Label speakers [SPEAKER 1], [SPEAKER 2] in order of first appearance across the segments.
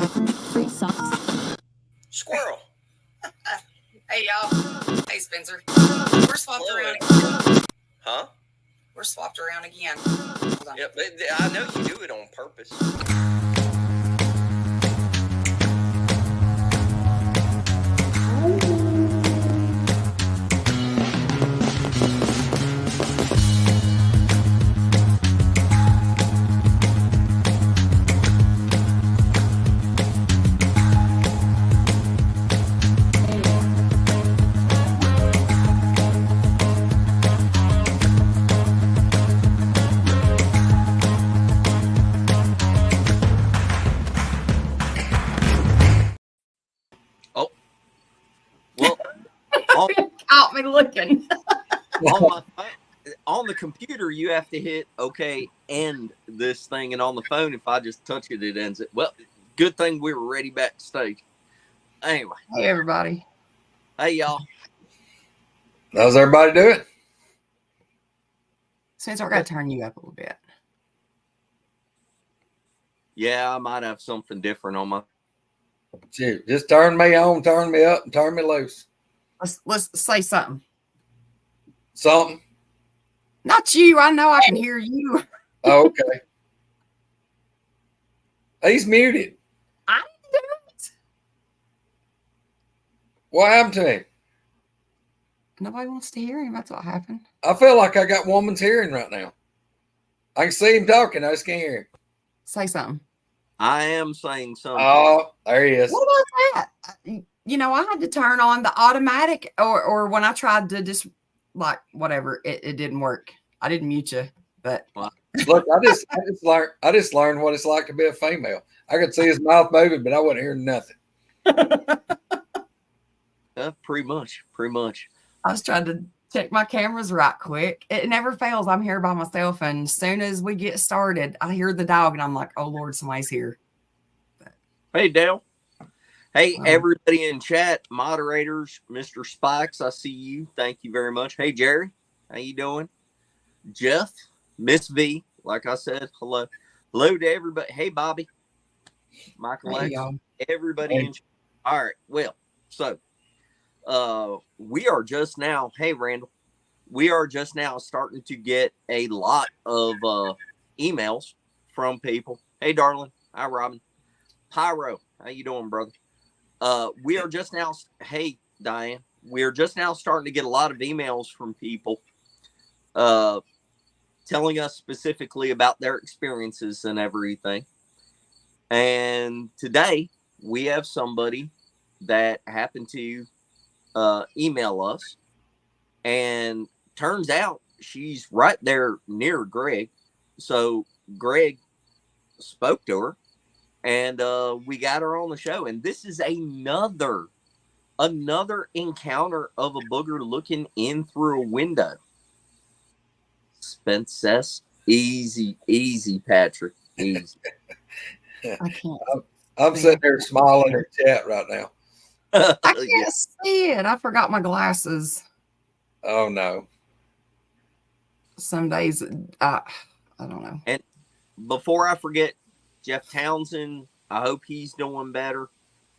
[SPEAKER 1] Free socks.
[SPEAKER 2] Squirrel.
[SPEAKER 3] Hey, y'all. Hey, Spencer. We're swapped around.
[SPEAKER 2] Huh?
[SPEAKER 3] We're swapped around again.
[SPEAKER 2] Yep, I know you do it on purpose.
[SPEAKER 3] Caught me looking.
[SPEAKER 4] On the computer, you have to hit OK, end this thing, and on the phone, if I just touch it, it ends it. Well, good thing we were ready backstage. Anyway.
[SPEAKER 3] Hey, everybody.
[SPEAKER 4] Hey, y'all.
[SPEAKER 5] How's everybody doing?
[SPEAKER 3] Spencer, I got to turn you up a little bit.
[SPEAKER 4] Yeah, I might have something different on my.
[SPEAKER 5] Shoot, just turn me on, turn me up, and turn me loose.
[SPEAKER 3] Let's say something.
[SPEAKER 5] Something?
[SPEAKER 3] Not you. I know I can hear you.
[SPEAKER 5] Oh, okay. He's muted.
[SPEAKER 3] I didn't do it.
[SPEAKER 5] What happened to him?
[SPEAKER 3] Nobody wants to hear him. That's what happened.
[SPEAKER 5] I feel like I got woman's hearing right now. I can see him talking. I just can't hear him.
[SPEAKER 3] Say something.
[SPEAKER 4] I am saying something.
[SPEAKER 5] Oh, there he is.
[SPEAKER 3] What about that? You know, I had to turn on the automatic, or when I tried to just like whatever, it didn't work. I didn't mute you, but
[SPEAKER 5] Look, I just learned what it's like to be a female. I could see his mouth moving, but I wasn't hearing nothing.
[SPEAKER 4] Pretty much.
[SPEAKER 3] I was trying to check my cameras right quick. It never fails. I'm here by myself, and as soon as we get started, I hear the dog, and I'm like, "Oh Lord, somebody's here."
[SPEAKER 4] Hey, Dale. Hey, everybody in chat, moderators, Mr. Spikes, I see you. Thank you very much. Hey, Jerry, how you doing? Jeff, Miss V, like I said, hello. Hello to everybody. Hey, Bobby, Michael,
[SPEAKER 3] Hey,
[SPEAKER 4] everybody in chat. All right, well, so we are just now, hey, Randall, we are just now starting to get a lot of emails from people. Hey, darling. Hi, Robin. Pyro, how you doing, brother? We are just now, hey, Diane, we are just now starting to get a lot of emails from people telling us specifically about their experiences and everything. And today we have somebody that happened to email us, and turns out she's right there near Greg. So Greg spoke to her, and we got her on the show. And this is another encounter of a booger looking in through a window. Spencer, easy, Patrick, easy.
[SPEAKER 3] I can't.
[SPEAKER 5] I'm sitting there smiling in chat right now.
[SPEAKER 3] I can't see it. I forgot my glasses.
[SPEAKER 5] Oh no.
[SPEAKER 3] Some days, I don't know.
[SPEAKER 4] And before I forget, Jeff Townsend, I hope he's doing better.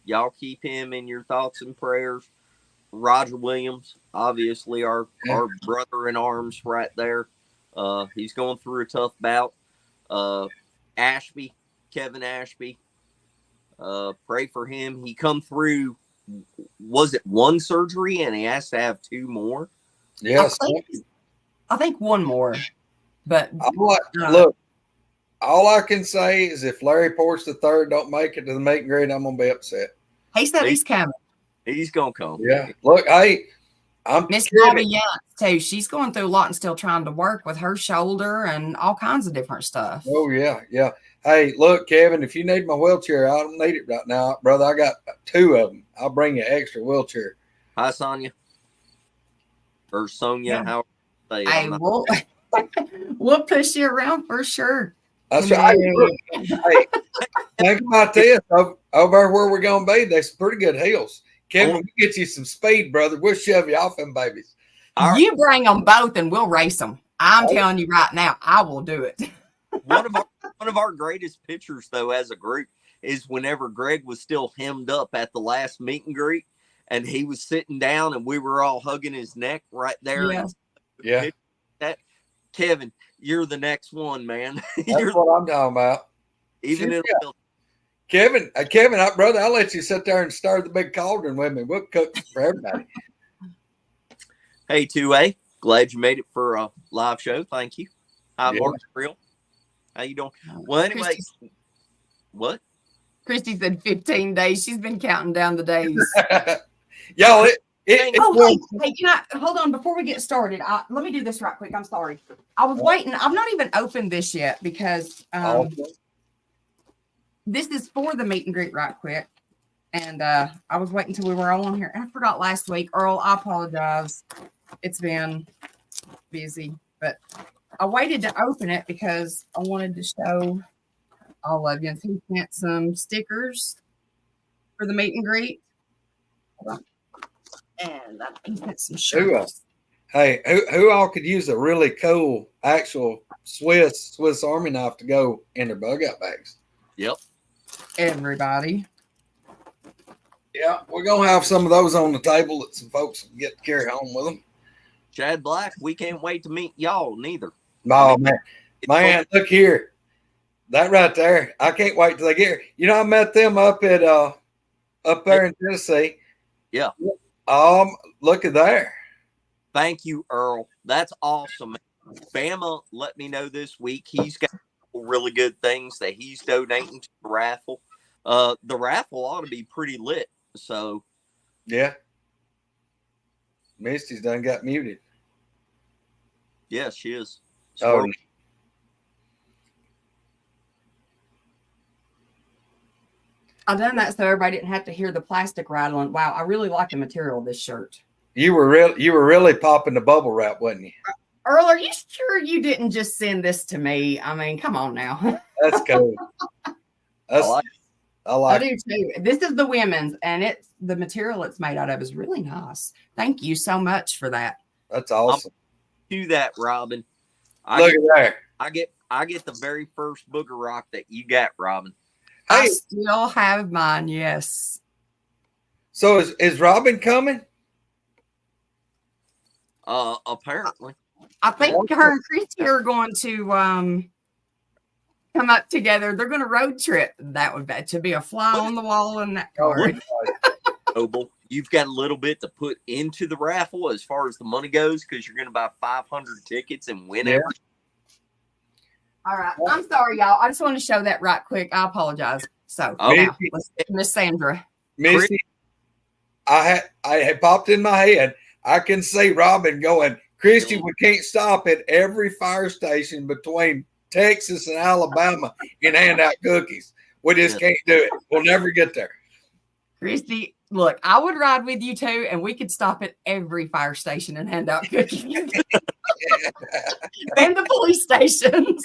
[SPEAKER 4] Y'all keep him in your thoughts and prayers. Roger Williams, obviously our brother in arms right there. He's going through a tough bout. Ashby, Kevin Ashby, pray for him. He come through, was it one surgery and he has to have two more?
[SPEAKER 5] Yes.
[SPEAKER 3] I think one more. But
[SPEAKER 5] look, all I can say is if Larry Porch III don't make it to the meet and greet, I'm gonna be upset.
[SPEAKER 3] He said he's coming.
[SPEAKER 4] He's gonna come.
[SPEAKER 5] Yeah. Look, hey, I'm
[SPEAKER 3] Miss Bobby Yance too. She's going through a lot and still trying to work with her shoulder and all kinds of different stuff.
[SPEAKER 5] Oh yeah. Hey, look, Kevin, if you need my wheelchair, I don't need it right now, brother. I got two of them. I'll bring you an extra wheelchair.
[SPEAKER 4] Hi, Sonia. Or Sonia,
[SPEAKER 3] Yeah.
[SPEAKER 4] how say it?
[SPEAKER 3] Hey, we'll push you around for sure.
[SPEAKER 5] That's right. Hey, think about this. Over where we're going to be, there's pretty good hills. Kevin, we'll get you some speed, brother. We'll shove you off them babies.
[SPEAKER 3] You bring them both and we'll race them. I'm telling you right now, I will do it.
[SPEAKER 4] One of our greatest pictures, though, as a group, is whenever Greg was still hemmed up at the last meet and greet, and he was sitting down, and we were all hugging his neck right there.
[SPEAKER 3] Yeah.
[SPEAKER 4] And
[SPEAKER 5] Yeah.
[SPEAKER 4] that Kevin, you're the next one, man.
[SPEAKER 5] That's
[SPEAKER 4] You're
[SPEAKER 5] what I'm talking about.
[SPEAKER 4] even in
[SPEAKER 5] Yeah. Kevin, brother, I'll let you sit there and stir the big cauldron with me. We'll cook for everybody.
[SPEAKER 4] Hey, 2A, glad you made it for a live show. Thank you. Hi,
[SPEAKER 5] Yeah.
[SPEAKER 4] Mark Real. How you doing? Well, anyway, what?
[SPEAKER 3] Christy said 15 days. She's been counting down the days.
[SPEAKER 5] Y'all,
[SPEAKER 3] Oh, hey, can I hold on before we get started? Let me do this right quick. I'm sorry. I was waiting. I've not even opened this yet because this is for the meet and greet right quick. And I was waiting until we were all on here. And I forgot last week. Earl, I apologize. It's been busy, but I waited to open it because I wanted to show all of you. He sent some stickers for the meet and greet. Hold on. And he sent some shirts.
[SPEAKER 5] Hey, who all could use a really cool actual Swiss Army knife to go in their bug out bags?
[SPEAKER 4] Yep.
[SPEAKER 3] Everybody.
[SPEAKER 5] Yeah, we're gonna have some of those on the table that some folks can get to carry home with them.
[SPEAKER 4] Chad Black, we can't wait to meet y'all neither.
[SPEAKER 5] Oh man, look here, that right there. I can't wait till they get here. You know, I met them up at up there in Tennessee.
[SPEAKER 4] Yeah.
[SPEAKER 5] Look at there.
[SPEAKER 4] Thank you, Earl. That's awesome. Bama let me know this week he's got really good things that he's donating to the raffle. The raffle ought to be pretty lit. So,
[SPEAKER 5] yeah. Misty's done got muted.
[SPEAKER 4] Yeah, she is.
[SPEAKER 5] Oh.
[SPEAKER 3] I done that so everybody didn't have to hear the plastic rattling. Wow, I really like the material of this shirt.
[SPEAKER 5] You were really popping the bubble wrap, wasn't you?
[SPEAKER 3] Earl, are you sure you didn't just send this to me? I mean, come on now.
[SPEAKER 5] That's cool. I like
[SPEAKER 3] I do too. This is the women's, and it's the material it's made out of is really nice. Thank you so much for that.
[SPEAKER 5] That's awesome.
[SPEAKER 4] Do that, Robin.
[SPEAKER 5] Look at there.
[SPEAKER 4] I get the very first booger rock that you got, Robin.
[SPEAKER 3] I
[SPEAKER 5] Hey,
[SPEAKER 3] still have mine. Yes.
[SPEAKER 5] so is Robin coming?
[SPEAKER 4] Apparently.
[SPEAKER 3] I think her and Christy are going to come up together. They're going to road trip. That would be to be a fly on the wall in that car.
[SPEAKER 4] Noble, you've got a little bit to put into the raffle as far as the money goes because you're going to buy 500 tickets and win every.
[SPEAKER 3] All right. I'm sorry, y'all. I just want to show that right quick. I apologize. So, now, Miss Sandra.
[SPEAKER 5] Missy, I had popped in my head. I can see Robin going, Christy, we can't stop at every fire station between Texas and Alabama and hand out cookies. We just can't do it. We'll never get there.
[SPEAKER 3] Christy, look, I would ride with you too, and we could stop at every fire station and hand out cookies. And the police stations.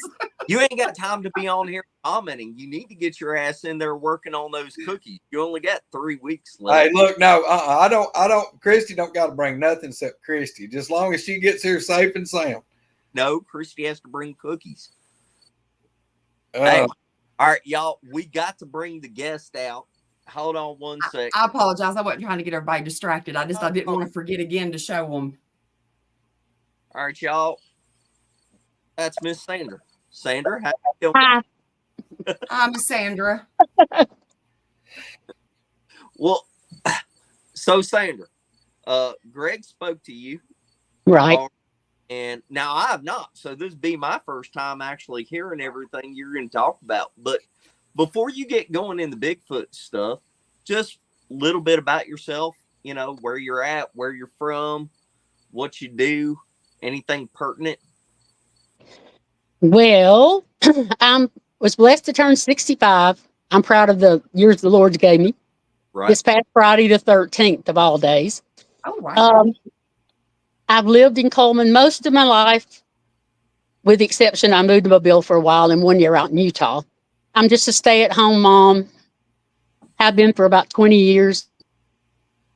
[SPEAKER 4] You ain't got time to be on here commenting. You need to get your ass in there working on those cookies. You only got 3 weeks left.
[SPEAKER 5] Hey, look, no, I don't. Christy don't got to bring nothing except Christy. Just long as she gets here safe and sound.
[SPEAKER 4] No, Christy has to bring cookies.
[SPEAKER 5] Uh,
[SPEAKER 4] Hey, all right, y'all, we got to bring the guest out. Hold on one second.
[SPEAKER 3] I apologize. I wasn't trying to get everybody distracted. I didn't want to forget again to show them.
[SPEAKER 4] All right, y'all. That's Miss Sandra. Sandra, how you doing?
[SPEAKER 6] Hi.
[SPEAKER 3] I'm Sandra.
[SPEAKER 4] Well, so Sandra, Greg spoke to you.
[SPEAKER 6] Right.
[SPEAKER 4] And now I have not. So this be my first time actually hearing everything you're going to talk about. But before you get going in the Bigfoot stuff, just a little bit about yourself, you know, where you're at, where you're from, what you do, anything pertinent.
[SPEAKER 6] Well, I was blessed to turn 65. I'm proud of the years the Lord gave me.
[SPEAKER 4] Right.
[SPEAKER 6] This past Friday, the 13th of all days.
[SPEAKER 3] Oh, wow.
[SPEAKER 6] I've lived in Coleman most of my life, with the exception I moved to Mobile for a while and 1 year out in Utah. I'm just a stay-at-home mom. Have been for about 20 years.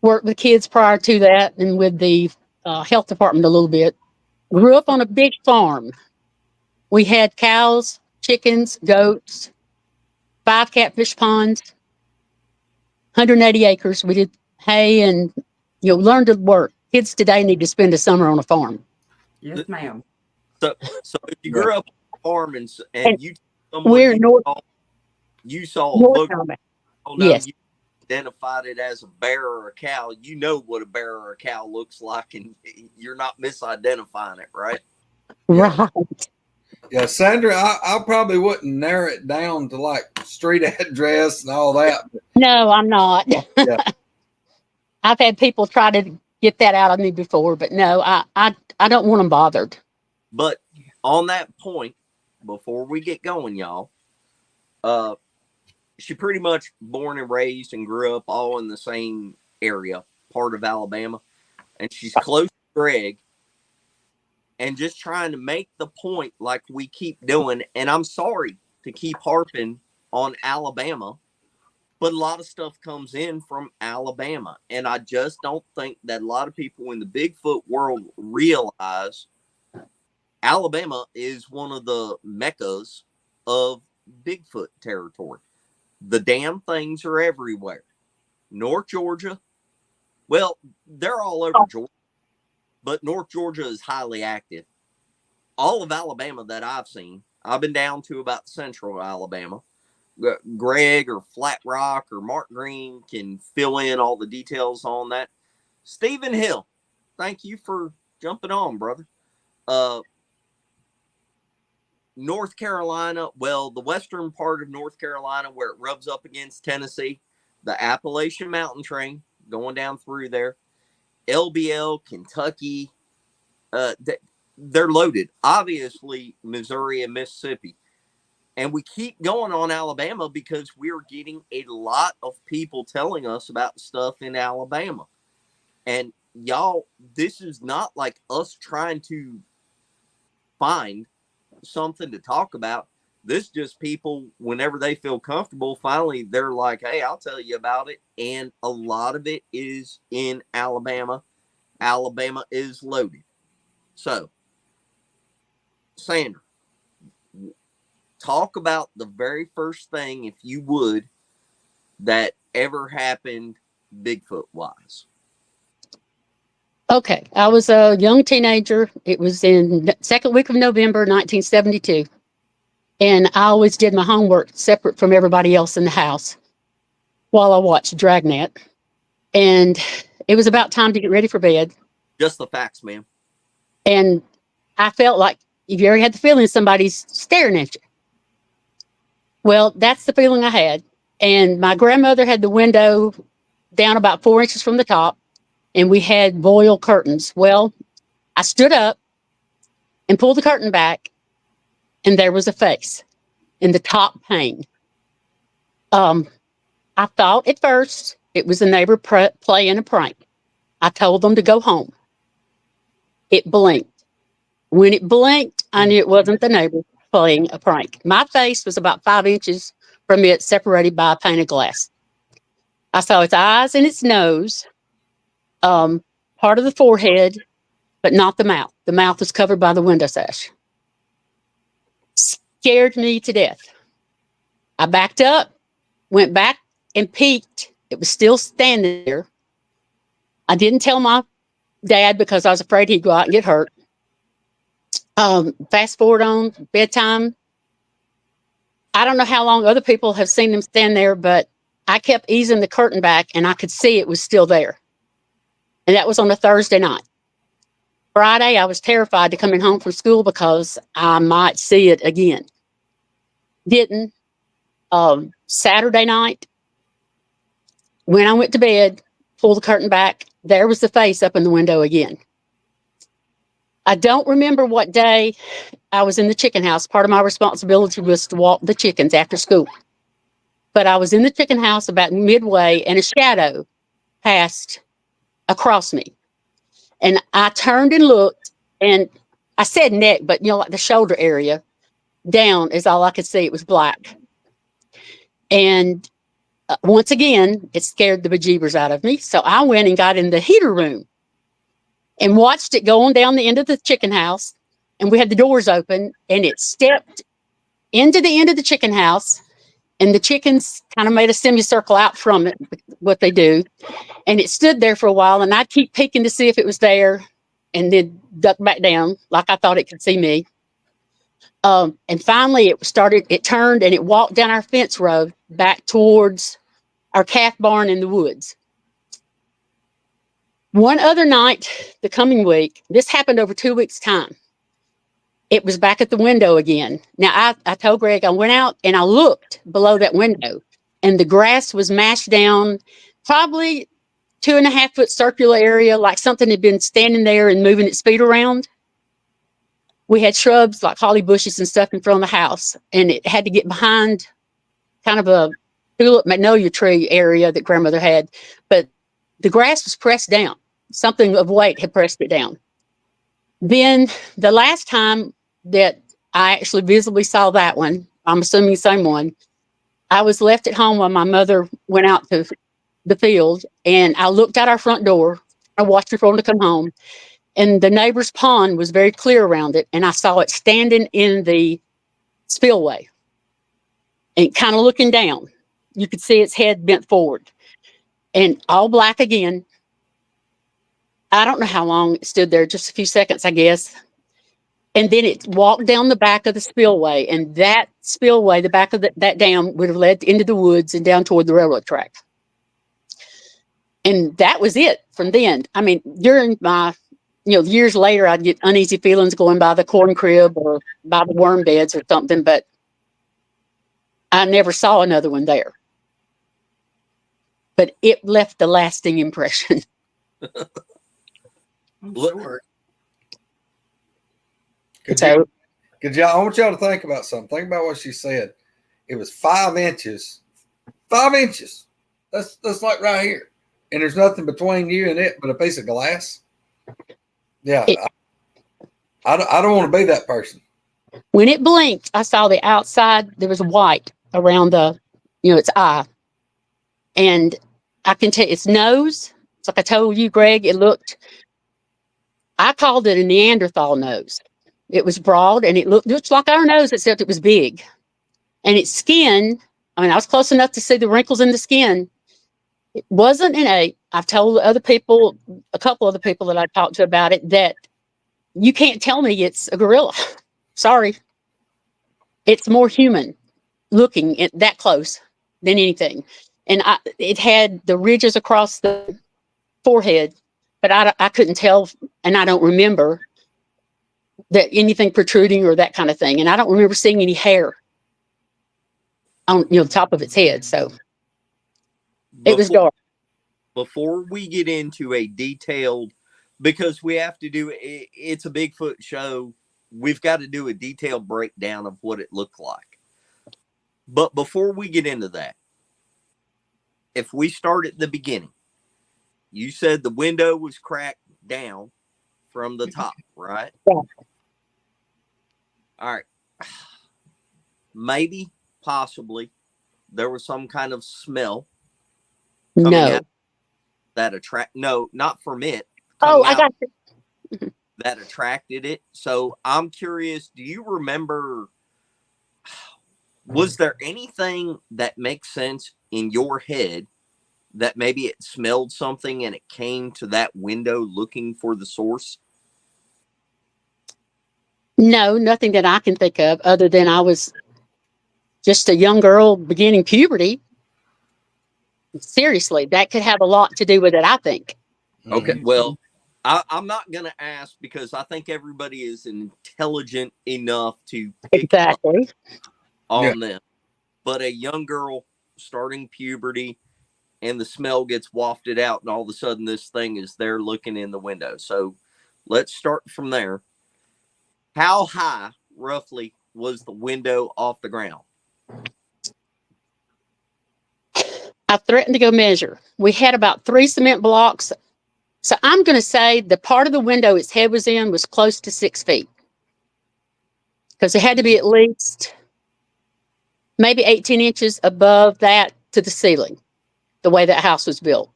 [SPEAKER 6] Worked with kids prior to that and with the health department a little bit. Grew up on a big farm. We had cows, chickens, goats, 5 catfish ponds, 180 acres. We did hay and, learn to work. Kids today need to spend a summer on a farm.
[SPEAKER 3] Yes, ma'am.
[SPEAKER 4] So if you grew up on a farm and
[SPEAKER 6] And
[SPEAKER 4] you someone
[SPEAKER 6] we're
[SPEAKER 4] you saw a
[SPEAKER 6] North
[SPEAKER 4] book,
[SPEAKER 6] Alabama.
[SPEAKER 4] oh no,
[SPEAKER 6] Yes.
[SPEAKER 4] you identified it as a bear or a cow, you know what a bear or a cow looks like, and you're not misidentifying it, right?
[SPEAKER 6] Right.
[SPEAKER 5] Yeah, Sandra, I probably wouldn't narrow it down to like street address and all that.
[SPEAKER 6] No, I'm not.
[SPEAKER 5] Yeah.
[SPEAKER 6] I've had people try to get that out of me before, but no, I don't want them bothered.
[SPEAKER 4] But on that point, before we get going, y'all, she pretty much born and raised and grew up all in the same area, part of Alabama, and she's close to Greg. And just trying to make the point like we keep doing, and I'm sorry to keep harping on Alabama, but a lot of stuff comes in from Alabama. And I just don't think that a lot of people in the Bigfoot world realize Alabama is one of the meccas of Bigfoot territory. The damn things are everywhere. North Georgia, well, they're all over Georgia, but North Georgia is highly active. All of Alabama that I've seen, I've been down to about central Alabama. Greg or Flat Rock or Mark Green can fill in all the details on that. Stephen Hill, thank you for jumping on, brother. North Carolina, well, the western part of North Carolina where it rubs up against Tennessee, the Appalachian Mountain Train going down through there, LBL, Kentucky, they're loaded. Obviously, Missouri and Mississippi. And we keep going on Alabama because we're getting a lot of people telling us about stuff in Alabama. And y'all, this is not like us trying to find something to talk about. This just people, whenever they feel comfortable, finally they're like, hey, I'll tell you about it. And a lot of it is in Alabama. Alabama is loaded. So, Sandra, talk about the very first thing, if you would, that ever happened Bigfoot wise.
[SPEAKER 6] Okay, I was a young teenager. It was in the second week of November, 1972. And I always did my homework separate from everybody else in the house while I watched Dragnet. And it was about time to get ready for bed.
[SPEAKER 4] Just the facts, ma'am.
[SPEAKER 6] And I felt like, if you ever had the feeling somebody's staring at you. Well, that's the feeling I had. And my grandmother had the window down about 4 inches from the top, and we had voile curtains. Well, I stood up and pulled the curtain back, and there was a face in the top pane. I thought at first it was a neighbor playing a prank. I told them to go home. It blinked. When it blinked, I knew it wasn't the neighbor playing a prank. My face was about 5 inches from it, separated by a pane of glass. I saw its eyes and its nose, part of the forehead, but not the mouth. The mouth was covered by the window sash. Scared me to death. I backed up, went back and peeked. It was still standing there. I didn't tell my dad because I was afraid he'd go out and get hurt. Fast forward on bedtime. I don't know how long other people have seen them stand there, but I kept easing the curtain back and I could see it was still there. And that was on a Thursday night. Friday, I was terrified to coming home from school because I might see it again. Didn't. Saturday night, when I went to bed, pulled the curtain back, there was the face up in the window again. I don't remember what day I was in the chicken house. Part of my responsibility was to walk the chickens after school. But I was in the chicken house about midway, and a shadow passed across me. And I turned and looked, and I said neck, but like the shoulder area down is all I could see. It was black. And once again, it scared the bejeebers out of me. So I went and got in the heater room and watched it go on down the end of the chicken house. And we had the doors open, and it stepped into the end of the chicken house and the chickens kind of made a semicircle out from it, what they do. And it stood there for a while, and I'd keep peeking to see if it was there and then duck back down like I thought it could see me. And finally it turned and it walked down our fence row back towards our calf barn in the woods. One other night, the coming week, this happened over 2 weeks' time. It was back at the window again. Now, I told Greg, I went out and I looked below that window, and the grass was mashed down, probably 2.5 foot circular area, like something had been standing there and moving its feet around. We had shrubs like holly bushes and stuff in front of the house, and it had to get behind kind of a tulip magnolia tree area that grandmother had, but the grass was pressed down. Something of weight had pressed it down. Then the last time that I actually visibly saw that one, I'm assuming the same one, I was left at home while my mother went out to the field, and I looked out our front door. I watched her for to come home, and the neighbor's pond was very clear around it, and I saw it standing in the spillway and kind of looking down. You could see its head bent forward and all black again. I don't know how long it stood there, just a few seconds, I guess. And then it walked down the back of the spillway, and that spillway, the back of that dam, would have led into the woods and down toward the railroad track. And that was it from then. I mean, during my, years later, I'd get uneasy feelings going by the corn crib or by the worm beds or something, but I never saw another one there. But it left a lasting impression.
[SPEAKER 3] I'm
[SPEAKER 2] Look-
[SPEAKER 3] sure.
[SPEAKER 6] So,
[SPEAKER 5] I want y'all to think about something. Think about what she said. It was 5 inches. 5 inches. That's like right here. And there's nothing between you and it but a piece of glass. Yeah. I don't want to be that person.
[SPEAKER 6] when it blinked, I saw the outside, there was white around its eye. And I can tell its nose, it's like I told you, Greg, I called it a Neanderthal nose. It was broad and it looked just like our nose, except it was big. And its skin, I was close enough to see the wrinkles in the skin. It wasn't an ape. I've told a couple other people that I talked to about it, that you can't tell me it's a gorilla. Sorry. It's more human looking that close than anything. And it had the ridges across the forehead, but I couldn't tell, and I don't remember that anything protruding or that kind of thing. And I don't remember seeing any hair on the top of its head. So it was dark.
[SPEAKER 4] Before we get into a detailed, because we have to do it's a Bigfoot show, we've got to do a detailed breakdown of what it looked like. But before we get into that, if we start at the beginning, you said the window was cracked down from the top, right?
[SPEAKER 6] Yeah.
[SPEAKER 4] All right. Maybe, possibly, there was some kind of smell coming
[SPEAKER 6] No.
[SPEAKER 4] out that no, not from it.
[SPEAKER 6] Oh,
[SPEAKER 4] coming
[SPEAKER 6] I
[SPEAKER 4] out
[SPEAKER 6] got
[SPEAKER 4] that attracted it. So I'm curious, do you remember, was there anything that makes sense in your head that maybe it smelled something and it came to that window looking for the source?
[SPEAKER 6] No, nothing that I can think of, other than I was just a young girl beginning puberty. Seriously, that could have a lot to do with it, I think.
[SPEAKER 4] Okay, well, I'm not going to ask because I think everybody is intelligent enough to pick up
[SPEAKER 6] Exactly.
[SPEAKER 4] on them. But a young girl starting puberty and the smell gets wafted out, and all of a sudden this thing is there looking in the window. So let's start from there. How high, roughly, was the window off the ground?
[SPEAKER 6] I threatened to go measure. We had about 3 cement blocks. So I'm going to say the part of the window its head was in was close to 6 feet. Because it had to be at least maybe 18 inches above that to the ceiling, the way that house was built.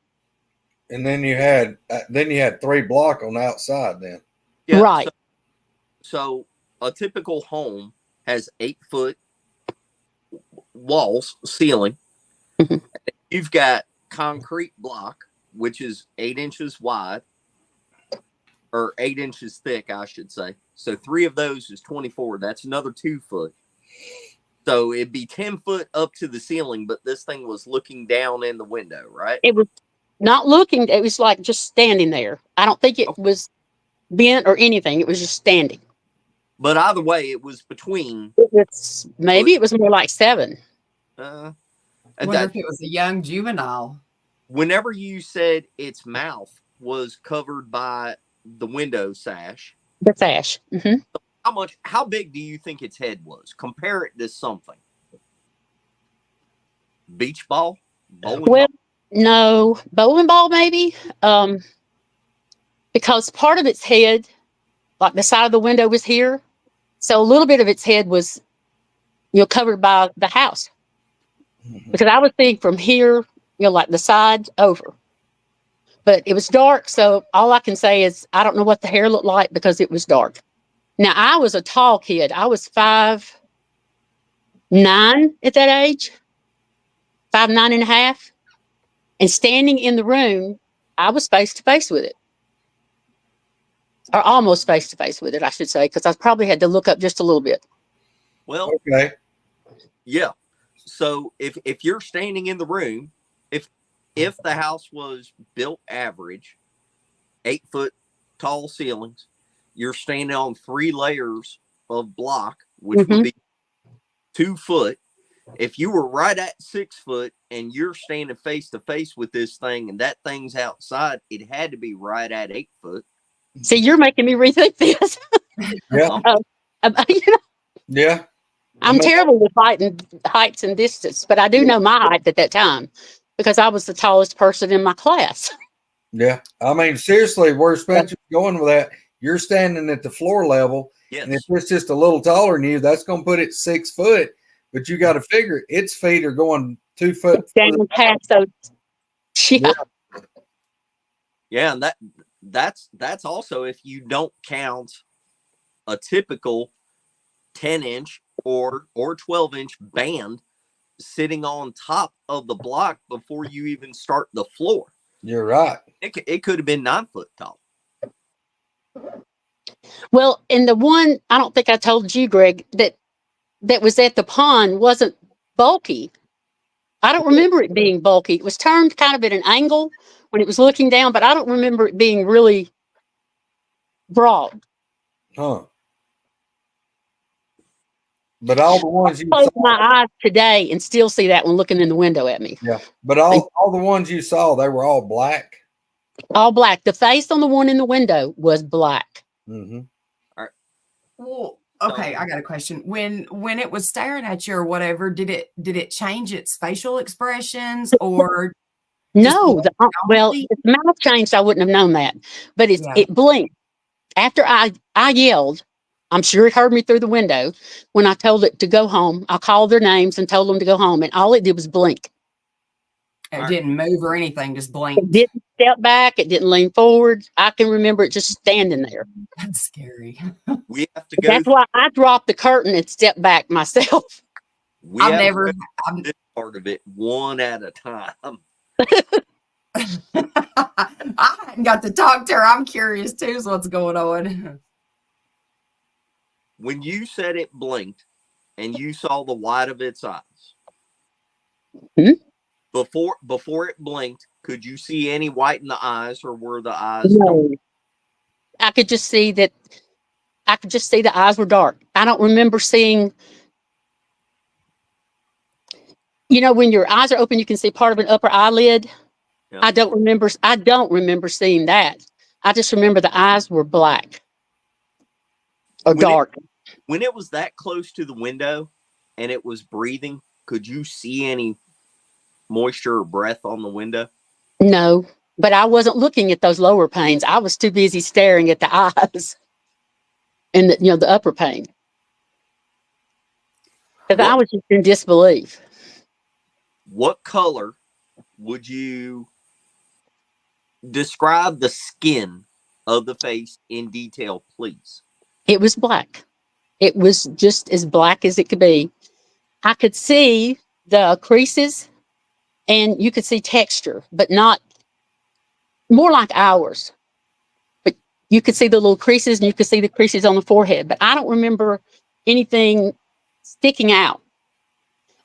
[SPEAKER 5] And then you had 3 block on the outside then.
[SPEAKER 4] Yeah,
[SPEAKER 6] Right.
[SPEAKER 4] So a typical home has 8 foot walls, ceiling.
[SPEAKER 6] Mhm.
[SPEAKER 4] You've got concrete block, which is 8 inches wide, or 8 inches thick, I should say. So 3 of those is 24. That's another 2 foot. So it'd be 10 foot up to the ceiling, but this thing was looking down in the window, right?
[SPEAKER 6] It was not looking, it was like just standing there. I don't think it
[SPEAKER 4] Okay.
[SPEAKER 6] was bent or anything. It was just standing.
[SPEAKER 4] But either way, it was between.
[SPEAKER 6] Maybe it was more like 7.
[SPEAKER 3] I
[SPEAKER 4] And
[SPEAKER 3] wonder
[SPEAKER 4] that,
[SPEAKER 3] if it was a young juvenile.
[SPEAKER 4] whenever you said its mouth was covered by the window sash,
[SPEAKER 6] The sash. Hmm.
[SPEAKER 4] how big do you think its head was? Compare it to something. Beach ball? Bowling
[SPEAKER 6] Well,
[SPEAKER 4] ball?
[SPEAKER 6] no, bowling ball maybe. Because part of its head, like the side of the window was here. So a little bit of its head was, covered by the house. Because I was seeing from here, like the side over. But it was dark, so all I can say is I don't know what the hair looked like because it was dark. Now, I was a tall kid. I was 5'9" at that age, 5'9.5". And standing in the room, I was face to face with it. Or almost face to face with it, I should say, because I probably had to look up just a little bit.
[SPEAKER 4] Well,
[SPEAKER 5] Okay.
[SPEAKER 4] yeah. So if you're standing in the room, if the house was built average, 8 foot tall ceilings, you're standing on 3 layers of block, which would be 2 foot. If you were right at 6 foot and you're standing face to face with this thing and that thing's outside, it had to be right at 8 foot.
[SPEAKER 6] See, you're making me rethink this.
[SPEAKER 5] Yeah. Yeah.
[SPEAKER 6] I'm terrible with heights and distance, but I do know my height at that time because I was the tallest person in my class.
[SPEAKER 5] Yeah. I mean, seriously, where Spencer's going with that, you're standing at the floor level.
[SPEAKER 4] Yes.
[SPEAKER 5] And if it's just a little taller than you, that's going to put it 6 foot. But you got to figure its feet are going 2 foot
[SPEAKER 6] Down past those. Yeah.
[SPEAKER 4] Yeah, and that's also if you don't count a typical 10-inch or 12-inch band sitting on top of the block before you even start the floor.
[SPEAKER 5] You're right.
[SPEAKER 4] It could have been 9 foot tall.
[SPEAKER 6] Well, and the one I don't think I told you, Greg, that was at the pond wasn't bulky. I don't remember it being bulky. It was turned kind of at an angle when it was looking down, but I don't remember it being really broad.
[SPEAKER 5] Huh. But all the ones you
[SPEAKER 6] Close
[SPEAKER 5] saw,
[SPEAKER 6] my eyes today and still see that one looking in the window at me.
[SPEAKER 5] yeah. But all the ones you saw, they were all black.
[SPEAKER 6] All black. The face on the one in the window was black.
[SPEAKER 5] Mm-hmm.
[SPEAKER 3] Well, okay, I got a question. When it was staring at you or whatever, did it change its facial expressions or
[SPEAKER 6] No, well, if the mouth changed, I wouldn't have known that. But it blinked. After I yelled, I'm sure it heard me through the window. When I told it to go home, I called their names and told them to go home. And all it did was blink.
[SPEAKER 3] It didn't move or anything, just blinked.
[SPEAKER 6] It didn't step back. It didn't lean forward. I can remember it just standing there.
[SPEAKER 3] That's scary.
[SPEAKER 4] We have to go.
[SPEAKER 6] That's why I dropped the curtain and stepped back myself.
[SPEAKER 3] I've never.
[SPEAKER 4] This part of it one at a time.
[SPEAKER 3] I hadn't got to talk to her. I'm curious too. Is what's going on?
[SPEAKER 4] When you said it blinked and you saw the white of its eyes, before it blinked, could you see any white in the eyes, or were the eyes?
[SPEAKER 6] No. I could just see that. I could just see the eyes were dark. I don't remember seeing. When your eyes are open, you can see part of an upper eyelid. Yeah. I don't remember seeing that. I just remember the eyes were black or dark.
[SPEAKER 4] When it was that close to the window and it was breathing, could you see any moisture or breath on the window?
[SPEAKER 6] No, but I wasn't looking at those lower panes. I was too busy staring at the eyes and the upper pane. Because I was just in disbelief.
[SPEAKER 4] What color would you describe the skin of the face in detail, please?
[SPEAKER 6] It was black. It was just as black as it could be. I could see the creases, and you could see texture, but not more like ours. But you could see the little creases, and you could see the creases on the forehead. But I don't remember anything sticking out.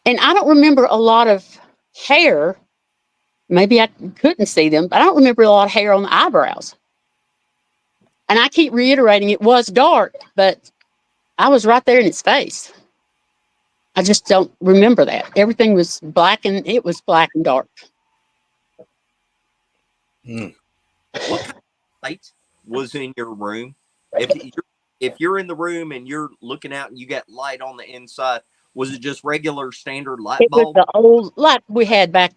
[SPEAKER 6] And I don't remember a lot of hair. Maybe I couldn't see them, but I don't remember a lot of hair on the eyebrows. And I keep reiterating it was dark, but I was right there in its face. I just don't remember that. Everything was black, and it was black and dark.
[SPEAKER 4] What kind of light was in your room? If you're in the room and you're looking out and you got light on the inside, was it just regular standard light
[SPEAKER 6] It was
[SPEAKER 4] bulb?
[SPEAKER 6] the old, like we had back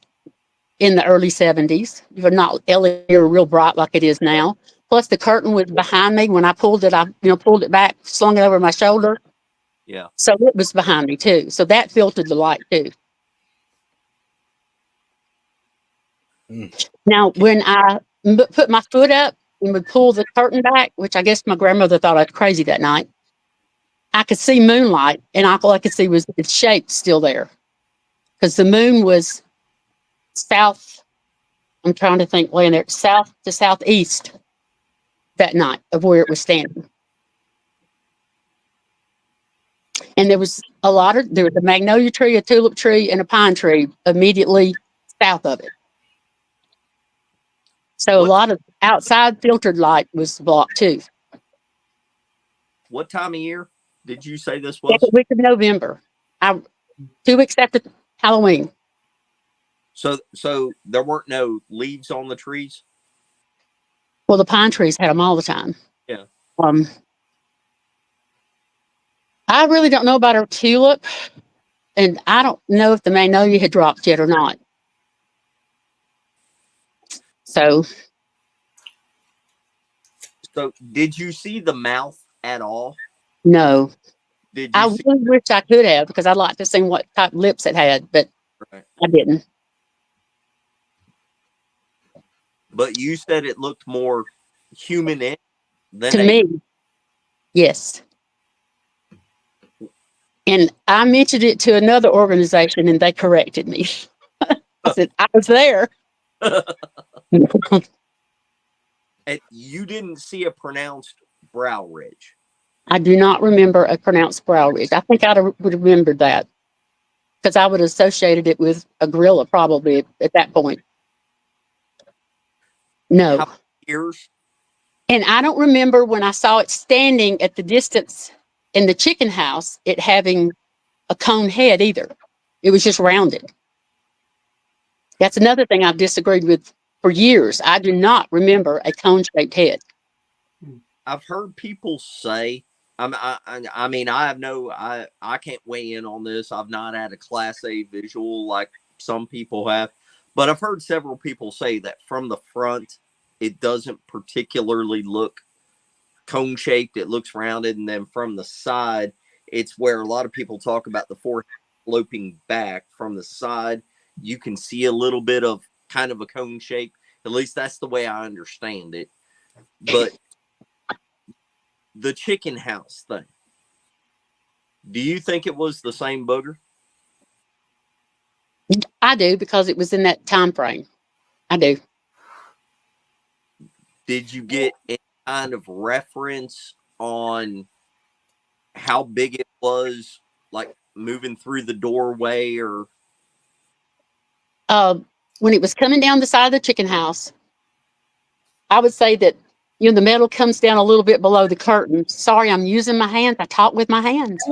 [SPEAKER 6] in the early 70s. But not LED or real bright like it is now. Plus, the curtain was behind me. When I pulled it, I pulled it back, slung it over my shoulder.
[SPEAKER 4] Yeah.
[SPEAKER 6] So it was behind me too. So that filtered the light too. Now, when I put my foot up and would pull the curtain back, which I guess my grandmother thought I was crazy that night, I could see moonlight, and all I could see was its shape still there. Because the moon was south, I'm trying to think, way in there, south to southeast that night of where it was standing. And there was there was a magnolia tree, a tulip tree, and a pine tree immediately south of it. So a lot of outside filtered light was blocked too.
[SPEAKER 4] What time of year did you say this was?
[SPEAKER 6] Second week of November. 2 weeks after Halloween.
[SPEAKER 4] So there weren't no leaves on the trees?
[SPEAKER 6] Well, the pine trees had them all the time.
[SPEAKER 4] Yeah.
[SPEAKER 6] I really don't know about our tulip, and I don't know if the magnolia had dropped yet or not. So
[SPEAKER 4] did you see the mouth at all?
[SPEAKER 6] no.
[SPEAKER 4] Did you
[SPEAKER 6] I
[SPEAKER 4] see?
[SPEAKER 6] really wish I could have, because I'd like to see what type of lips it had, but
[SPEAKER 4] Right.
[SPEAKER 6] I didn't.
[SPEAKER 4] But you said it looked more human than
[SPEAKER 6] To me, yes. And I mentioned it to another organization, and they corrected me. I said, I was there.
[SPEAKER 4] And you didn't see a pronounced brow ridge.
[SPEAKER 6] I do not remember a pronounced brow ridge. I think I would have remembered that, because I would have associated it with a gorilla probably at that point. No.
[SPEAKER 4] How many years?
[SPEAKER 6] And I don't remember when I saw it standing at the distance in the chicken house, it having a cone head either. It was just rounded. That's another thing I've disagreed with for years. I do not remember a cone-shaped head.
[SPEAKER 4] I've heard people say, I mean, I can't weigh in on this. I've not had a Class A visual like some people have, but I've heard several people say that from the front, it doesn't particularly look cone shaped. It looks rounded. And then from the side, it's where a lot of people talk about the forehead sloping back from the side. You can see a little bit of kind of a cone shape. At least that's the way I understand it. But the chicken house thing, do you think it was the same booger?
[SPEAKER 6] I do, because it was in that time frame. I do.
[SPEAKER 4] Did you get any kind of reference on how big it was, like moving through the doorway or?
[SPEAKER 6] When it was coming down the side of the chicken house, I would say that, the metal comes down a little bit below the curtain. Sorry, I'm using my hands. I talk with my hands.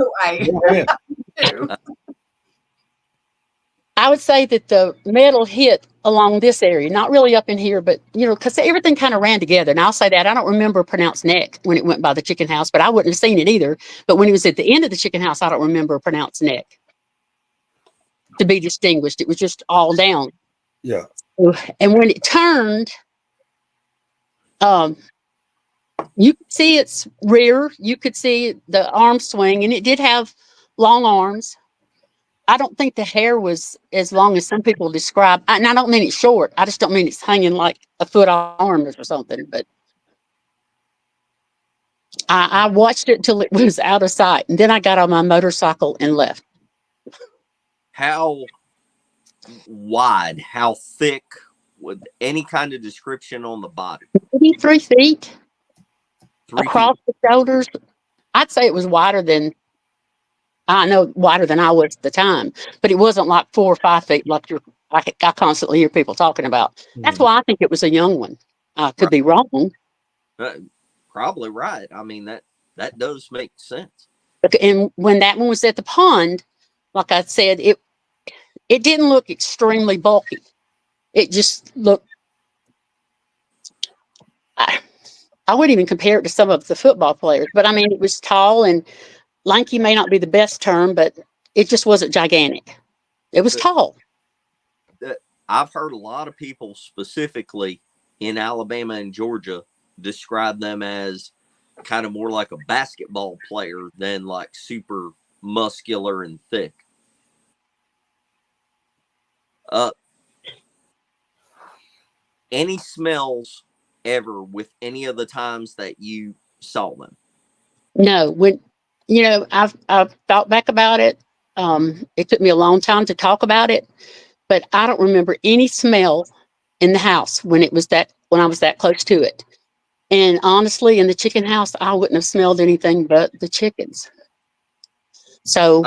[SPEAKER 6] I would say that the metal hit along this area, not really up in here, but, because everything kind of ran together. And I'll say that I don't remember a pronounced neck when it went by the chicken house, but I wouldn't have seen it either. But when it was at the end of the chicken house, I don't remember a pronounced neck to be distinguished. It was just all down.
[SPEAKER 5] Yeah.
[SPEAKER 6] And when it turned, you could see its rear, you could see the arm swing, and it did have long arms. I don't think the hair was as long as some people describe. And I don't mean it's short. I just don't mean it's hanging like a foot off arms or something. But I watched it till it was out of sight. And then I got on my motorcycle and left.
[SPEAKER 4] How wide? How thick? With any kind of description on the body?
[SPEAKER 6] Maybe 3 feet
[SPEAKER 4] 3
[SPEAKER 6] across
[SPEAKER 4] feet.
[SPEAKER 6] the shoulders. I'd say it was wider than wider than I was at the time, but it wasn't like 4 or 5 feet like I constantly hear people talking about. That's why I think it was a young one. I could be wrong.
[SPEAKER 4] Probably right. I mean, that does make sense.
[SPEAKER 6] And when that one was at the pond, like I said, it didn't look extremely bulky. It just looked. I wouldn't even compare it to some of the football players, but I mean, it was tall and lanky may not be the best term, but it just wasn't gigantic. It was tall.
[SPEAKER 4] I've heard a lot of people specifically in Alabama and Georgia describe them as kind of more like a basketball player than like super muscular and thick. Any smells ever with any of the times that you saw them?
[SPEAKER 6] No, when I've thought back about it. It took me a long time to talk about it, but I don't remember any smell in the house when I was that close to it. And honestly, in the chicken house, I wouldn't have smelled anything but the chickens. So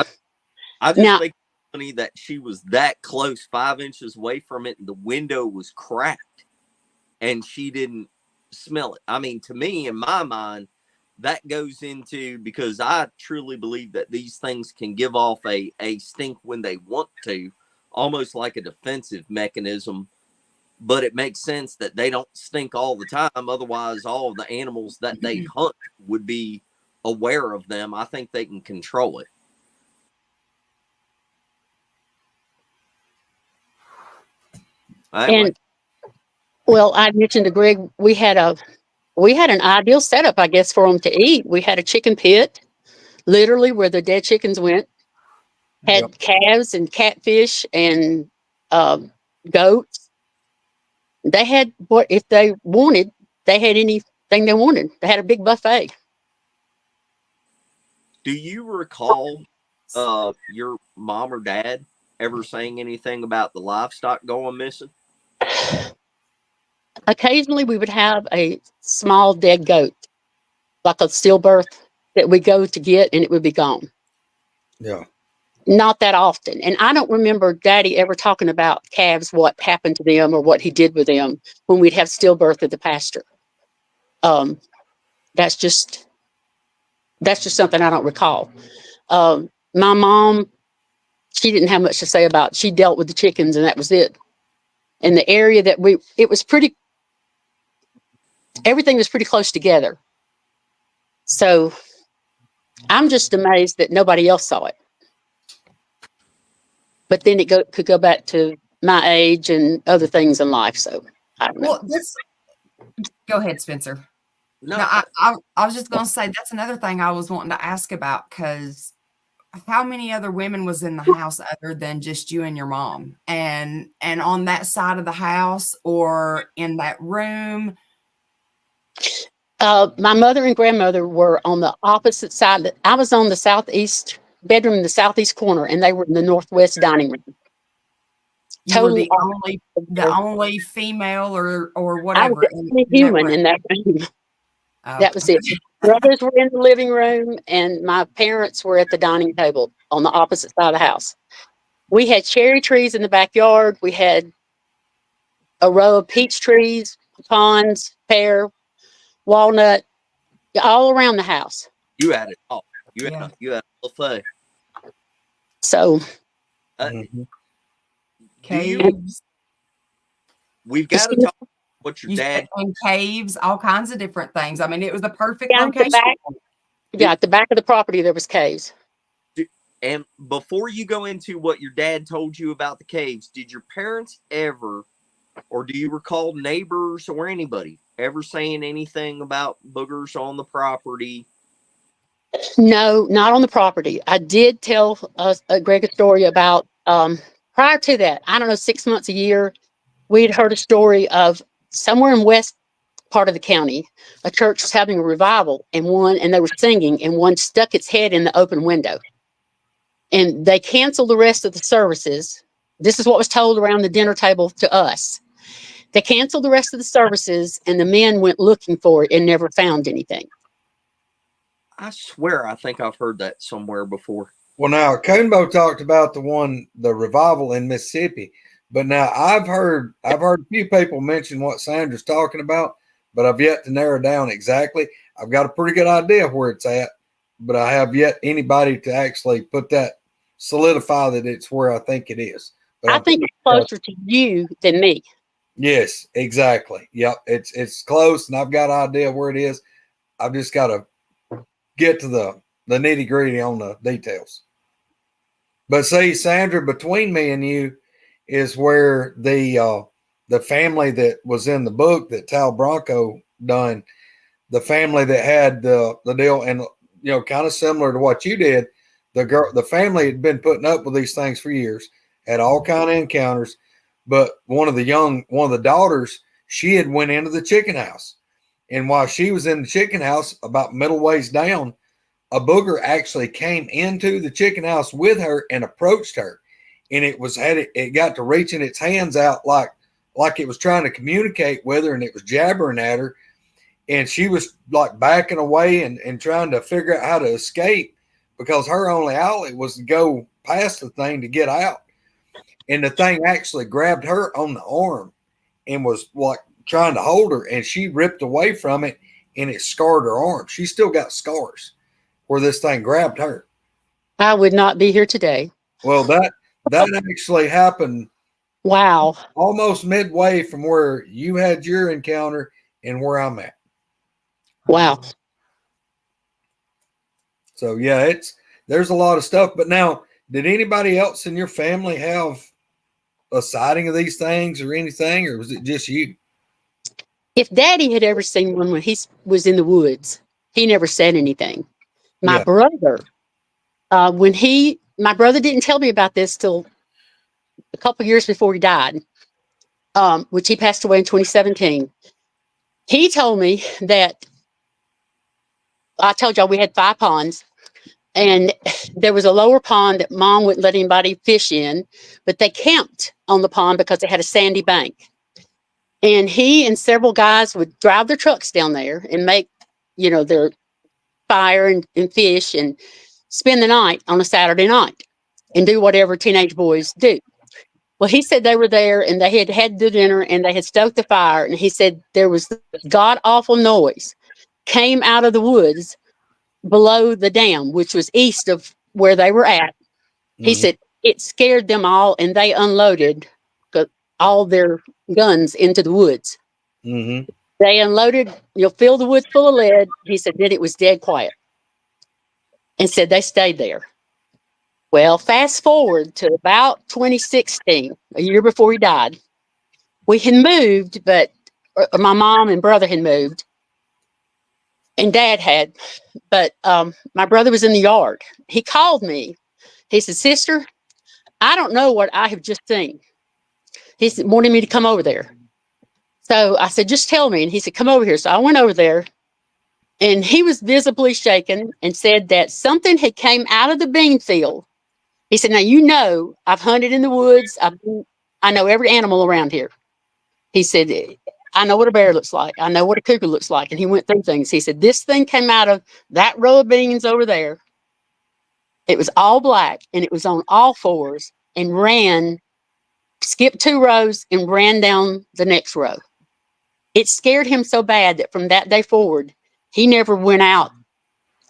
[SPEAKER 4] I just
[SPEAKER 6] now,
[SPEAKER 4] think it's funny that she was that close, 5 inches away from it, and the window was cracked, and she didn't smell it. I mean, to me, in my mind, that goes into, because I truly believe that these things can give off a stink when they want to, almost like a defensive mechanism. But it makes sense that they don't stink all the time. Otherwise, all of the animals that they hunt would be aware of them. I think they can control it.
[SPEAKER 6] and well, I mentioned to Greg we had an ideal setup, I guess, for them to eat. We had a chicken pit, literally where the dead chickens went. Had calves and catfish and goats. They had what if they wanted. They had anything they wanted. They had a big buffet.
[SPEAKER 4] Do you recall your mom or dad ever saying anything about the livestock going missing?
[SPEAKER 6] Occasionally, we would have a small dead goat, like a stillbirth, that we go to get, and it would be gone.
[SPEAKER 5] Yeah.
[SPEAKER 6] Not that often. And I don't remember Daddy ever talking about calves, what happened to them or what he did with them when we'd have stillbirth at the pasture. That's just something I don't recall. My mom, she didn't have much to say about. She dealt with the chickens, and that was it. And the area that everything was pretty close together. So I'm just amazed that nobody else saw it. But then it could go back to my age and other things in life. So I don't know.
[SPEAKER 3] Well, go ahead, Spencer.
[SPEAKER 4] No,
[SPEAKER 3] I was just going to say that's another thing I was wanting to ask about, because how many other women was in the house other than just you and your mom, and on that side of the house or in that room?
[SPEAKER 6] My mother and grandmother were on the opposite side. I was on the southeast bedroom in the southeast corner, and they were in the northwest dining room.
[SPEAKER 3] You were the
[SPEAKER 6] Totally
[SPEAKER 3] only female or
[SPEAKER 6] I
[SPEAKER 3] whatever.
[SPEAKER 6] was the only human in that room.
[SPEAKER 3] Oh.
[SPEAKER 6] That was it. Brothers were in the living room, and my parents were at the dining table on the opposite side of the house. We had cherry trees in the backyard. We had a row of peach trees, pecans, pear, walnut, all around the house.
[SPEAKER 4] you had it all. You had
[SPEAKER 3] Yeah.
[SPEAKER 4] a buffet.
[SPEAKER 6] So
[SPEAKER 3] Caves.
[SPEAKER 4] We've got to talk about what your dad.
[SPEAKER 3] And caves, all kinds of different things. I mean, it was the perfect
[SPEAKER 6] down at the
[SPEAKER 3] location.
[SPEAKER 6] back, at the back of the property, there was caves.
[SPEAKER 4] And before you go into what your dad told you about the caves, did your parents ever, or do you recall neighbors or anybody ever saying anything about boogers on the property?
[SPEAKER 6] No, not on the property. I did tell Greg a story about prior to that. I don't know, 6 months, a year, we'd heard a story of somewhere in west part of the county, a church was having a revival, and they were singing, and one stuck its head in the open window. And they canceled the rest of the services This is what was told around the dinner table to us. They canceled the rest of the services, and the men went looking for it and never found anything.
[SPEAKER 4] I swear, I think I've heard that somewhere before.
[SPEAKER 5] Well, now Coonbo talked about the revival in Mississippi, but now I've heard a few people mention what Sandra's talking about, but I've yet to narrow down exactly. I've got a pretty good idea of where it's at, but I have yet anybody to actually solidify that it's where I think it is. But
[SPEAKER 6] I think it's closer to you than me.
[SPEAKER 5] Yes, exactly. Yep, it's close, and I've got an idea where it is. I've just got to get to the nitty gritty on the details. But see, Sandra, between me and you is where the family that was in the book that Tal Bronco done, the family that had the deal, and kind of similar to what you did. The family had been putting up with these things for years, had all kind of encounters. But one of the daughters, she had went into the chicken house. And while she was in the chicken house, about middle ways down, a booger actually came into the chicken house with her and approached her. And it got to reaching its hands out like it was trying to communicate with her, and it was jabbering at her. And she was like backing away and trying to figure out how to escape, because her only outlet was to go past the thing to get out. And the thing actually grabbed her on the arm and was like trying to hold her, and she ripped away from it, and it scarred her arm. She still got scars where this thing grabbed her.
[SPEAKER 6] I would not be here today.
[SPEAKER 5] Well, that actually happened.
[SPEAKER 6] Wow.
[SPEAKER 5] Almost midway from where you had your encounter and where I'm at.
[SPEAKER 6] Wow.
[SPEAKER 5] So yeah, there's a lot of stuff. But now, did anybody else in your family have a sighting of these things or anything, or was it just you?
[SPEAKER 6] If Daddy had ever seen one when he was in the woods, he never said anything. My brother, my brother didn't tell me about this till a couple years before he died, which he passed away in 2017. He told me that, I told y'all we had 5 ponds, and there was a lower pond that Mom wouldn't let anybody fish in, but they camped on the pond because it had a sandy bank. And he and several guys would drive their trucks down there and make, their fire and fish and spend the night on a Saturday night and do whatever teenage boys do. Well, he said they were there and they had the dinner and they had stoked the fire. And he said there was god awful noise came out of the woods below the dam, which was east of where they were at. He said it scared them all, and they unloaded all their guns into the woods.
[SPEAKER 5] Mm-hmm.
[SPEAKER 6] They unloaded, filled the woods full of lead. He said then it was dead quiet, and said they stayed there. Well, fast forward to about 2016, a year before he died. We had moved, but my mom and brother had moved, and Dad had, but my brother was in the yard. He called me. He said, "Sister, I don't know what I have just seen." He said, wanted me to come over there. So I said, "Just tell me." And he said, "Come over here." So I went over there, and he was visibly shaken and said that something had came out of the bean field. He said, "Now, I've hunted in the woods. I know every animal around here." He said, "I know what a bear looks like. I know what a cougar looks like." And he went through things. He said, "This thing came out of that row of beans over there. It was all black, and it was on all fours and skipped 2 rows and ran down the next row." It scared him so bad that from that day forward, he never went out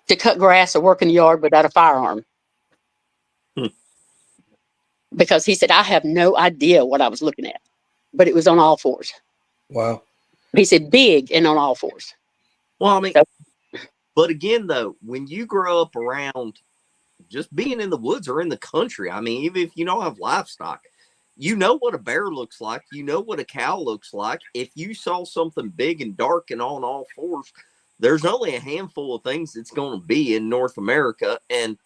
[SPEAKER 6] to cut grass or work in the yard without a firearm. Because he said, "I have no idea what I was looking at, but it was on all fours."
[SPEAKER 5] Wow.
[SPEAKER 6] He said, big and on all fours.
[SPEAKER 4] Well, I mean, but again, though, when you grow up around just being in the woods or in the country, I mean, even if you don't have livestock, you know what a bear looks like. You know what a cow looks like. If you saw something big and dark and on all fours, there's only a handful of things it's going to be in North America. And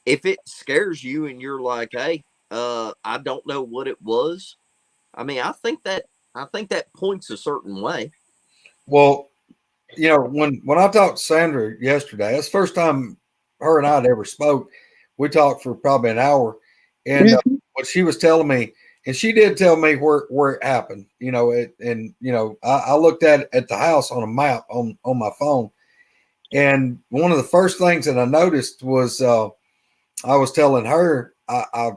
[SPEAKER 4] if it scares you and you're like, "Hey, I don't know what it was," I mean, I think that points a certain way.
[SPEAKER 5] Well, when I talked to Sandra yesterday, that's the first time her and I had ever spoke. We talked for probably an hour, and what she was telling me And she did tell me where it happened, you know, I looked at the house on a map on my phone. And one of the first things that I noticed was I was telling her I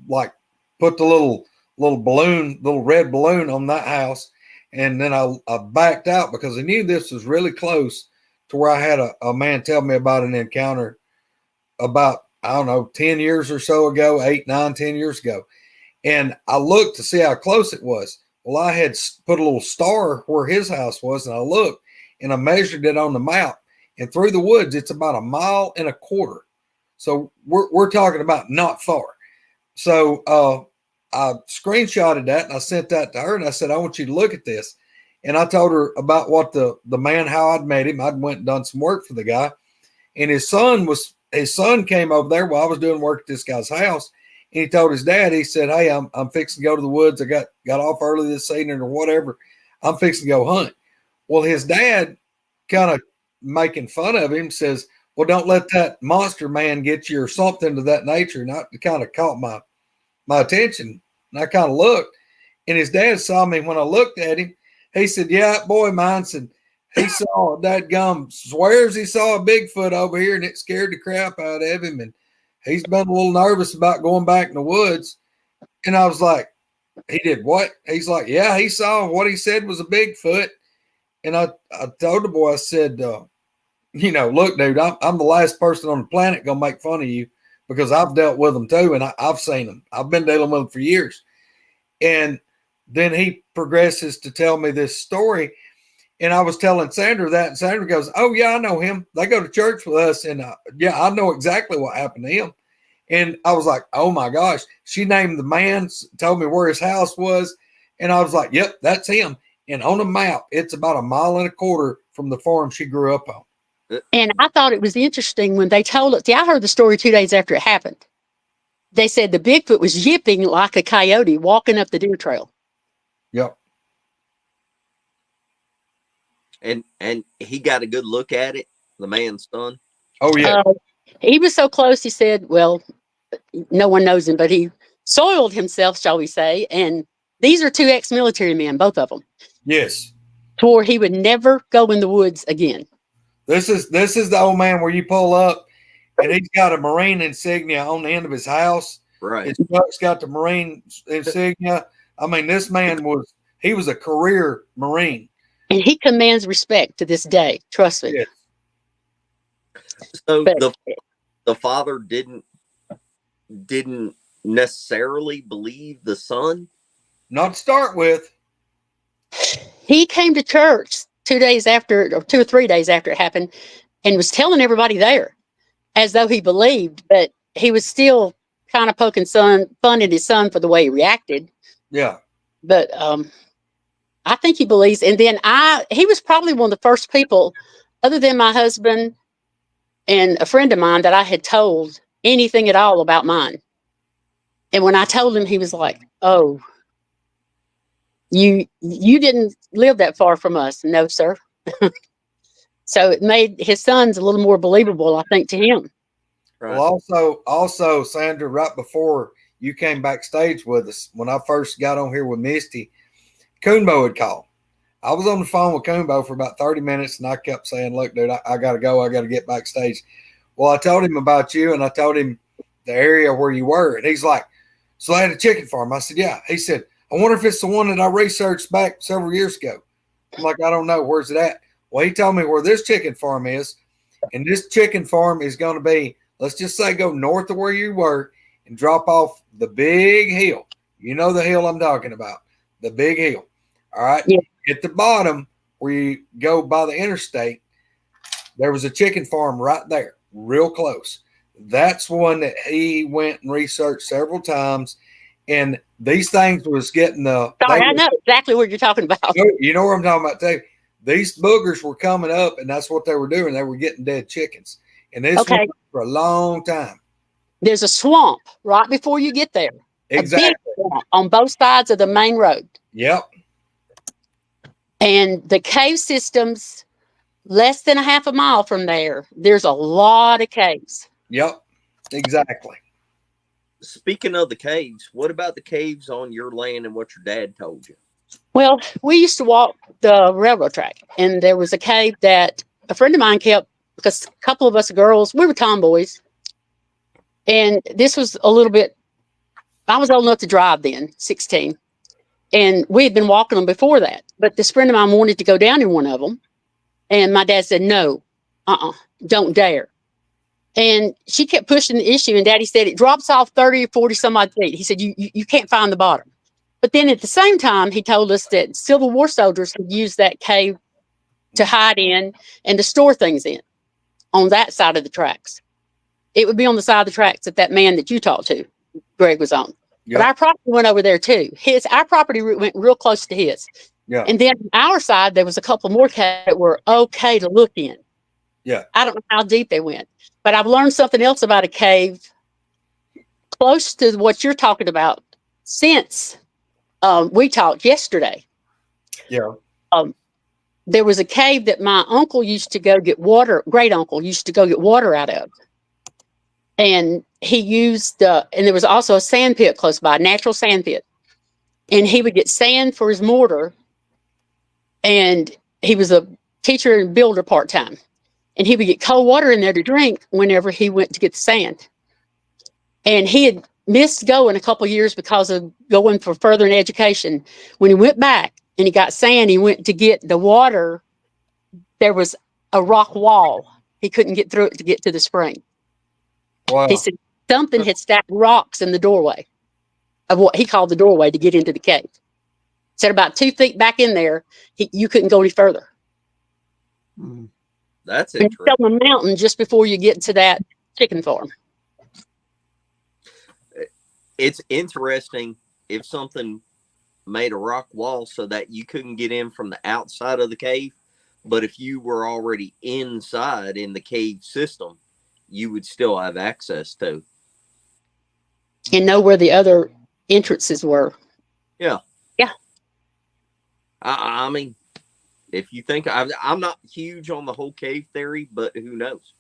[SPEAKER 5] like put the little red balloon on that house, and then I backed out because I knew this was really close to where I had a man tell me about an encounter about, I don't know, 10 years or so ago, 8, 9, 10 years ago. And I looked to see how close it was. Well, I had put a little star where his house was, and I looked and I measured it on the map. And through the woods, it's about 1.25 miles. So we're talking about not far. So I screenshotted that and I sent that to her, and I said, I want you to look at this. And I told her about what the man, how I'd met him. I'd went and done some work for the guy, and his son came over there while I was doing work at this guy's house. And he told his dad, he said, hey, I'm fixing to go to the woods. I got off early this evening or whatever. I'm fixing to go hunt. Well, his dad, kind of making fun of him, says, well, don't let that monster man get you or something to that nature. And that kind of caught my attention. And I kind of looked, and his dad saw me when I looked at him. He said, yeah, that boy mine said he saw that gum, swears he saw a Bigfoot over here, and it scared the crap out of him. And he's been a little nervous about going back in the woods. And I was like, he did what? He's like, yeah, he saw what he said was a Bigfoot. And I told the boy, I said, you know, look, dude, I'm the last person on the planet going to make fun of you, because I've dealt with them too. And I've seen them. I've been dealing with them for years. And then he progresses to tell me this story. And I was telling Sandra that, and Sandra goes, oh, yeah, I know him. They go to church with us. And yeah, I know exactly what happened to him. And I was like, oh, my gosh. She named the man, told me where his house was. And I was like, yep, that's him. And on a map, it's about 1.25 miles from the farm she grew up on.
[SPEAKER 6] And I thought it was interesting when they told it. See, I heard the story 2 days after it happened. They said the Bigfoot was yipping like a coyote walking up the deer trail.
[SPEAKER 5] Yep.
[SPEAKER 4] And he got a good look at it, the man's son.
[SPEAKER 5] Oh, yeah.
[SPEAKER 6] He was so close, he said, well, no one knows him, but he soiled himself, shall we say. And these are 2 ex-military men, both of them.
[SPEAKER 5] Yes.
[SPEAKER 6] Swore he would never go in the woods again.
[SPEAKER 5] This is the old man where you pull up and he's got a Marine insignia on the end of his house.
[SPEAKER 4] Right.
[SPEAKER 5] His truck's got the Marine insignia. I mean, this man was a career Marine.
[SPEAKER 6] And he commands respect to this day. Trust me.
[SPEAKER 5] Yes.
[SPEAKER 4] So
[SPEAKER 6] But
[SPEAKER 4] the father didn't necessarily believe the son.
[SPEAKER 5] Not to start with.
[SPEAKER 6] he came to church 2 days after, or 2 or 3 days after it happened, and was telling everybody there as though he believed, but he was still kind of poking fun at his son for the way he reacted.
[SPEAKER 5] Yeah.
[SPEAKER 6] But I think he believes. And then he was probably one of the first people, other than my husband and a friend of mine, that I had told anything at all about mine. And when I told him, he was like, oh, you didn't live that far from us. No, sir. So it made his sons a little more believable, I think, to him.
[SPEAKER 4] Right.
[SPEAKER 5] Well, also, Sandra, right before you came backstage with us, when I first got on here with Misty, Coonbo had called. I was on the phone with Coonbo for about 30 minutes, and I kept saying, look, dude, I got to go. I got to get backstage. Well, I told him about you, and I told him the area where you were. And he's like, so I had a chicken farm. I said, yeah. He said, I wonder if it's the one that I researched back several years ago. I'm like, I don't know. Where's it at? Well, he told me where this chicken farm is. And this chicken farm is going to be, let's just say, go north of where you were and drop off the big hill. You know the hill I'm talking about, the big hill. All right.
[SPEAKER 6] Yeah.
[SPEAKER 5] At the bottom where you go by the interstate, there was a chicken farm right there, real close. That's one that he went and researched several times. And these things was getting
[SPEAKER 6] Sorry, I know exactly what you're talking about.
[SPEAKER 5] You know what I'm talking about too. These boogers were coming up, and that's what they were doing. They were getting dead chickens. And this went for a long time.
[SPEAKER 6] There's a swamp right before you get there.
[SPEAKER 5] Exactly.
[SPEAKER 6] A big swamp on both sides of the main road.
[SPEAKER 5] Yep.
[SPEAKER 6] And the cave systems, less than a half a mile from there, there's a lot of caves.
[SPEAKER 5] Yep. Exactly.
[SPEAKER 4] speaking of the caves, what about the caves on your land and what your dad told you?
[SPEAKER 6] Well, we used to walk the railroad track, and there was a cave that a friend of mine kept because a couple of us girls, we were tomboys. And this was a little bit, I was old enough to drive then, 16. And we had been walking them before that. But this friend of mine wanted to go down in one of them. And my dad said, no, don't dare. And she kept pushing the issue. And Daddy said, it drops off 30 or 40 some odd feet. He said, you can't find the bottom. But then at the same time, he told us that Civil War soldiers had used that cave to hide in and to store things in on that side of the tracks. It would be on the side of the tracks that man that you talked to, Greg, was on.
[SPEAKER 5] Yep.
[SPEAKER 6] But our property went over there too. Our property went real close to his.
[SPEAKER 5] Yeah.
[SPEAKER 6] And then on our side, there was a couple more caves that were okay to look in.
[SPEAKER 5] Yeah.
[SPEAKER 6] I don't know how deep they went, but I've learned something else about a cave close to what you're talking about since we talked yesterday.
[SPEAKER 5] Yeah.
[SPEAKER 6] There was a cave that my uncle used to go get water, great uncle used to go get water out of. And he used, and there was also a sand pit close by, a natural sand pit. And he would get sand for his mortar. And he was a teacher and builder part-time. And he would get cold water in there to drink whenever he went to get the sand. And he had missed going a couple of years because of going for further in education. When he went back and he got sand, he went to get the water. There was a rock wall. He couldn't get through it to get to the spring.
[SPEAKER 5] Wow.
[SPEAKER 6] He said something had stacked rocks in the doorway of what he called the doorway to get into the cave. Said about 2 feet back in there, you couldn't go any further.
[SPEAKER 4] That's
[SPEAKER 6] And
[SPEAKER 4] interesting.
[SPEAKER 6] on the mountain just before you get to that chicken farm.
[SPEAKER 4] It's interesting if something made a rock wall so that you couldn't get in from the outside of the cave, but if you were already inside in the cave system, you would still have access to.
[SPEAKER 6] And know where the other entrances were.
[SPEAKER 4] Yeah.
[SPEAKER 6] Yeah.
[SPEAKER 4] I mean, if you think I'm not huge on the whole cave theory, but who knows?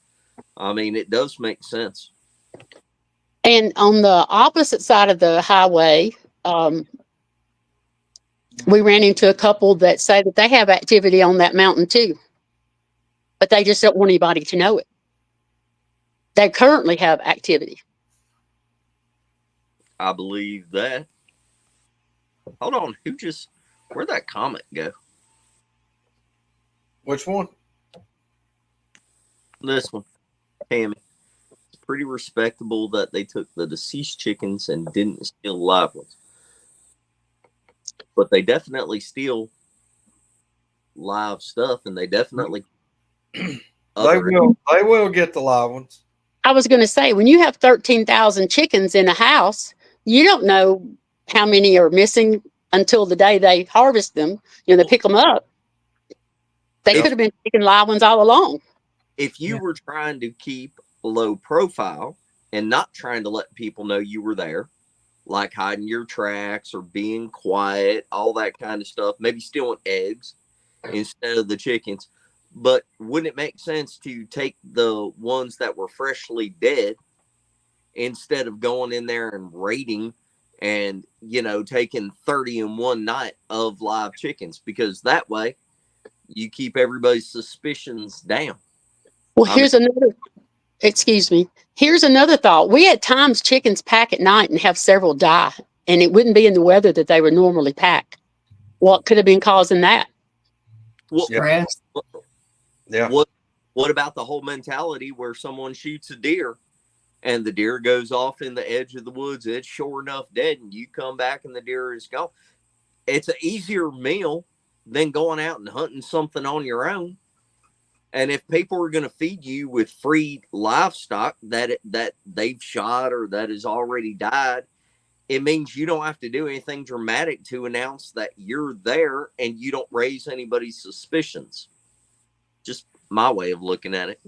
[SPEAKER 4] I mean, it does make sense.
[SPEAKER 6] And on the opposite side of the highway, we ran into a couple that say that they have activity on that mountain too, but they just don't want anybody to know it. They currently have activity.
[SPEAKER 4] I believe that. Hold on, where'd that comment go?
[SPEAKER 5] Which one?
[SPEAKER 4] This one, Tammy. It's pretty respectable that they took the deceased chickens and didn't steal live ones. But they definitely steal live stuff, and they definitely
[SPEAKER 5] They will get the live ones.
[SPEAKER 6] I was going to say, when you have 13,000 chickens in a house, you don't know how many are missing until the day they harvest them. They pick them up. They could have been taking live ones all along.
[SPEAKER 4] If you were trying to keep a low profile and not trying to let people know you were there, like hiding your tracks or being quiet, all that kind of stuff, maybe stealing eggs instead of the chickens. But wouldn't it make sense to take the ones that were freshly dead instead of going in there and raiding and, taking 30 in one night of live chickens? Because that way you keep everybody's suspicions down.
[SPEAKER 6] Well, here's another thought. We at times chickens pack at night and have several die, and it wouldn't be in the weather that they would normally pack. What could have been causing that?
[SPEAKER 4] Well,
[SPEAKER 3] Stress.
[SPEAKER 5] Yeah.
[SPEAKER 4] What about the whole mentality where someone shoots a deer and the deer goes off in the edge of the woods? It's sure enough dead, and you come back and the deer is gone. It's an easier meal than going out and hunting something on your own. And if people are going to feed you with free livestock that they've shot or that has already died, it means you don't have to do anything dramatic to announce that you're there, and you don't raise anybody's suspicions. Just my way of looking at it.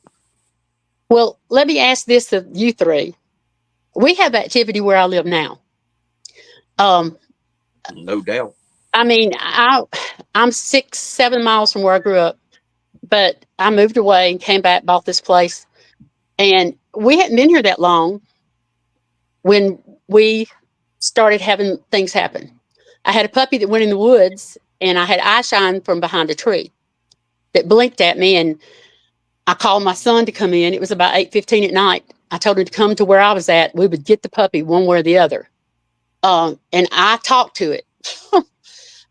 [SPEAKER 6] Well, let me ask this of you three. We have activity where I live now.
[SPEAKER 4] No doubt.
[SPEAKER 6] I mean, I'm 6-7 miles from where I grew up, but I moved away and came back, bought this place, and we hadn't been here that long. when we started having things happen. I had a puppy that went in the woods, and I had eye shine from behind a tree that blinked at me, and I called my son to come in. It was about 8:15 at night. I told him to come to where I was at. We would get the puppy one way or the other. And I talked to it.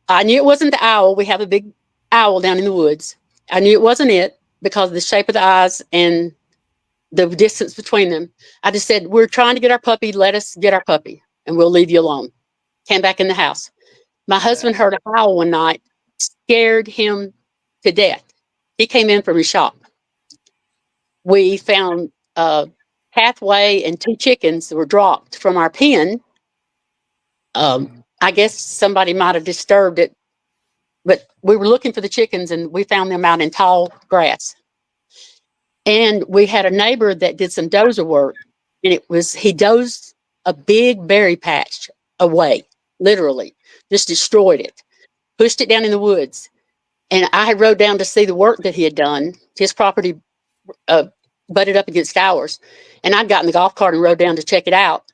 [SPEAKER 6] I knew it wasn't the owl. We have a big owl down in the woods. I knew it wasn't it because of the shape of the eyes and the distance between them. I just said, we're trying to get our puppy. Let us get our puppy and we'll leave you alone. Came back in the house. My husband heard a howl one night, scared him to death. He came in from his shop. We found a pathway and 2 chickens that were dropped from our pen. I guess somebody might have disturbed it, but we were looking for the chickens and we found them out in tall grass. And we had a neighbor that did some dozer work, and he dozed a big berry patch away, literally, just destroyed it, pushed it down in the woods. And I rode down to see the work that he had done. His property butted up against ours. And I'd gotten the golf cart and rode down to check it out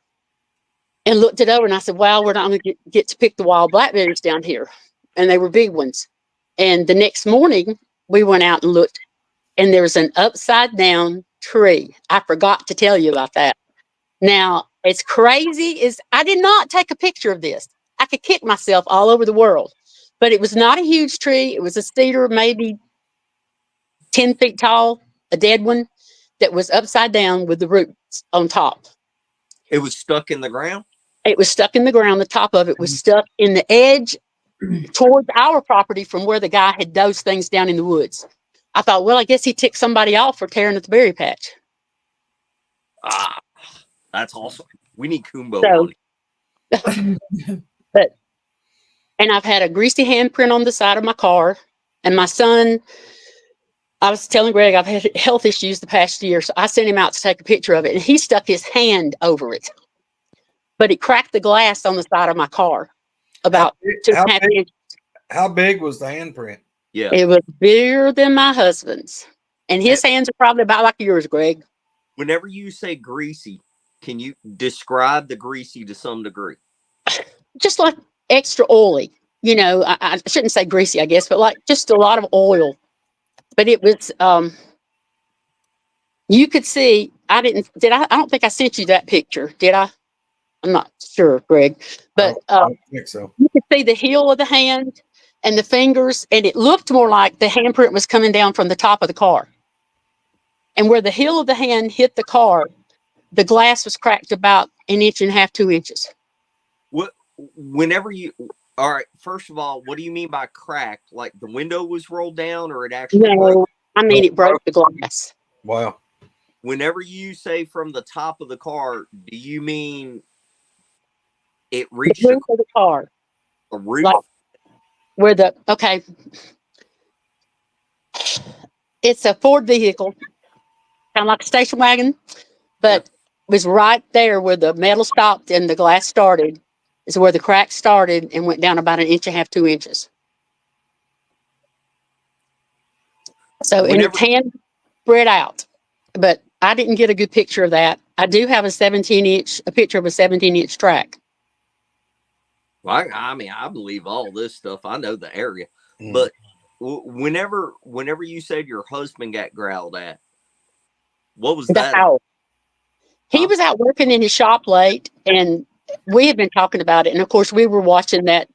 [SPEAKER 6] and looked it over. And I said, well, we're not going to get to pick the wild blackberries down here. And they were big ones. And the next morning, we went out and looked, and there was an upside down tree. I forgot to tell you about that. Now, it's crazy is I did not take a picture of this. I could kick myself all over the world, but it was not a huge tree. It was a cedar, maybe 10 feet tall, a dead one that was upside down with the roots on top.
[SPEAKER 4] It was stuck in the ground?
[SPEAKER 6] It was stuck in the ground. The top of it was stuck in the edge towards our property from where the guy had dosed things down in the woods. I thought, well, I guess he ticked somebody off for tearing at the berry patch.
[SPEAKER 4] Ah, that's awesome. We need Kumbo
[SPEAKER 6] So,
[SPEAKER 4] on it.
[SPEAKER 6] And I've had a greasy handprint on the side of my car. And my son, I was telling Greg, I've had health issues the past year. So I sent him out to take a picture of it. And he stuck his hand over it. But it cracked the glass on the side of my car about 2.5 inches.
[SPEAKER 5] How big was the handprint?
[SPEAKER 4] Yeah.
[SPEAKER 6] It was bigger than my husband's. And his hands are probably about like yours, Greg.
[SPEAKER 4] Whenever you say greasy, can you describe the greasy to some degree?
[SPEAKER 6] Just like extra oily. You know, I shouldn't say greasy, I guess, but like just a lot of oil. But it was, you could see, I don't think I sent you that picture, did I? I'm not sure, Greg. But
[SPEAKER 5] I don't think so.
[SPEAKER 6] you could see the heel of the hand and the fingers, and it looked more like the handprint was coming down from the top of the car. And where the heel of the hand hit the car, the glass was cracked about 1.5 inches, 2 inches.
[SPEAKER 4] All right, first of all, what do you mean by cracked? Like the window was rolled down, or it actually broke?
[SPEAKER 6] No, I mean it broke the glass.
[SPEAKER 5] Wow.
[SPEAKER 4] Whenever you say from the top of the car, do you mean it reached
[SPEAKER 6] The roof of the car.
[SPEAKER 4] the roof?
[SPEAKER 6] Like where it's a Ford vehicle, kind of like a station wagon, but it was right there where the metal stopped and the glass started. Is where the crack started and went down about 1.5 inches, 2 inches. So and its hand spread out, but I didn't get a good picture of that. I do have a picture of a 17-inch track.
[SPEAKER 4] Well, I mean, I believe all this stuff. I know the area, but whenever you said your husband got growled at, what was that?
[SPEAKER 6] Howl. He was out working in his shop late, and we had been talking about it. And of course, we were watching that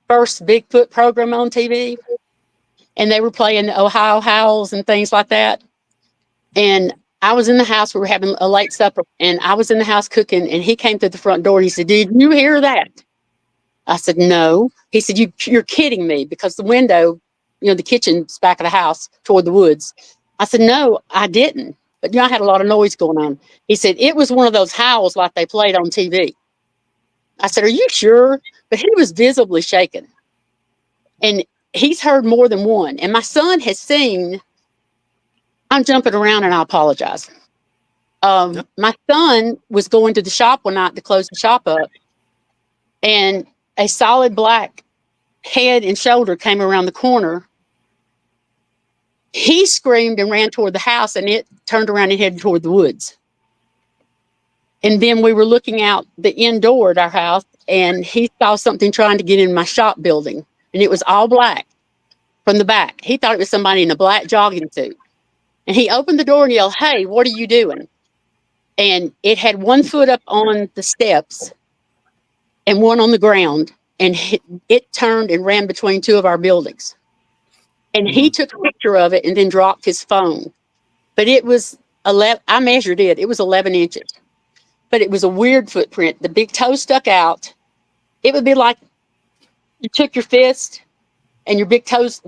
[SPEAKER 6] first Bigfoot program on TV, and they were playing the Ohio howls and things like that. And I was in the house. We were having a late supper, and I was in the house cooking. And he came through the front door. And he said, "Did you hear that?" I said, "No." He said, "You're kidding me," because the window, the kitchen's back of the house toward the woods. I said, "No, I didn't." But I had a lot of noise going on. He said, "It was one of those howls like they played on TV." I said, "Are you sure?" But he was visibly shaken. And he's heard more than one. And my son has seen, I'm jumping around and I apologize. My son was going to the shop one night to close the shop up. And a solid black head and shoulder came around the corner. He screamed and ran toward the house, and it turned around and headed toward the woods. And then we were looking out the indoor at our house, and he saw something trying to get in my shop building, and it was all black from the back. He thought it was somebody in a black jogging suit. And he opened the door and yelled, "Hey, what are you doing?" And it had one foot up on the steps and one on the ground, and it turned and ran between two of our buildings. And he took a picture of it and then dropped his phone. But it was 11, I measured it, it was 11 inches. But it was a weird footprint. The big toe stuck out. It would be like you took your fist and your big toes,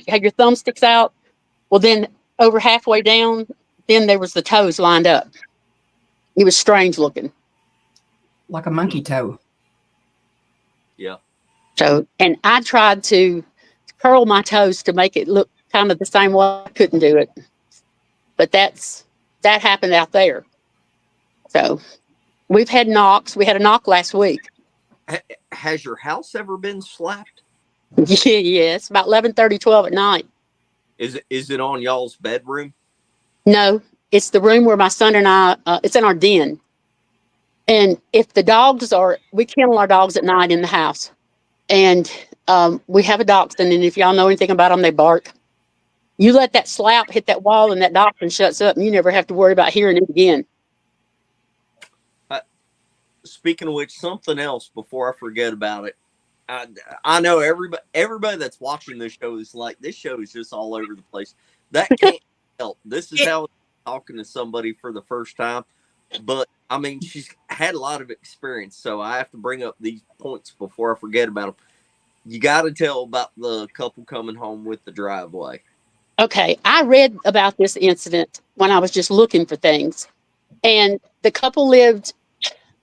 [SPEAKER 6] had your thumb sticks out. Well, then over halfway down, then there was the toes lined up. It was strange looking.
[SPEAKER 3] Like a monkey toe.
[SPEAKER 4] Yeah.
[SPEAKER 6] So, and I tried to curl my toes to make it look kind of the same way. I couldn't do it. But that happened out there. So we've had knocks. We had a knock last week.
[SPEAKER 4] Has your house ever been slapped?
[SPEAKER 6] Yeah, it's about 11:30, 12 at night.
[SPEAKER 4] Is it on y'all's bedroom?
[SPEAKER 6] No, it's the room where my son and I, it's in our den. And if the dogs we kennel our dogs at night in the house. And we have a dachshund, and if y'all know anything about them, they bark. You let that slap hit that wall and that dachshund shuts up, and you never have to worry about hearing it again.
[SPEAKER 4] Speaking of which, something else before I forget about it. I know everybody that's watching this show is like, this show is just all over the place. That can't help. This is how I'm talking to somebody for the first time. But, I mean, she's had a lot of experience, so I have to bring up these points before I forget about them. You got to tell about the couple coming home with the driveway.
[SPEAKER 6] Okay, I read about this incident when I was just looking for things. And the couple lived,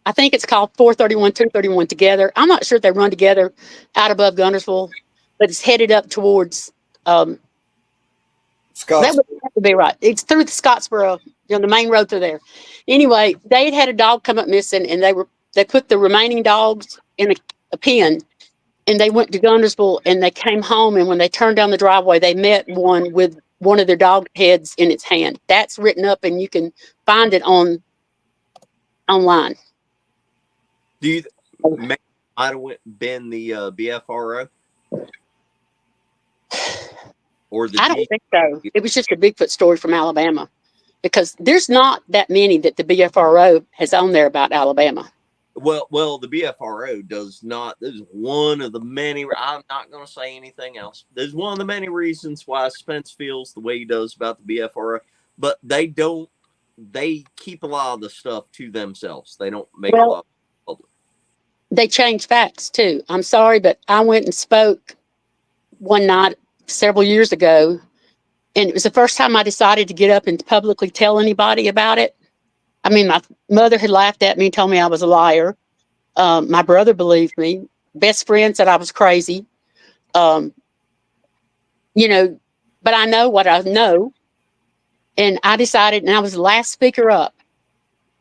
[SPEAKER 6] I think it's called 431, 231 together. I'm not sure if they run together out above Guntersville, but it's headed up towards
[SPEAKER 5] Scott.
[SPEAKER 6] that would have to be right. It's through the Scottsboro, the main road through there. Anyway, they had a dog come up missing, and they put the remaining dogs in a pen, and they went to Guntersville, and they came home, and when they turned down the driveway, they met one with one of their dog heads in its hand. That's written up, and you can find it online.
[SPEAKER 4] Do you might have been the BFRO? Or the
[SPEAKER 6] I don't think so. It was just a Bigfoot story from Alabama, because there's not that many that the BFRO has on there about Alabama.
[SPEAKER 4] Well, the BFRO does not. This is one of the many. I'm not going to say anything else. There's one of the many reasons why Spence feels the way he does about the BFRO, but they don't. They keep a lot of the stuff to themselves. They don't make a lot public. They
[SPEAKER 6] change facts too. I'm sorry, but I went and spoke one night several years ago, and it was the first time I decided to get up and publicly tell anybody about it. I mean, my mother had laughed at me and told me I was a liar. My brother believed me. Best friend said I was crazy. But I know what I know. And I decided, and I was the last speaker up.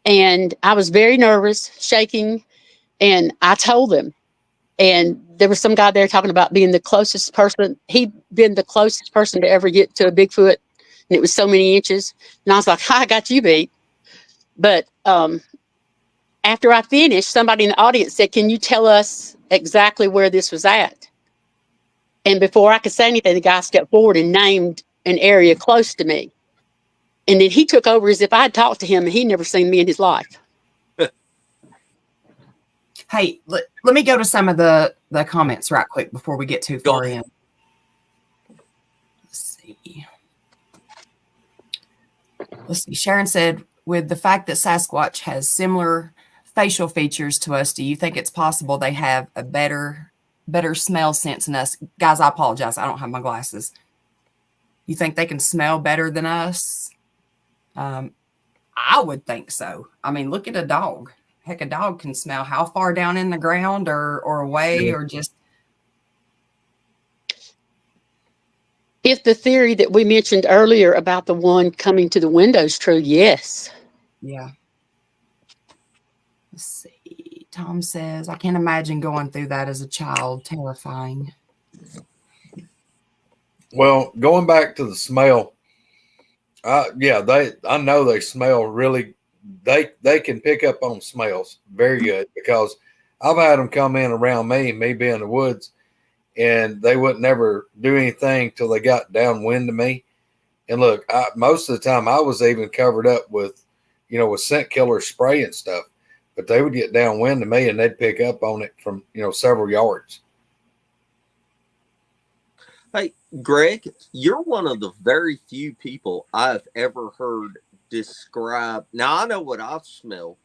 [SPEAKER 6] And I was very nervous, shaking. And I told them. And there was some guy there talking about being the closest person. He'd been the closest person to ever get to a Bigfoot. And it was so many inches. And I was like, I got you beat. But after I finished, somebody in the audience said, "Can you tell us exactly where this was at?" And before I could say anything, the guy stepped forward and named an area close to me. And then he took over as if I had talked to him, and he'd never seen me in his life.
[SPEAKER 3] Hey, let me go to some of the comments right quick before we get too far in. Let's see. Sharon said, with the fact that Sasquatch has similar facial features to us, do you think it's possible they have a better smell sense than us? Guys, I apologize. I don't have my glasses. You think they can smell better than us? I would think so. I mean, look at a dog. Heck, a dog can smell how far down in the ground or away or just.
[SPEAKER 6] If the theory that we mentioned earlier about the one coming to the window is true, yes.
[SPEAKER 3] Yeah. Let's see. Tom says, I can't imagine going through that as a child. Terrifying.
[SPEAKER 5] Well, going back to the smell, I know they smell really they can pick up on smells very good, because I've had them come in around me being in the woods, and they would never do anything till they got downwind to me. And look, most of the time I was even covered up with, with scent killer spray and stuff, but they would get downwind to me and they'd pick up on it from, several yards.
[SPEAKER 4] Hey, Greg, you're one of the very few people I've ever heard describe. Now, I know what I've smelled,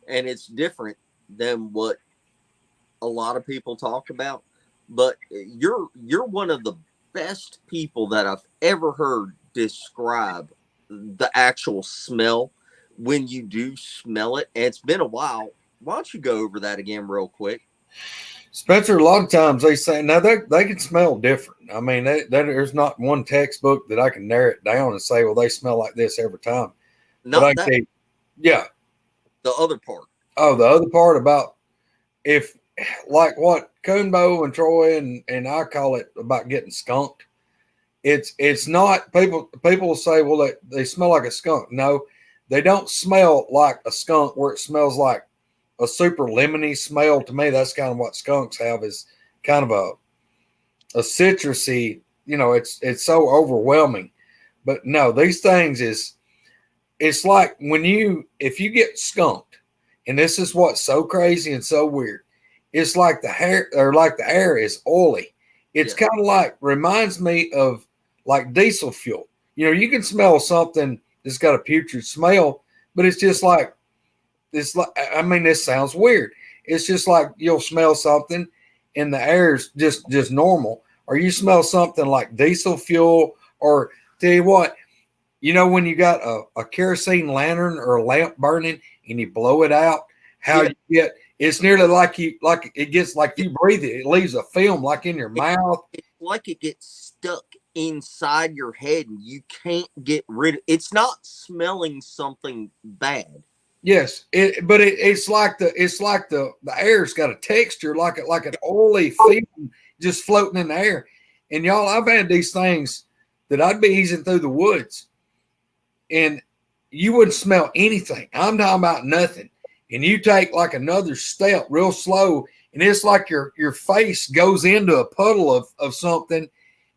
[SPEAKER 4] and it's different than what a lot of people talk about, but you're one of the best people that I've ever heard describe the actual smell when you do smell it. And it's been a while. Why don't you go over that again real quick?
[SPEAKER 5] Spencer, a lot of times they say, now they can smell different. I mean, there's not one textbook that I can narrow it down and say, well, they smell like this every time.
[SPEAKER 4] Not that.
[SPEAKER 5] Yeah.
[SPEAKER 4] The other part.
[SPEAKER 5] Oh, the other part about if, like what Coonbo and Troy and I call it about getting skunked. It's not, people will say, well, they smell like a skunk. No, they don't smell like a skunk where it smells like a super lemony smell. To me, that's kind of what skunks have, is kind of a citrusy, it's so overwhelming. But no, these things it's like if you get skunked, and this is what's so crazy and so weird, it's like the air is oily. It's kind of like, reminds me of like diesel fuel. You can smell something that's got a putrid smell, but it's just like, this sounds weird. It's just like you'll smell something and the air's just normal, or you smell something like diesel fuel, or tell you what, when you got a kerosene lantern or a lamp burning and you blow it out, you get, it's nearly like it gets like you breathe it. It leaves a film like in your mouth.
[SPEAKER 4] It's like it gets stuck inside your head and you can't get rid of it. It's not smelling something bad.
[SPEAKER 5] Yes, but it's like the air's got a texture like an oily film just floating in the air. And y'all, I've had these things that I'd be easing through the woods, and you wouldn't smell anything. I'm talking about nothing. And you take like another step real slow, and it's like your face goes into a puddle of something,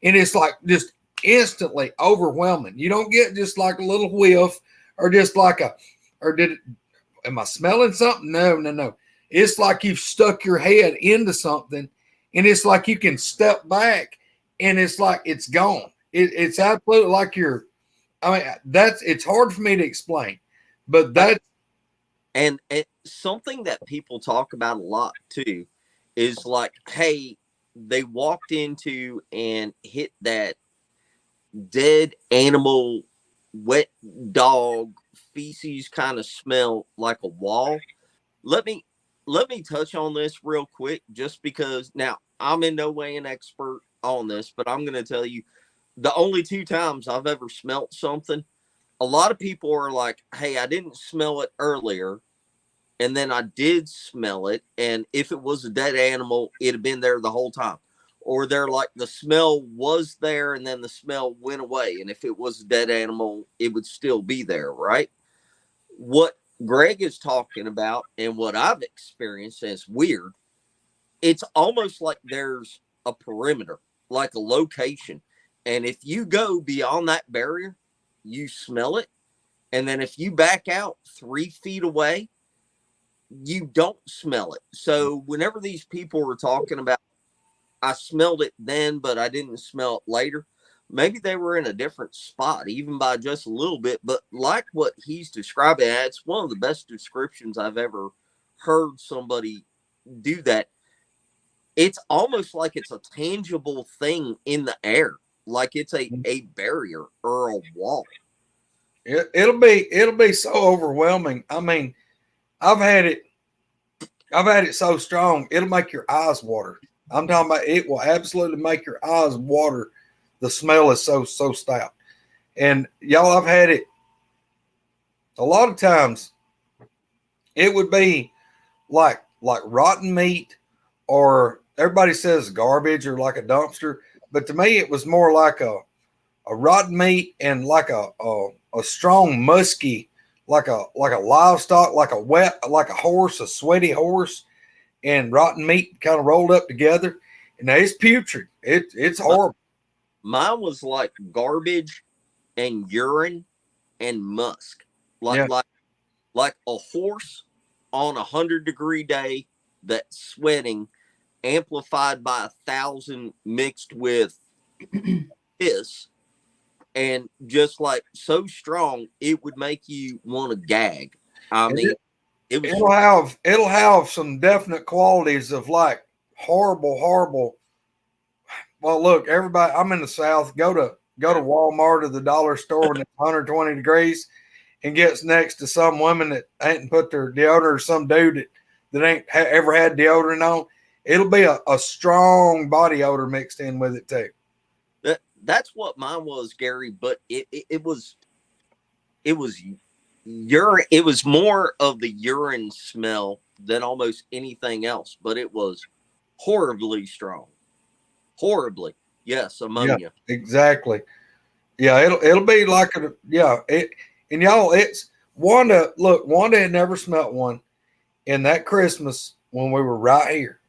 [SPEAKER 5] and it's like just instantly overwhelming. You don't get just like a little whiff, or just like am I smelling something? No. It's like you've stuck your head into something, and it's like you can step back, and it's like it's gone. It's absolutely like it's hard for me to explain, but that's.
[SPEAKER 4] And something that people talk about a lot too is like, hey, they walked into and hit that dead animal, wet dog feces kind of smell like a wall. Let me touch on this real quick, just because now I'm in no way an expert on this, but I'm going to tell you the only 2 times I've ever smelt something. A lot of people are like, hey, I didn't smell it earlier, and then I did smell it, and if it was a dead animal, it had been there the whole time. Or they're like, the smell was there, and then the smell went away, and if it was a dead animal, it would still be there, right? What Greg is talking about, and what I've experienced as weird, it's almost like there's a perimeter, like a location, and if you go beyond that barrier, you smell it. And then if you back out 3 feet away, you don't smell it. So whenever these people were talking about, I smelled it then, but I didn't smell it later, maybe they were in a different spot, even by just a little bit. But like what he's describing, it's one of the best descriptions I've ever heard somebody do that. It's almost like it's a tangible thing in the air, like it's a barrier or a wall.
[SPEAKER 5] It'll be so overwhelming. I mean, I've had it so strong, it'll make your eyes water. I'm talking about, it will absolutely make your eyes water. The smell is so stout. And y'all, I've had it a lot of times. It would be like rotten meat, or everybody says garbage, or like a dumpster. But to me, it was more like a rotten meat and like a strong musky, like a livestock, like a horse, a sweaty horse, and rotten meat kind of rolled up together. And it's putrid. It's horrible.
[SPEAKER 4] Mine was like garbage and urine and musk.
[SPEAKER 5] Yeah.
[SPEAKER 4] Like a horse on 100-degree day that's sweating, amplified by 1,000 mixed with piss, and just like so strong it would make you want to gag. I mean,
[SPEAKER 5] it'll have some definite qualities of like horrible. Well, look, everybody, I'm in the South. Go to Walmart or the dollar store when it's 120 degrees and gets next to some women that ain't put their deodorant, or some dude that ain't ever had deodorant on. It'll be a strong body odor mixed in with it too.
[SPEAKER 4] That's what mine was, Gary. But it was urine. It was more of the urine smell than almost anything else. But it was horribly strong. Horribly, yes, ammonia.
[SPEAKER 5] Yeah, exactly. Yeah, it'll be like and y'all, it's Wanda. Look, Wanda had never smelt one. And that Christmas when we were right here,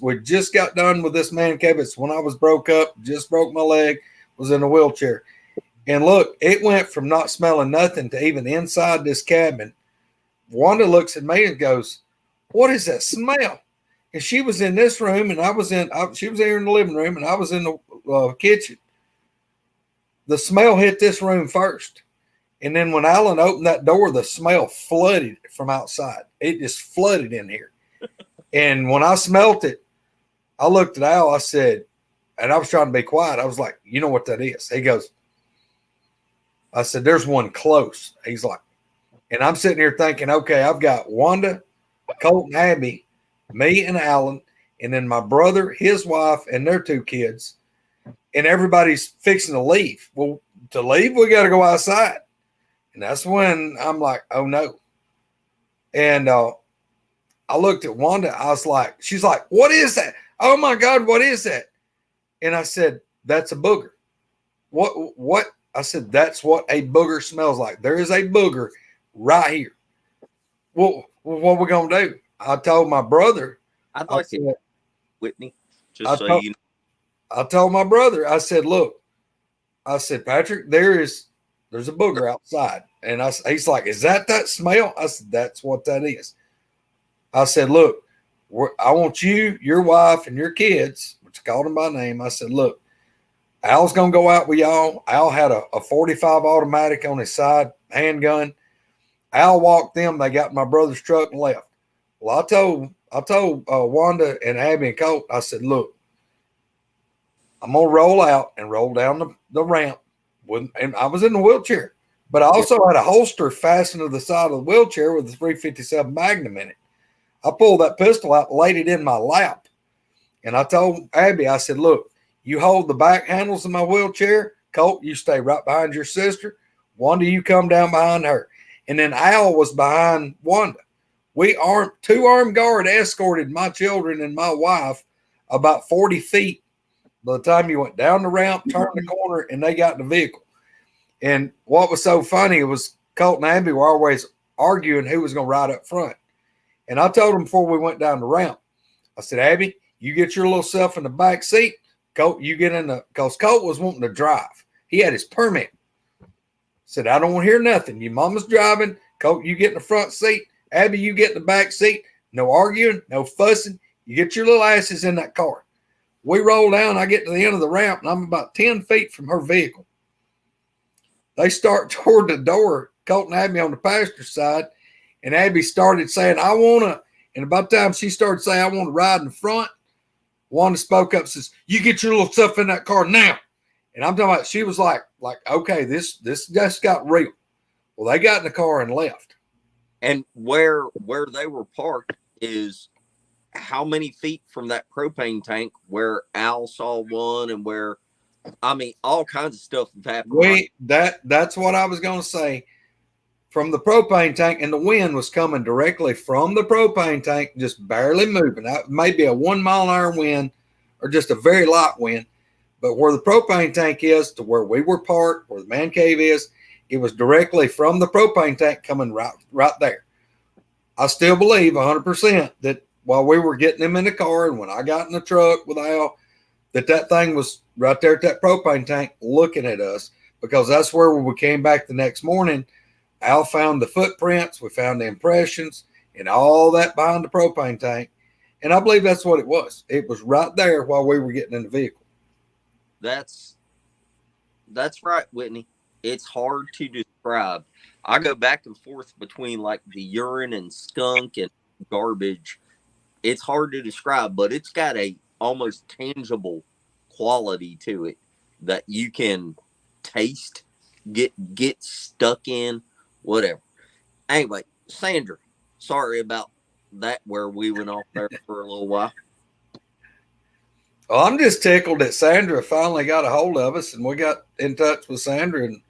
[SPEAKER 5] we just got done with this man cave. It's when I was broke up, just broke my leg, was in a wheelchair. And look, it went from not smelling nothing to even inside this cabin. Wanda looks at me and goes, "What is that smell?" And she was in this room, and she was here in the living room, and I was in the kitchen. The smell hit this room first. And then when Alan opened that door, the smell flooded from outside. It just flooded in here. And when I smelt it, I looked at Al, I said, and I was trying to be quiet. I was like, "You know what that is?" He goes, I said, "There's one close." He's like, and I'm sitting here thinking, okay, I've got Wanda, Colt, and Abby, me and Alan, and then my brother, his wife, and their 2 kids. And everybody's fixing to leave. Well, to leave, we got to go outside. And that's when I'm like, oh no. And I looked at Wanda. I was like, she's like, "What is that? Oh my God, what is that?" And I said, "That's a booger." What? I said, "That's what a booger smells like. There is a booger right here." Well, what we going to do? I told my brother.
[SPEAKER 4] I'd like to, Whitney,
[SPEAKER 5] I told my brother, I said, "Look," I said, "Patrick, there's a booger outside." And he's like, "Is that smell?" I said, "That's what that is." I said, "Look, I want you, your wife, and your kids," which I called them by name. I said, "Look, Al's going to go out with y'all." Al had a 45 automatic on his side, handgun. Al walked them. They got in my brother's truck and left. Well, I told Wanda and Abby and Colt, I said, "Look, I'm going to roll out and roll down the ramp." And I was in the wheelchair, but I also had a holster fastened to the side of the wheelchair with a 357 Magnum in it. I pulled that pistol out, laid it in my lap. And I told Abby, I said, "Look, you hold the back handles of my wheelchair. Colt, you stay right behind your sister. Wanda, you come down behind her." And then Al was behind Wanda. Two armed guard escorted my children and my wife about 40 feet by the time you went down the ramp, turned the corner, and they got in the vehicle. And what was so funny was Colt and Abby were always arguing who was going to ride up front. And I told them before we went down the ramp, I said, "Abby, you get your little self in the back seat. Colt, you get in because Colt was wanting to drive. He had his permit." Said, "I don't want to hear nothing. Your mama's driving. Colt, you get in the front seat. Abby, you get in the back seat. No arguing, no fussing. You get your little asses in that car." We roll down. I get to the end of the ramp, and I'm about 10 feet from her vehicle. They start toward the door, Colt and Abby on the passenger side, and Abby started saying, "I want to," and about the time she started saying, "I want to ride in the front," Wanda spoke up, says, "You get your little stuff in that car now." And I'm talking about, she was like, okay, this just got real. Well, they got in the car and left.
[SPEAKER 4] And where they were parked is how many feet from that propane tank where Al saw one, and where, I mean, all kinds of stuff happened.
[SPEAKER 5] That's what I was going to say. From the propane tank, and the wind was coming directly from the propane tank, just barely moving. Maybe a 1 mile an hour wind, or just a very light wind. But where the propane tank is to where we were parked, where the man cave is, It was directly from the propane tank coming right there. I still believe 100% that while we were getting him in the car and when I got in the truck with Al, that thing was right there at that propane tank looking at us, because that's where we came back the next morning. Al found the footprints, we found the impressions, and all that behind the propane tank. And I believe that's what it was. It was right there while we were getting in the vehicle.
[SPEAKER 4] That's right, Whitney. It's hard to describe. I go back and forth between like the urine and skunk and garbage. It's hard to describe, but it's got a almost tangible quality to it that you can taste, get stuck in, whatever. Anyway, Sandra, sorry about that, where we went off there for a little while.
[SPEAKER 5] Well, I'm just tickled that Sandra finally got a hold of us, and we got in touch with Sandra, and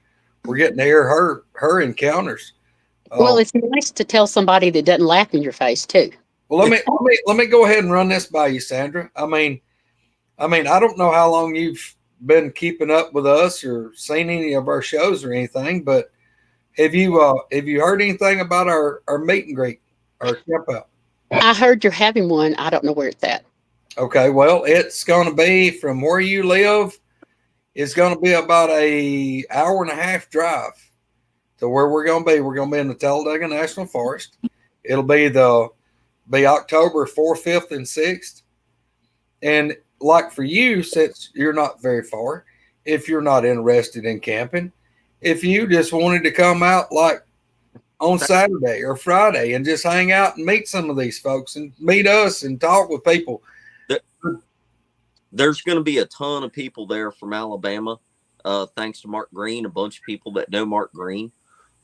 [SPEAKER 5] we're getting to hear her encounters.
[SPEAKER 6] Well, it's nice to tell somebody that doesn't laugh in your face too.
[SPEAKER 5] Well, let me go ahead and run this by you, Sandra. I mean, I don't know how long you've been keeping up with us or seen any of our shows or anything, but have you heard anything about our meet and greet, our camp out?
[SPEAKER 6] I heard you're having one. I don't know where it's at.
[SPEAKER 5] Okay, well, it's going to be from where you live. It's going to be about a hour and a half drive to where we're going to be. We're going to be in the Talladega National Forest. It'll be October 4th, 5th, and 6th. And like for you, since you're not very far, if you're not interested in camping, if you just wanted to come out like on Saturday or Friday and just hang out and meet some of these folks and meet us and talk with people.
[SPEAKER 4] There's going to be a ton of people there from Alabama. Thanks to Mark Green, a bunch of people that know Mark Green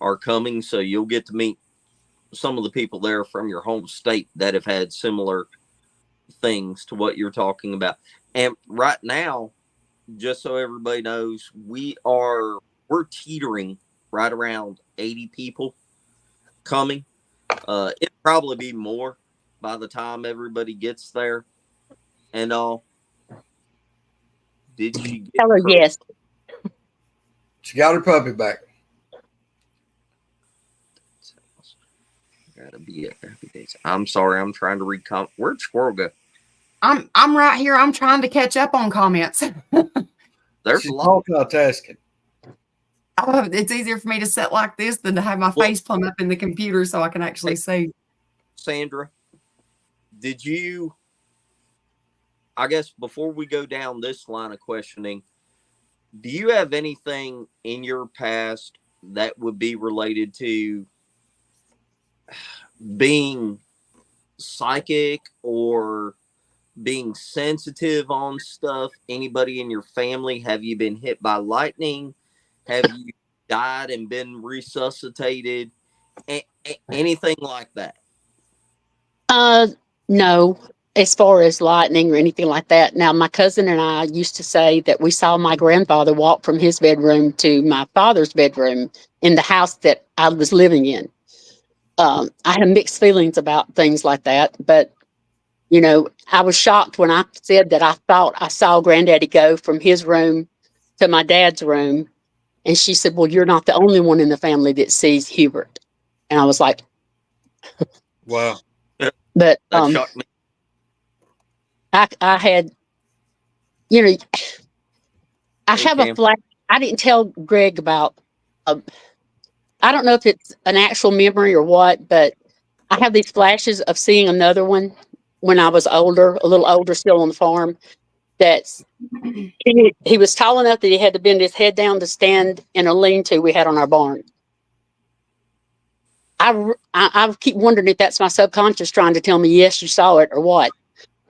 [SPEAKER 4] are coming. So you'll get to meet some of the people there from your home state that have had similar things to what you're talking about. And right now, just so everybody knows, we're teetering right around 80 people coming. It'll probably be more by the time everybody gets there and all. Did she get
[SPEAKER 6] Tell her yes.
[SPEAKER 5] She got her puppy back.
[SPEAKER 4] Gotta be at Happy Days. I'm sorry, I'm trying to read where'd Squirrel go?
[SPEAKER 3] I'm right here. I'm trying to catch up on comments.
[SPEAKER 4] There's
[SPEAKER 5] She's
[SPEAKER 4] a lot.
[SPEAKER 5] multitasking.
[SPEAKER 3] Oh, it's easier for me to sit like this than to have my face plumb up in the computer so I can actually see.
[SPEAKER 4] Sandra, did you, I guess before we go down this line of questioning, do you have anything in your past that would be related to being psychic or being sensitive on stuff? Anybody in your family? Have you been hit by lightning? Have you died and been resuscitated? Anything like that?
[SPEAKER 6] No, as far as lightning or anything like that. Now, my cousin and I used to say that we saw my grandfather walk from his bedroom to my father's bedroom in the house that I was living in. I had mixed feelings about things like that, but you know, I was shocked when I said that I thought I saw Granddaddy go from his room to my dad's room. And she said, well, you're not the only one in the family that sees Hubert. And I was like,
[SPEAKER 5] Wow.
[SPEAKER 6] but
[SPEAKER 4] That shocked me.
[SPEAKER 6] I had, you know, I
[SPEAKER 4] Hey,
[SPEAKER 6] have
[SPEAKER 4] Cam.
[SPEAKER 6] a flash. I didn't tell Greg about, I don't know if it's an actual memory or what, but I have these flashes of seeing another one when I was older, a little older, still on the farm. That's he was tall enough that he had to bend his head down to stand in a lean-to we had on our barn. I keep wondering if that's my subconscious trying to tell me yes, you saw it or what.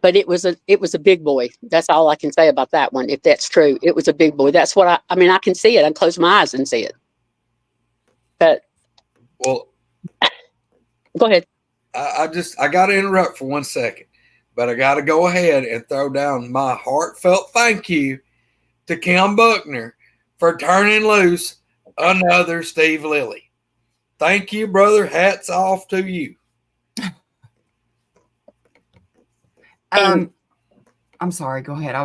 [SPEAKER 6] But it was a big boy. That's all I can say about that one. If that's true, it was a big boy. That's what I mean. I can see it. I can close my eyes and see it. But
[SPEAKER 5] Well,
[SPEAKER 6] go ahead.
[SPEAKER 5] I got to interrupt for 1 second, but I got to go ahead and throw down my heartfelt thank you to Kim Buckner for turning loose another Steve Lilly. Thank you, brother. Hats off to you.
[SPEAKER 3] I'm sorry. Go ahead.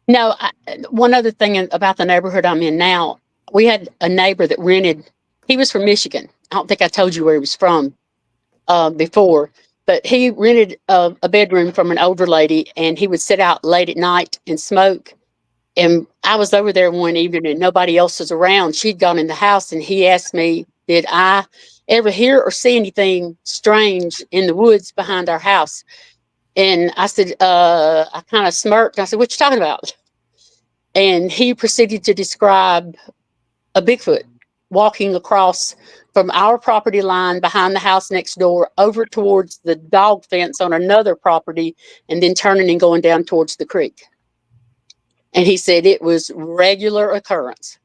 [SPEAKER 6] No, one other thing about the neighborhood I'm in now, we had a neighbor that rented. He was from Michigan. I don't think I told you where he was from before, but he rented a bedroom from an older lady, and he would sit out late at night and smoke. And I was over there one evening and nobody else was around. She'd gone in the house, and he asked me, did I ever hear or see anything strange in the woods behind our house? And I said, I kind of smirked. I said, what you talking about? And he proceeded to describe a Bigfoot walking across from our property line behind the house next door over towards the dog fence on another property, and then turning and going down towards the creek. And he said it was regular occurrence.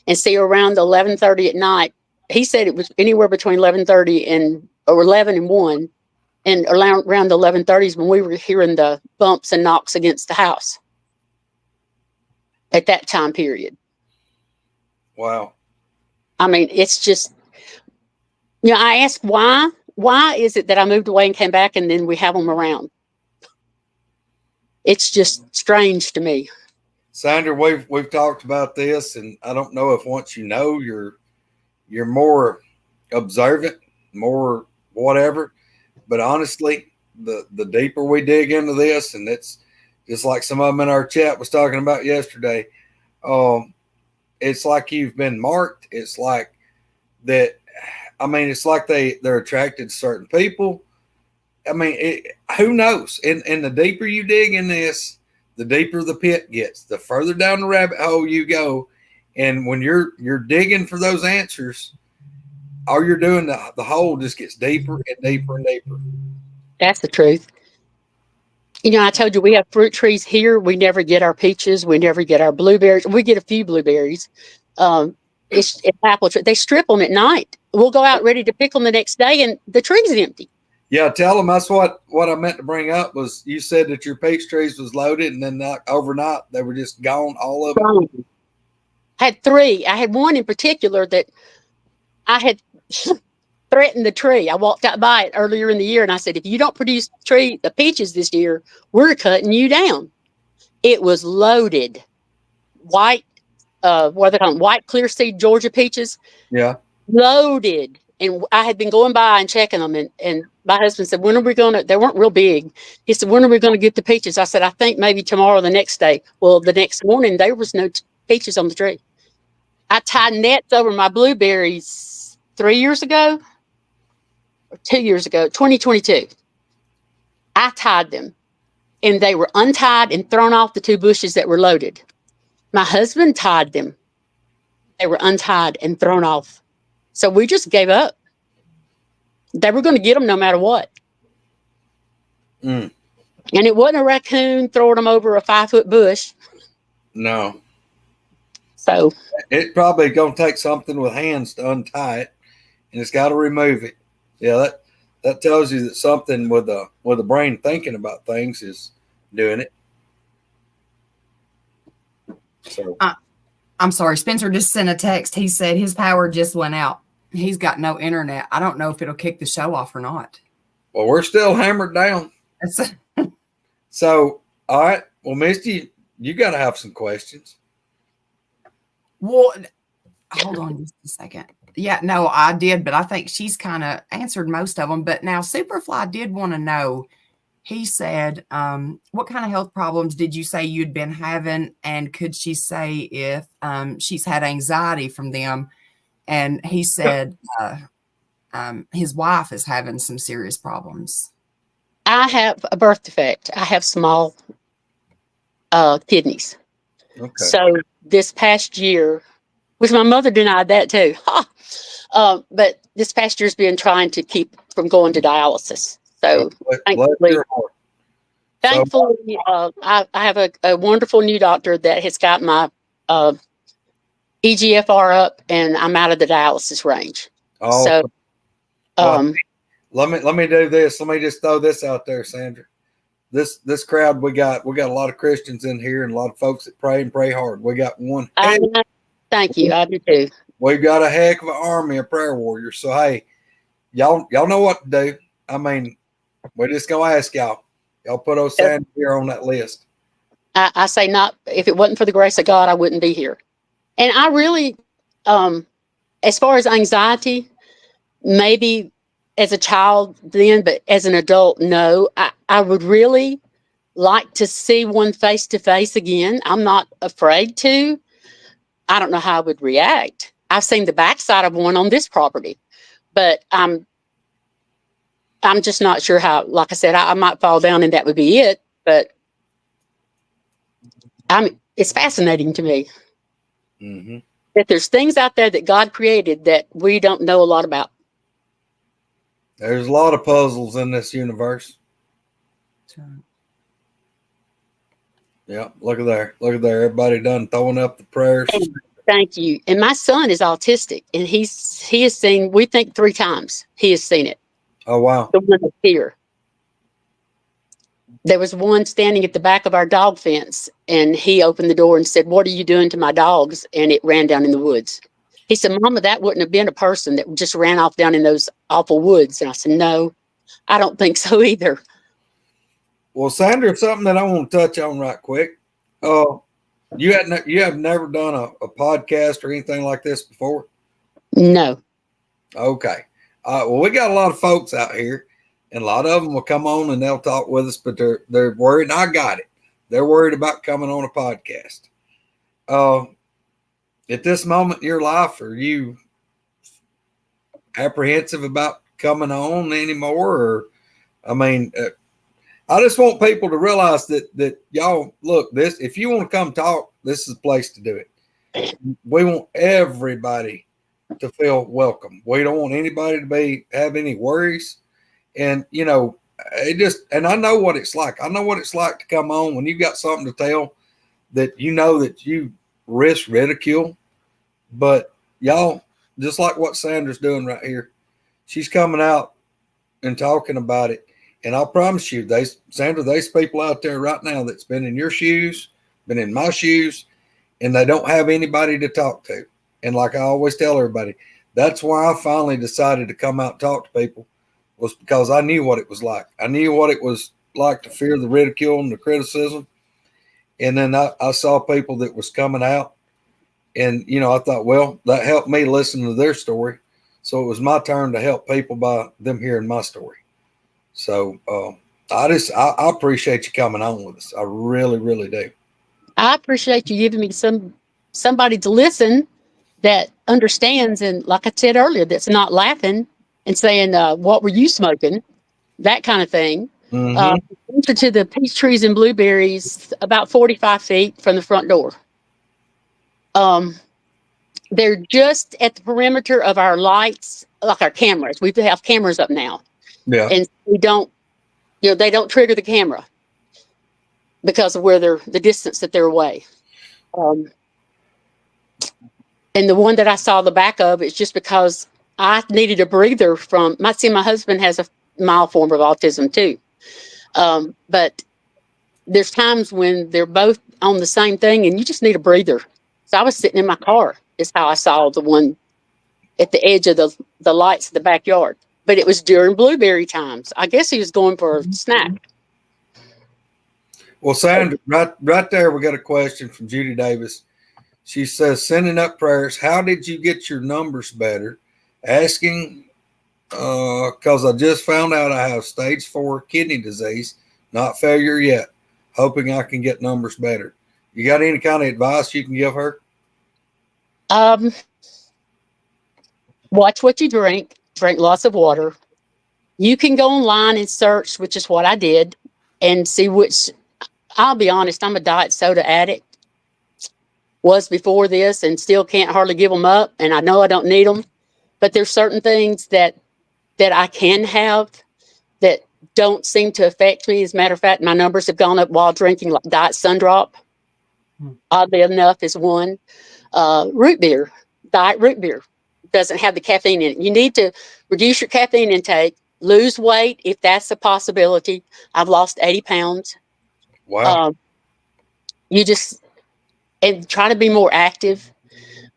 [SPEAKER 6] And see, around 11:30 at night, he said it was anywhere between 11:30 and or 11 and 1. And around the 11:30s when we were hearing the bumps and knocks against the house at that time period.
[SPEAKER 5] Wow.
[SPEAKER 6] I mean, it's just, I asked why. Why is it that I moved away and came back and then we have them around? It's just strange to me.
[SPEAKER 5] Sandra, we've talked about this, and I don't know if once you know you're more observant, more whatever. But honestly, the deeper we dig into this, and it's just like some of them in our chat was talking about yesterday, it's like you've been marked. It's like that. I mean, it's like they're attracted to certain people. I mean, who knows? And the deeper you dig in this, the deeper the pit gets, the further down the rabbit hole you go. And when you're digging for those answers, all you're doing, the hole just gets deeper and deeper and deeper. That's
[SPEAKER 6] the truth. I told you we have fruit trees here. We never get our peaches. We never get our blueberries. We get a few blueberries. It's apple tree. They strip them at night. We'll go out ready to pick them the next day, and the tree's empty.
[SPEAKER 5] Yeah, tell them that's what I meant to bring up was you said that your peach trees was loaded, and then overnight they were just gone, all of them.
[SPEAKER 6] I had 3. I had one in particular that I had threatened the tree. I walked out by it earlier in the year, and I said, if you don't produce the peaches this year, we're cutting you down. It was loaded. White, what are they called? White clear seed Georgia peaches.
[SPEAKER 5] Yeah.
[SPEAKER 6] Loaded. And I had been going by and checking them, and my husband said, when are we going to, they weren't real big. He said, when are we going to get the peaches? I said, I think maybe tomorrow or the next day. Well, the next morning, there was no peaches on the tree. I tied nets over my blueberries 3 years ago, or 2 years ago, 2022. I tied them, and they were untied and thrown off the 2 bushes that were loaded. My husband tied them. They were untied and thrown off. So we just gave up. They were going to get them no matter what.
[SPEAKER 5] Mm.
[SPEAKER 6] And it wasn't a raccoon throwing them over a 5-foot bush.
[SPEAKER 5] No.
[SPEAKER 6] So
[SPEAKER 5] it probably going to take something with hands to untie it, and it's got to remove it. Yeah, that tells you that something with the brain thinking about things is doing it. So
[SPEAKER 3] I'm sorry, Spencer just sent a text. He said his power just went out. He's got no internet. I don't know if it'll kick the show off or not.
[SPEAKER 5] Well, we're still hammered down. So, all right. Well, Misty, you got to have some questions.
[SPEAKER 3] Well, hold on just a second. Yeah, no, I did, but I think she's kind of answered most of them. But now Superfly did want to know. He said, what kind of health problems did you say you'd been having? And could she say if she's had anxiety from them? And he said his wife is having some serious problems.
[SPEAKER 6] I have a birth defect. I have small kidneys.
[SPEAKER 5] Okay.
[SPEAKER 6] So this past year, which my mother denied that too. But this past year's been trying to keep from going to dialysis. So thankfully, I have a wonderful new doctor that has got my EGFR up, and I'm out of the dialysis range.
[SPEAKER 5] Oh,
[SPEAKER 6] so
[SPEAKER 5] let me do this. Let me just throw this out there, Sandra. This crowd we got a lot of Christians in here and a lot of folks that pray and pray hard. We got one.
[SPEAKER 6] Thank you. I do too.
[SPEAKER 5] We've got a heck of an army of prayer warriors. So hey, y'all know what to do. I mean, we're just gonna ask y'all. Y'all put those Sandra here on that list.
[SPEAKER 6] I say not if it wasn't for the grace of God, I wouldn't be here. And I really, as far as anxiety, maybe as a child then, but as an adult, no. I would really like to see one face to face again. I'm not afraid to. I don't know how I would react. I've seen the backside of one on this property, but I'm just not sure how. Like I said, I might fall down and that would be it. But it's fascinating to me
[SPEAKER 5] Mm-hmm.
[SPEAKER 6] that there's things out there that God created that we don't know a lot about.
[SPEAKER 5] There's a lot of puzzles in this universe. Yeah, look at there. Look at there. Everybody done throwing up the prayers.
[SPEAKER 6] Thank you. And my son is autistic, and he has seen, we think 3 times he has seen it.
[SPEAKER 5] Oh, wow.
[SPEAKER 6] The one that's here. There was one standing at the back of our dog fence, and he opened the door and said, "What are you doing to my dogs?" And it ran down in the woods. He said, "Mama, that wouldn't have been a person that just ran off down in those awful woods." And I said, "No, I don't think so either."
[SPEAKER 5] Well, Sandra, something that I want to touch on right quick. You have never done a podcast or anything like this before?
[SPEAKER 6] No.
[SPEAKER 5] Okay. Well, we got a lot of folks out here, and a lot of them will come on and they'll talk with us, but they're worried. And I got it. They're worried about coming on a podcast. At this moment in your life, are you apprehensive about coming on anymore? Or, I mean, I just want people to realize that y'all look, this, if you want to come talk, this is the place to do it. We want everybody to feel welcome. We don't want anybody to have any worries. And and I know what it's like. I know what it's like to come on when you got something to tell that that you risk ridicule. But y'all, just like what Sandra's doing right here, she's coming out and talking about it. And I promise you, Sandra, there's people out there right now that's been in your shoes, been in my shoes, and they don't have anybody to talk to. And like I always tell everybody, that's why I finally decided to come out and talk to people, was because I knew what it was like. I knew what it was like to fear the ridicule and the criticism. And then I saw people that was coming out, and, I thought, well, that helped me listen to their story. So it was my turn to help people by them hearing my story. So I appreciate you coming on with us. I really, really do.
[SPEAKER 6] I appreciate you giving me somebody to listen that understands, and like I said earlier, that's not laughing and saying, "What were you smoking?" That kind of thing.
[SPEAKER 5] Mm-hmm.
[SPEAKER 6] To the peach trees and blueberries, about 45 feet from the front door. They're just at the perimeter of our lights, like our cameras. We have cameras up now.
[SPEAKER 5] Yeah.
[SPEAKER 6] And we don't, they don't trigger the camera because of where the distance that they're away. And the one that I saw the back of is just because I needed a breather from my husband has a mild form of autism too. But there's times when they're both on the same thing and you just need a breather. So I was sitting in my car is how I saw the one at the edge of the lights of the backyard. But it was during blueberry times. I guess he was going for a snack.
[SPEAKER 5] Well, Sandra, right there, we got a question from Judy Davis. She says, sending up prayers. How did you get your numbers better? Asking, because I just found out I have stage 4 kidney disease, not failure yet. Hoping I can get numbers better. You got any kind of advice you can give her?
[SPEAKER 6] Watch what you drink. Drink lots of water. You can go online and search, which is what I did, and see which. I'll be honest, I'm a diet soda addict. Was before this, and still can't hardly give them up. And I know I don't need them, but there's certain things that I can have that don't seem to affect me. As a matter of fact, my numbers have gone up while drinking, like Diet Sundrop. Oddly enough, is one. Root beer, diet root beer, doesn't have the caffeine in it. You need to reduce your caffeine intake, lose weight if that's a possibility. I've lost 80 pounds.
[SPEAKER 5] Wow.
[SPEAKER 6] And try to be more active,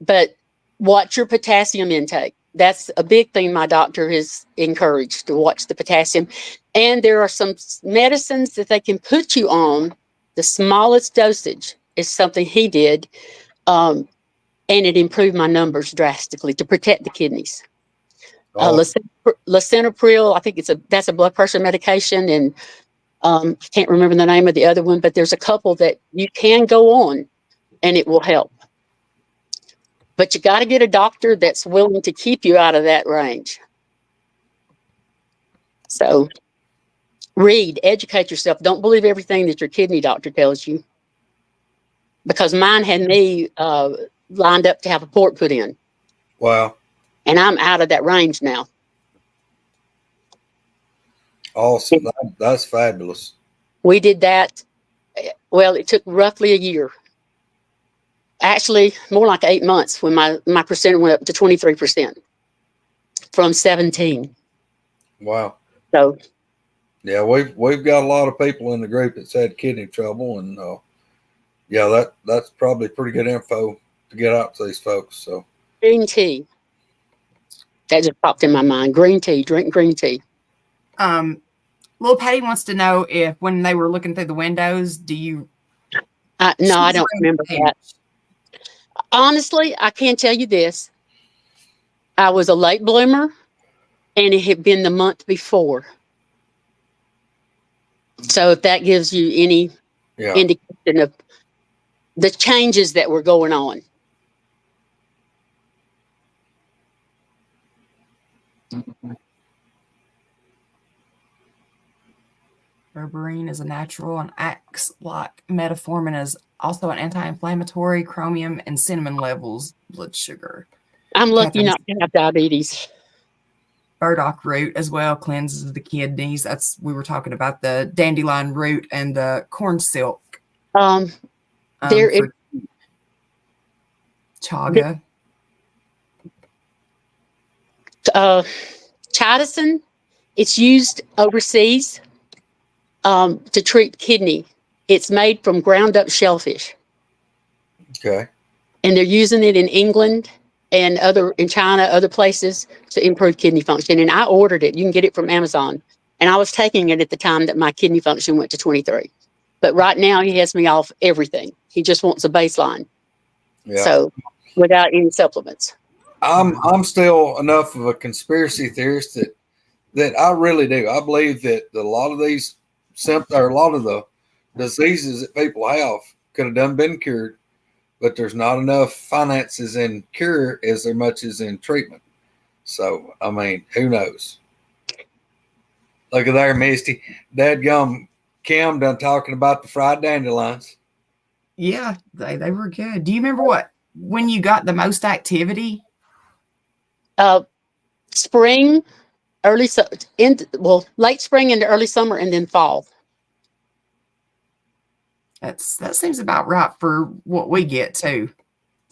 [SPEAKER 6] but watch your potassium intake. That's a big thing my doctor has encouraged, to watch the potassium. And there are some medicines that they can put you on. The smallest dosage is something he did. and it improved my numbers drastically to protect the kidneys.
[SPEAKER 5] Oh,
[SPEAKER 6] Lisinopril, I think that's a blood pressure medication, and I can't remember the name of the other one, but there's a couple that you can go on, and it will help. But you got to get a doctor that's willing to keep you out of that range. So read, educate yourself. Don't believe everything that your kidney doctor tells you. Because mine had me lined up to have a port put in,
[SPEAKER 5] wow.
[SPEAKER 6] and I'm out of that range now.
[SPEAKER 5] Awesome. That's fabulous.
[SPEAKER 6] We did that. Well, it took roughly a year. Actually, more like 8 months when my percent went up to 23% from 17.
[SPEAKER 5] Wow.
[SPEAKER 6] So
[SPEAKER 5] Yeah, we've got a lot of people in the group that's had kidney trouble, and yeah, that's probably pretty good info to get out to these folks. So
[SPEAKER 6] green tea. That just popped in my mind. Green tea, drink green tea.
[SPEAKER 3] Little Patty wants to know if when they were looking through the windows, do you?
[SPEAKER 6] No, I don't remember that. Honestly, I can tell you this. I was a late bloomer, and it had been the month before. So if that gives you any indication of the changes that were going on.
[SPEAKER 3] Berberine is a natural and acts like metformin, is also an anti-inflammatory. Chromium and cinnamon levels blood sugar.
[SPEAKER 6] I'm lucky not to have diabetes.
[SPEAKER 3] Burdock root as well cleanses the kidneys. That's, we were talking about the dandelion root and the corn silk.
[SPEAKER 6] There is
[SPEAKER 3] chaga.
[SPEAKER 6] Chitosan, it's used overseas to treat kidney. It's made from ground up shellfish.
[SPEAKER 5] okay.
[SPEAKER 6] And they're using it in England and in China, other places to improve kidney function. And I ordered it. You can get it from Amazon. And I was taking it at the time that my kidney function went to 23. But right now he has me off everything. He just wants a baseline.
[SPEAKER 5] Yeah.
[SPEAKER 6] So without any supplements.
[SPEAKER 5] I'm still enough of a conspiracy theorist that I really do. I believe that a lot of these symptoms, or a lot of the diseases that people have could have been cured, but there's not enough finances in cure as there much as in treatment. So, I mean, who knows? Look at there, Misty. Dadgum Kim done talking about the fried dandelions.
[SPEAKER 3] Yeah, they were good. Do you remember when you got the most activity?
[SPEAKER 6] Spring, late spring into early summer, and then fall.
[SPEAKER 3] That seems about right for what we get too.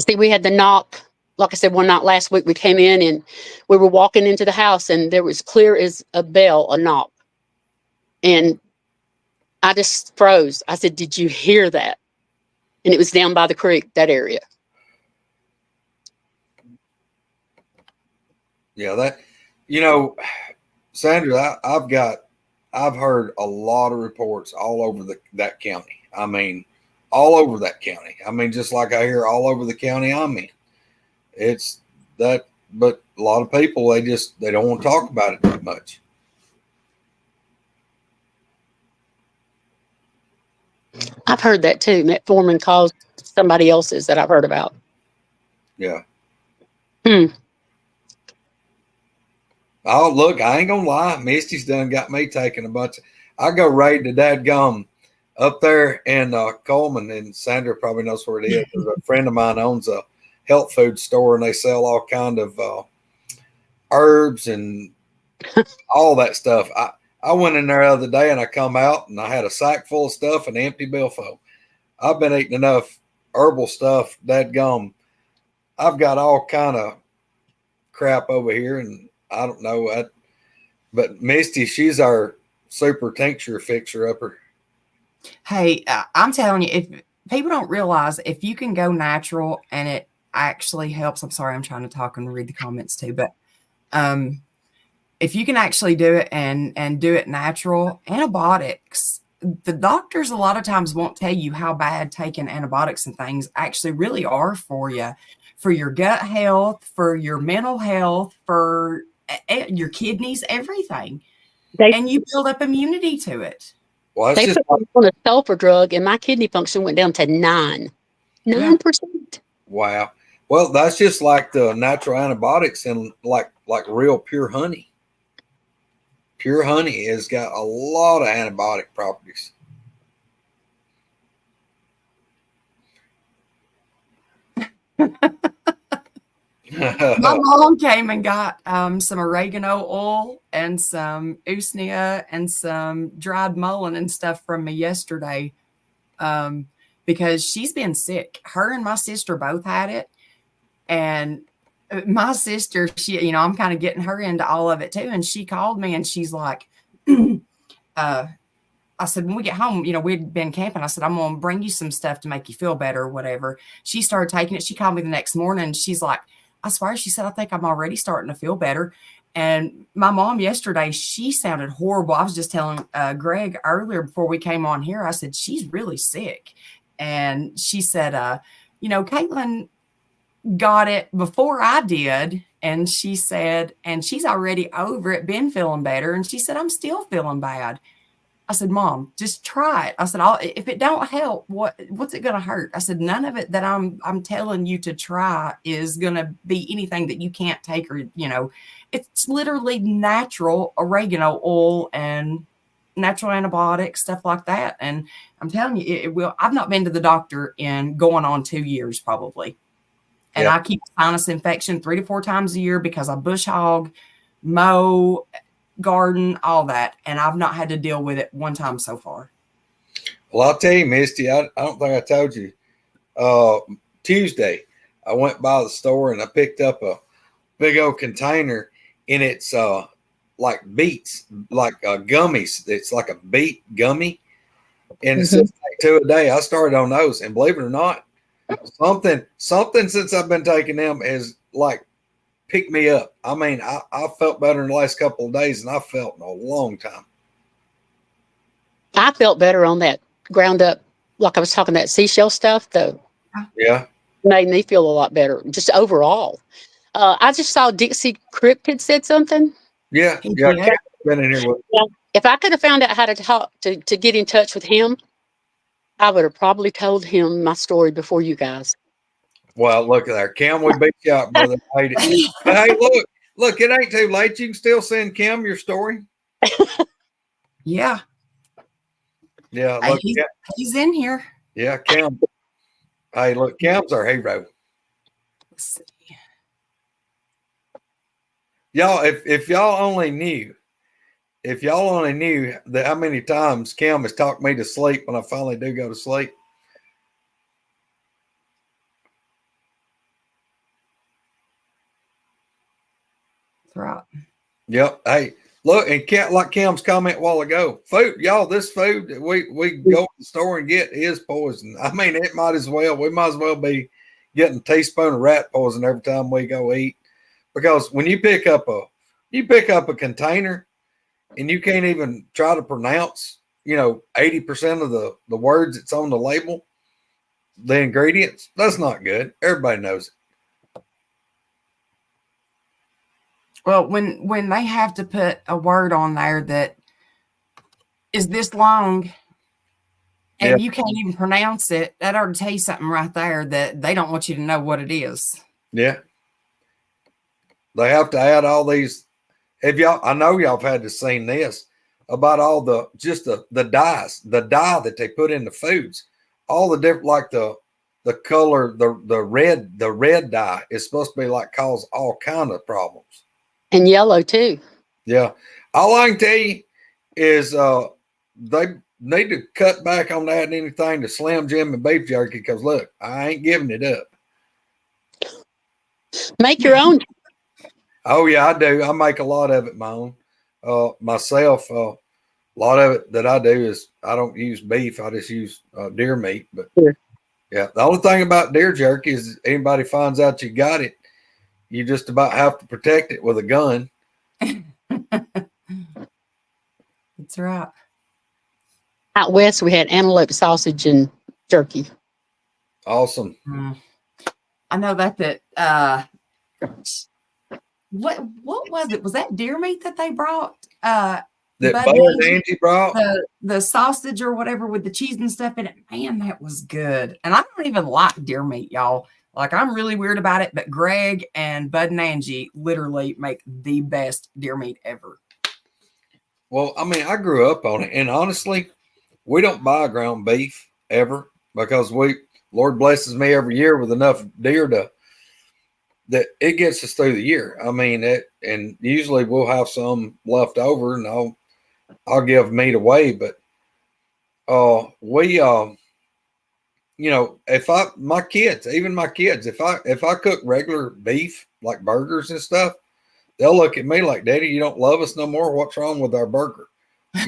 [SPEAKER 6] See, we had the knock. Like I said, one night last week, we came in and we were walking into the house, and there was clear as a bell, a knock. And I just froze. I said, "Did you hear that?" And it was down by the creek, that area.
[SPEAKER 5] Yeah, Sandra, I've heard a lot of reports all over that county. I mean, all over that county. I mean, just like I hear all over the county I'm in. It's that, but a lot of people, they don't want to talk about it that much.
[SPEAKER 6] I've heard that too. Metformin caused somebody else's that I've heard about.
[SPEAKER 5] Yeah.
[SPEAKER 6] Hmm.
[SPEAKER 5] Oh, look, I ain't gonna lie. Misty's done got me taking a bunch. I go raid the dadgum up there in Coleman, and Sandra probably knows where it is. There's a friend of mine owns a health food store, and they sell all kind of herbs and all that stuff. I went in there the other day, and I come out, and I had a sack full of stuff and an empty billfold. I've been eating enough herbal stuff, dadgum. I've got all kind of crap over here, and I don't know. But Misty, she's our super tincture fixer-upper.
[SPEAKER 3] Hey, I'm telling you, if people don't realize, if you can go natural and it actually helps. I'm sorry, I'm trying to talk and read the comments too, but if you can actually do it and do it natural, antibiotics, the doctors a lot of times won't tell you how bad taking antibiotics and things actually really are for you, for your gut health, for your mental health, for your kidneys, everything.
[SPEAKER 6] They
[SPEAKER 3] And you build up immunity to it.
[SPEAKER 5] Well, it's
[SPEAKER 6] they
[SPEAKER 5] just
[SPEAKER 6] put me on a sulfur drug, and my kidney function went down to 9%.
[SPEAKER 5] wow. Well, that's just like the natural antibiotics and like real pure honey. Pure honey has got a lot of antibiotic properties.
[SPEAKER 3] My mom came and got some oregano oil and some usnea and some dried mullein and stuff from me yesterday because she's been sick. Her and my sister both had it. And my sister, she, I'm kind of getting her into all of it too. And she called me and she's like, I said, when we get home, we'd been camping. I said, I'm going to bring you some stuff to make you feel better or whatever. She started taking it. She called me the next morning. And she's like, I swear, she said, I think I'm already starting to feel better. And my mom yesterday, she sounded horrible. I was just telling Greg earlier before we came on here, I said, she's really sick. And she said, Caitlin got it before I did. And she said, and she's already over it, been feeling better. And she said, I'm still feeling bad. I said, Mom, just try it. I said, if it don't help, what's it going to hurt? I said, none of it that I'm telling you to try is going to be anything that you can't take or, it's literally natural oregano oil and natural antibiotics, stuff like that. And I'm telling you, it will. I've not been to the doctor in going on 2 years probably. And I keep sinus infection 3 to 4 times a year because I bush hog, mow, garden, all that. And I've not had to deal with it one time so far.
[SPEAKER 5] Well, I'll tell you, Misty, I don't think I told you. Tuesday, I went by the store and I picked up a big old container and it's like beets, like gummies. It's like a beet gummy. And it says take 2 a day. I started on those. And believe it or not, something since I've been taking them is like pick me up. I mean, I felt better in the last couple of days than I felt in a long time.
[SPEAKER 6] I felt better on that ground up, like I was talking that seashell stuff, though.
[SPEAKER 5] Yeah.
[SPEAKER 6] Made me feel a lot better, just overall. I just saw Dixie Crypt had said something.
[SPEAKER 5] Yeah.
[SPEAKER 3] Yeah.
[SPEAKER 5] Been in here with.
[SPEAKER 6] If I could have found out how to talk to get in touch with him, I would have probably told him my story before you guys.
[SPEAKER 5] Well, look at there. Cam, we beat you out, brother. But hey, look, it ain't too late. You can still send Cam your story.
[SPEAKER 3] Yeah.
[SPEAKER 5] Yeah. Look,
[SPEAKER 3] He's in here.
[SPEAKER 5] yeah, Cam. Hey, look, Cam's our hero.
[SPEAKER 3] Let's see.
[SPEAKER 5] Y'all, if y'all only knew that how many times Cam has talked me to sleep when I finally do go to sleep.
[SPEAKER 3] That's right.
[SPEAKER 5] Yep. Hey, look, and like Cam's comment a while ago, food, y'all, this food that we go to the store and get is poison. I mean, we might as well be getting a teaspoon of rat poison every time we go eat. Because when you pick up a container and you can't even try to pronounce, 80% of the words that's on the label, the ingredients, that's not good. Everybody knows it.
[SPEAKER 3] Well, when they have to put a word on there that is this long and you can't even pronounce it, that ought to tell you something right there that they don't want you to know what it is.
[SPEAKER 5] Yeah. They have to add all these. I know y'all have had to seen this about all the dyes, the dye that they put in the foods, all the different, like the color, the red dye is supposed to be like cause all kind of problems.
[SPEAKER 6] And yellow too.
[SPEAKER 5] Yeah. All I can tell you is they need to cut back on adding anything to Slim Jim and beef jerky because look, I ain't giving it up.
[SPEAKER 6] Make your own.
[SPEAKER 5] Oh yeah, I do. I make a lot of it my own. Myself, a lot of it that I do is I don't use beef. I just use deer meat. But yeah, the only thing about deer jerky is anybody finds out you got it, you just about have to protect it with a gun.
[SPEAKER 3] That's right.
[SPEAKER 6] Out west, we had antelope sausage and jerky.
[SPEAKER 5] Awesome.
[SPEAKER 3] I know that what was it? Was that deer meat that they brought?
[SPEAKER 5] That
[SPEAKER 3] Bud
[SPEAKER 5] Bud
[SPEAKER 3] and
[SPEAKER 5] and Angie brought.
[SPEAKER 3] the sausage or whatever with the cheese and stuff in it. Man, that was good. And I don't even like deer meat, y'all. Like, I'm really weird about it, but Greg and Bud and Angie literally make the best deer meat ever.
[SPEAKER 5] Well, I mean, I grew up on it, and honestly, we don't buy ground beef ever because Lord blesses me every year with enough deer that it gets us through the year. I mean, and usually we'll have some left over, and I'll give meat away, but we if my kids, if I cook regular beef like burgers and stuff, they'll look at me like, Daddy, you don't love us no more. What's wrong with our burger? I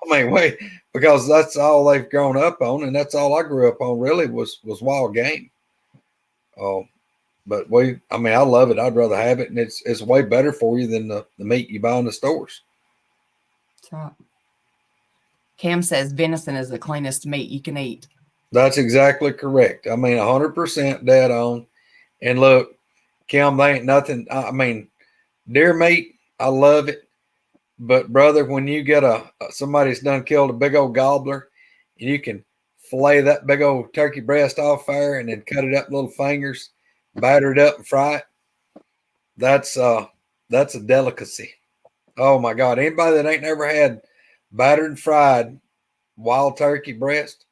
[SPEAKER 5] mean, wait, because that's all they've grown up on, and that's all I grew up on. Really was wild game. But I love it. I'd rather have it, and it's way better for you than the meat you buy in the stores.
[SPEAKER 3] That's right. Cam says venison is the cleanest meat you can eat.
[SPEAKER 5] That's exactly correct. I mean, 100% dead on. And look, Kim, they ain't nothing. I mean, deer meat, I love it. But brother, when you get somebody's done killed a big old gobbler, and you can fillet that big old turkey breast off there and then cut it up in little fingers, batter it up and fry it, that's a delicacy. Oh my God. Anybody that ain't never had battered and fried wild turkey breast,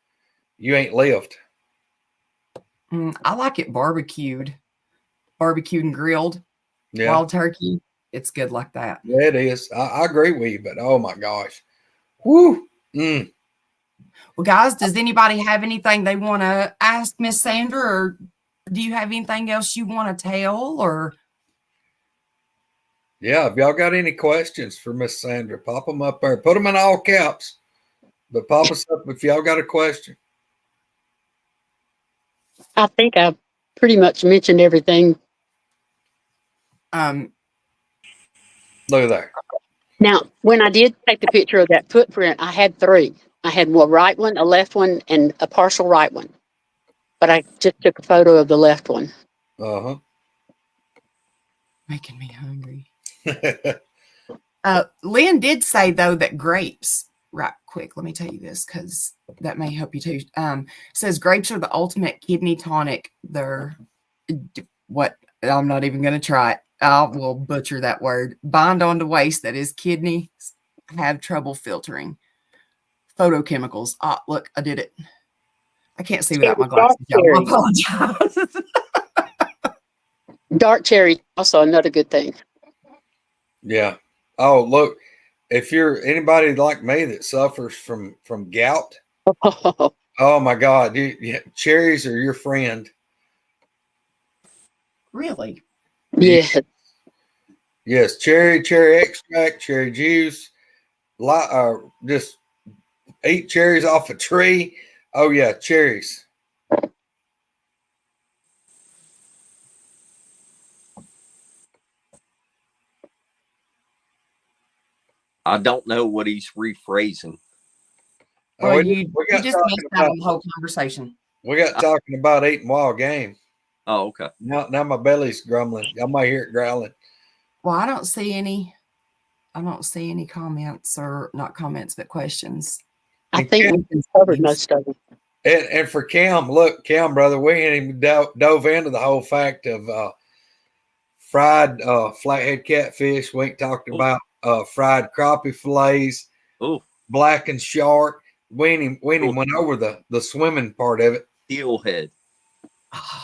[SPEAKER 5] you ain't lived.
[SPEAKER 3] I like it barbecued and grilled.
[SPEAKER 5] Yeah.
[SPEAKER 3] Wild turkey. It's good like that.
[SPEAKER 5] Yeah, it is. I agree with you, but oh my gosh. Woo.
[SPEAKER 3] Well, guys, does anybody have anything they want to ask Miss Sandra, or do you have anything else you want to tell? Or
[SPEAKER 5] yeah, if y'all got any questions for Miss Sandra, pop them up there. Put them in all caps, but pop us up if y'all got a question.
[SPEAKER 6] I think I pretty much mentioned everything.
[SPEAKER 5] Look at there.
[SPEAKER 6] Now, when I did take the picture of that footprint, I had three. I had one right one, a left one, and a partial right one. But I just took a photo of the left one.
[SPEAKER 3] making me hungry. Lynn did say, though, that grapes, right quick, let me tell you this because that may help you too. Says grapes are the ultimate kidney tonic. They're what? I'm not even going to try it. I will butcher that word. Bind onto waste that is kidney. Have trouble filtering. Photochemicals. Ah, look, I did it. I can't see without my glasses. I apologize.
[SPEAKER 6] Dark cherry, also another good thing.
[SPEAKER 5] Yeah. Oh, look, if you're anybody like me that suffers from gout, oh my God, cherries are your friend.
[SPEAKER 3] Really?
[SPEAKER 6] Yes.
[SPEAKER 5] Yes, cherry extract, cherry juice. Just eat cherries off a tree. Oh yeah, cherries.
[SPEAKER 4] I don't know what he's rephrasing.
[SPEAKER 3] Well, you just missed out on the whole conversation.
[SPEAKER 5] We got talking about eating wild game.
[SPEAKER 4] Oh, okay.
[SPEAKER 5] Now my belly's grumbling. Y'all might hear it growling.
[SPEAKER 3] Well, I don't see any comments, or not comments, but questions.
[SPEAKER 6] I think we covered most of them.
[SPEAKER 5] And for Cam, look, Cam, brother, we ain't even dove into the whole fact of fried flathead catfish. We ain't talking about fried crappie fillets, blackened shark. We ain't even went over the swimming part of it.
[SPEAKER 4] Steelhead.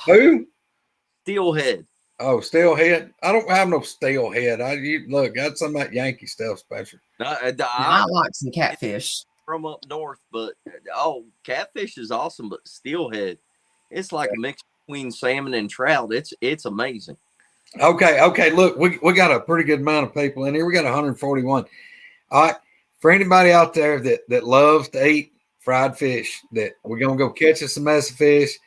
[SPEAKER 5] Who?
[SPEAKER 4] Steelhead.
[SPEAKER 5] Oh, steelhead. I don't have no steelhead. Look, got some of that Yankee stuff, Spencer.
[SPEAKER 3] I like some catfish
[SPEAKER 4] from up north, but catfish is awesome. But steelhead, it's like a mix between salmon and trout. It's amazing.
[SPEAKER 5] Okay. Look, we got a pretty good amount of people in here. We got 141. All right. For anybody out there that loves to eat fried fish, that we're gonna go catch us some mess of fish.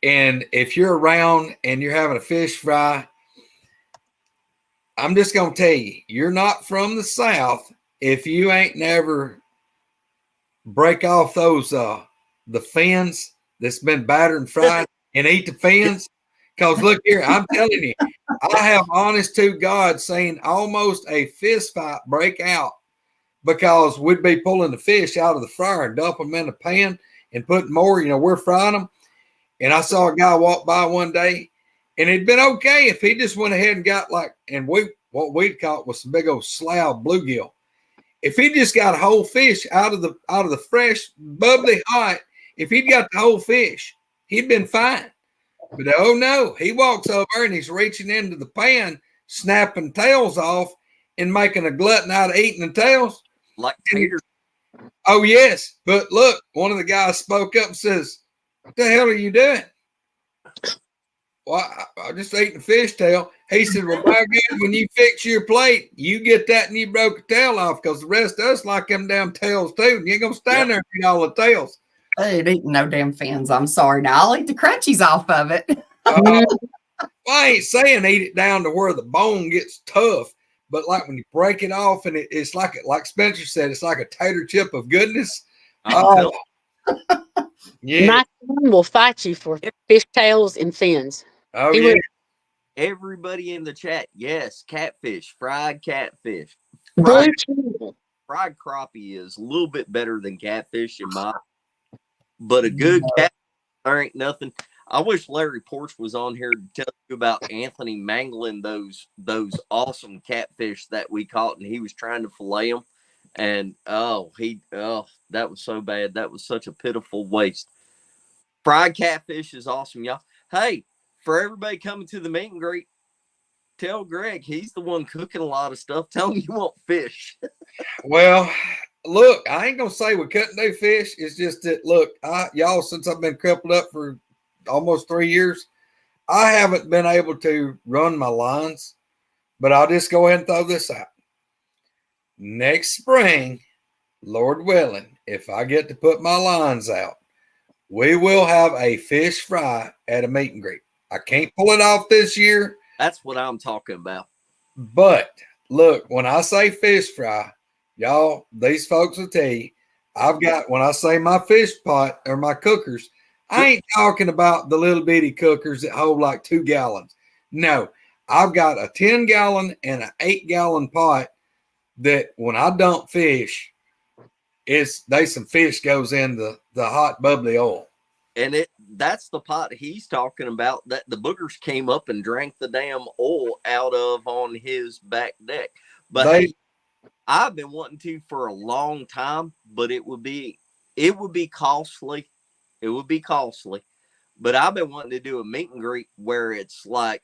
[SPEAKER 5] And if you're around and you're having a fish fry, I'm just gonna tell you, you're not from the South if you ain't never break off those the fins that's been battered and fried and eat the fins. Because look here, I'm telling you, I have honest to God seen almost a fist fight break out because we'd be pulling the fish out of the fryer and dump them in the pan and putting more, we're frying them. And I saw a guy walk by one day and it'd been okay if he just went ahead and got what we'd caught was some big old slab bluegill. If he just got a whole fish out of the fresh, bubbly hot, if he'd got the whole fish, he'd been fine. But oh no, he walks over and he's reaching into the pan, snapping tails off and making a glutton out of eating the tails.
[SPEAKER 4] Like taters.
[SPEAKER 5] Oh, yes. But look, one of the guys spoke up and says, "What the hell are you doing?" "Well, I'm just eating fish tail." He said, "Well, by God, when you fix your plate, you get that and you broke a tail off because the rest of us like them damn tails too. And you ain't going to stand there and eat all the tails."
[SPEAKER 3] I ain't eating no damn fins. I'm sorry. Now I'll eat the crunchies off of it.
[SPEAKER 5] Well, I ain't saying eat it down to where the bone gets tough, but like when you break it off and it's like Spencer said, it's like a tater chip of goodness. Oh, yeah.
[SPEAKER 6] My son will fight you for fish tails and fins.
[SPEAKER 5] Oh,
[SPEAKER 6] He
[SPEAKER 5] yeah.
[SPEAKER 6] will.
[SPEAKER 4] Everybody in the chat, yes, catfish, fried catfish.
[SPEAKER 6] Blue
[SPEAKER 4] Fried,
[SPEAKER 6] cheese.
[SPEAKER 4] fried crappie is a little bit better than catfish in my, but a good cat, there ain't nothing. I wish Larry Porch was on here to tell you about Anthony mangling those awesome catfish that we caught, and he was trying to fillet them, and that was so bad. That was such a pitiful waste. Fried catfish is awesome, y'all. Hey, for everybody coming to the meet and greet, tell Greg he's the one cooking a lot of stuff. Tell him you want fish.
[SPEAKER 5] Well, look, I ain't gonna say we couldn't do fish. It's just that look, y'all, since I've been crippled up for almost 3 years, I haven't been able to run my lines. But I'll just go ahead and throw this out. Next spring, Lord willing, if I get to put my lines out, we will have a fish fry at a meet and greet. I can't pull it off this year.
[SPEAKER 4] That's what I'm talking about.
[SPEAKER 5] But look, when I say fish fry, y'all, these folks will tell you, when I say my fish pot or my cookers, I ain't talking about the little bitty cookers that hold like 2 gallons. No, I've got a 10-gallon and an 8-gallon pot that when I dump fish, some fish goes in the hot bubbly oil.
[SPEAKER 4] And that's the pot he's talking about that the boogers came up and drank the damn oil out of on his back deck. But hey, I've been wanting to for a long time, but it would be costly. It would be costly. But I've been wanting to do a meet and greet where it's like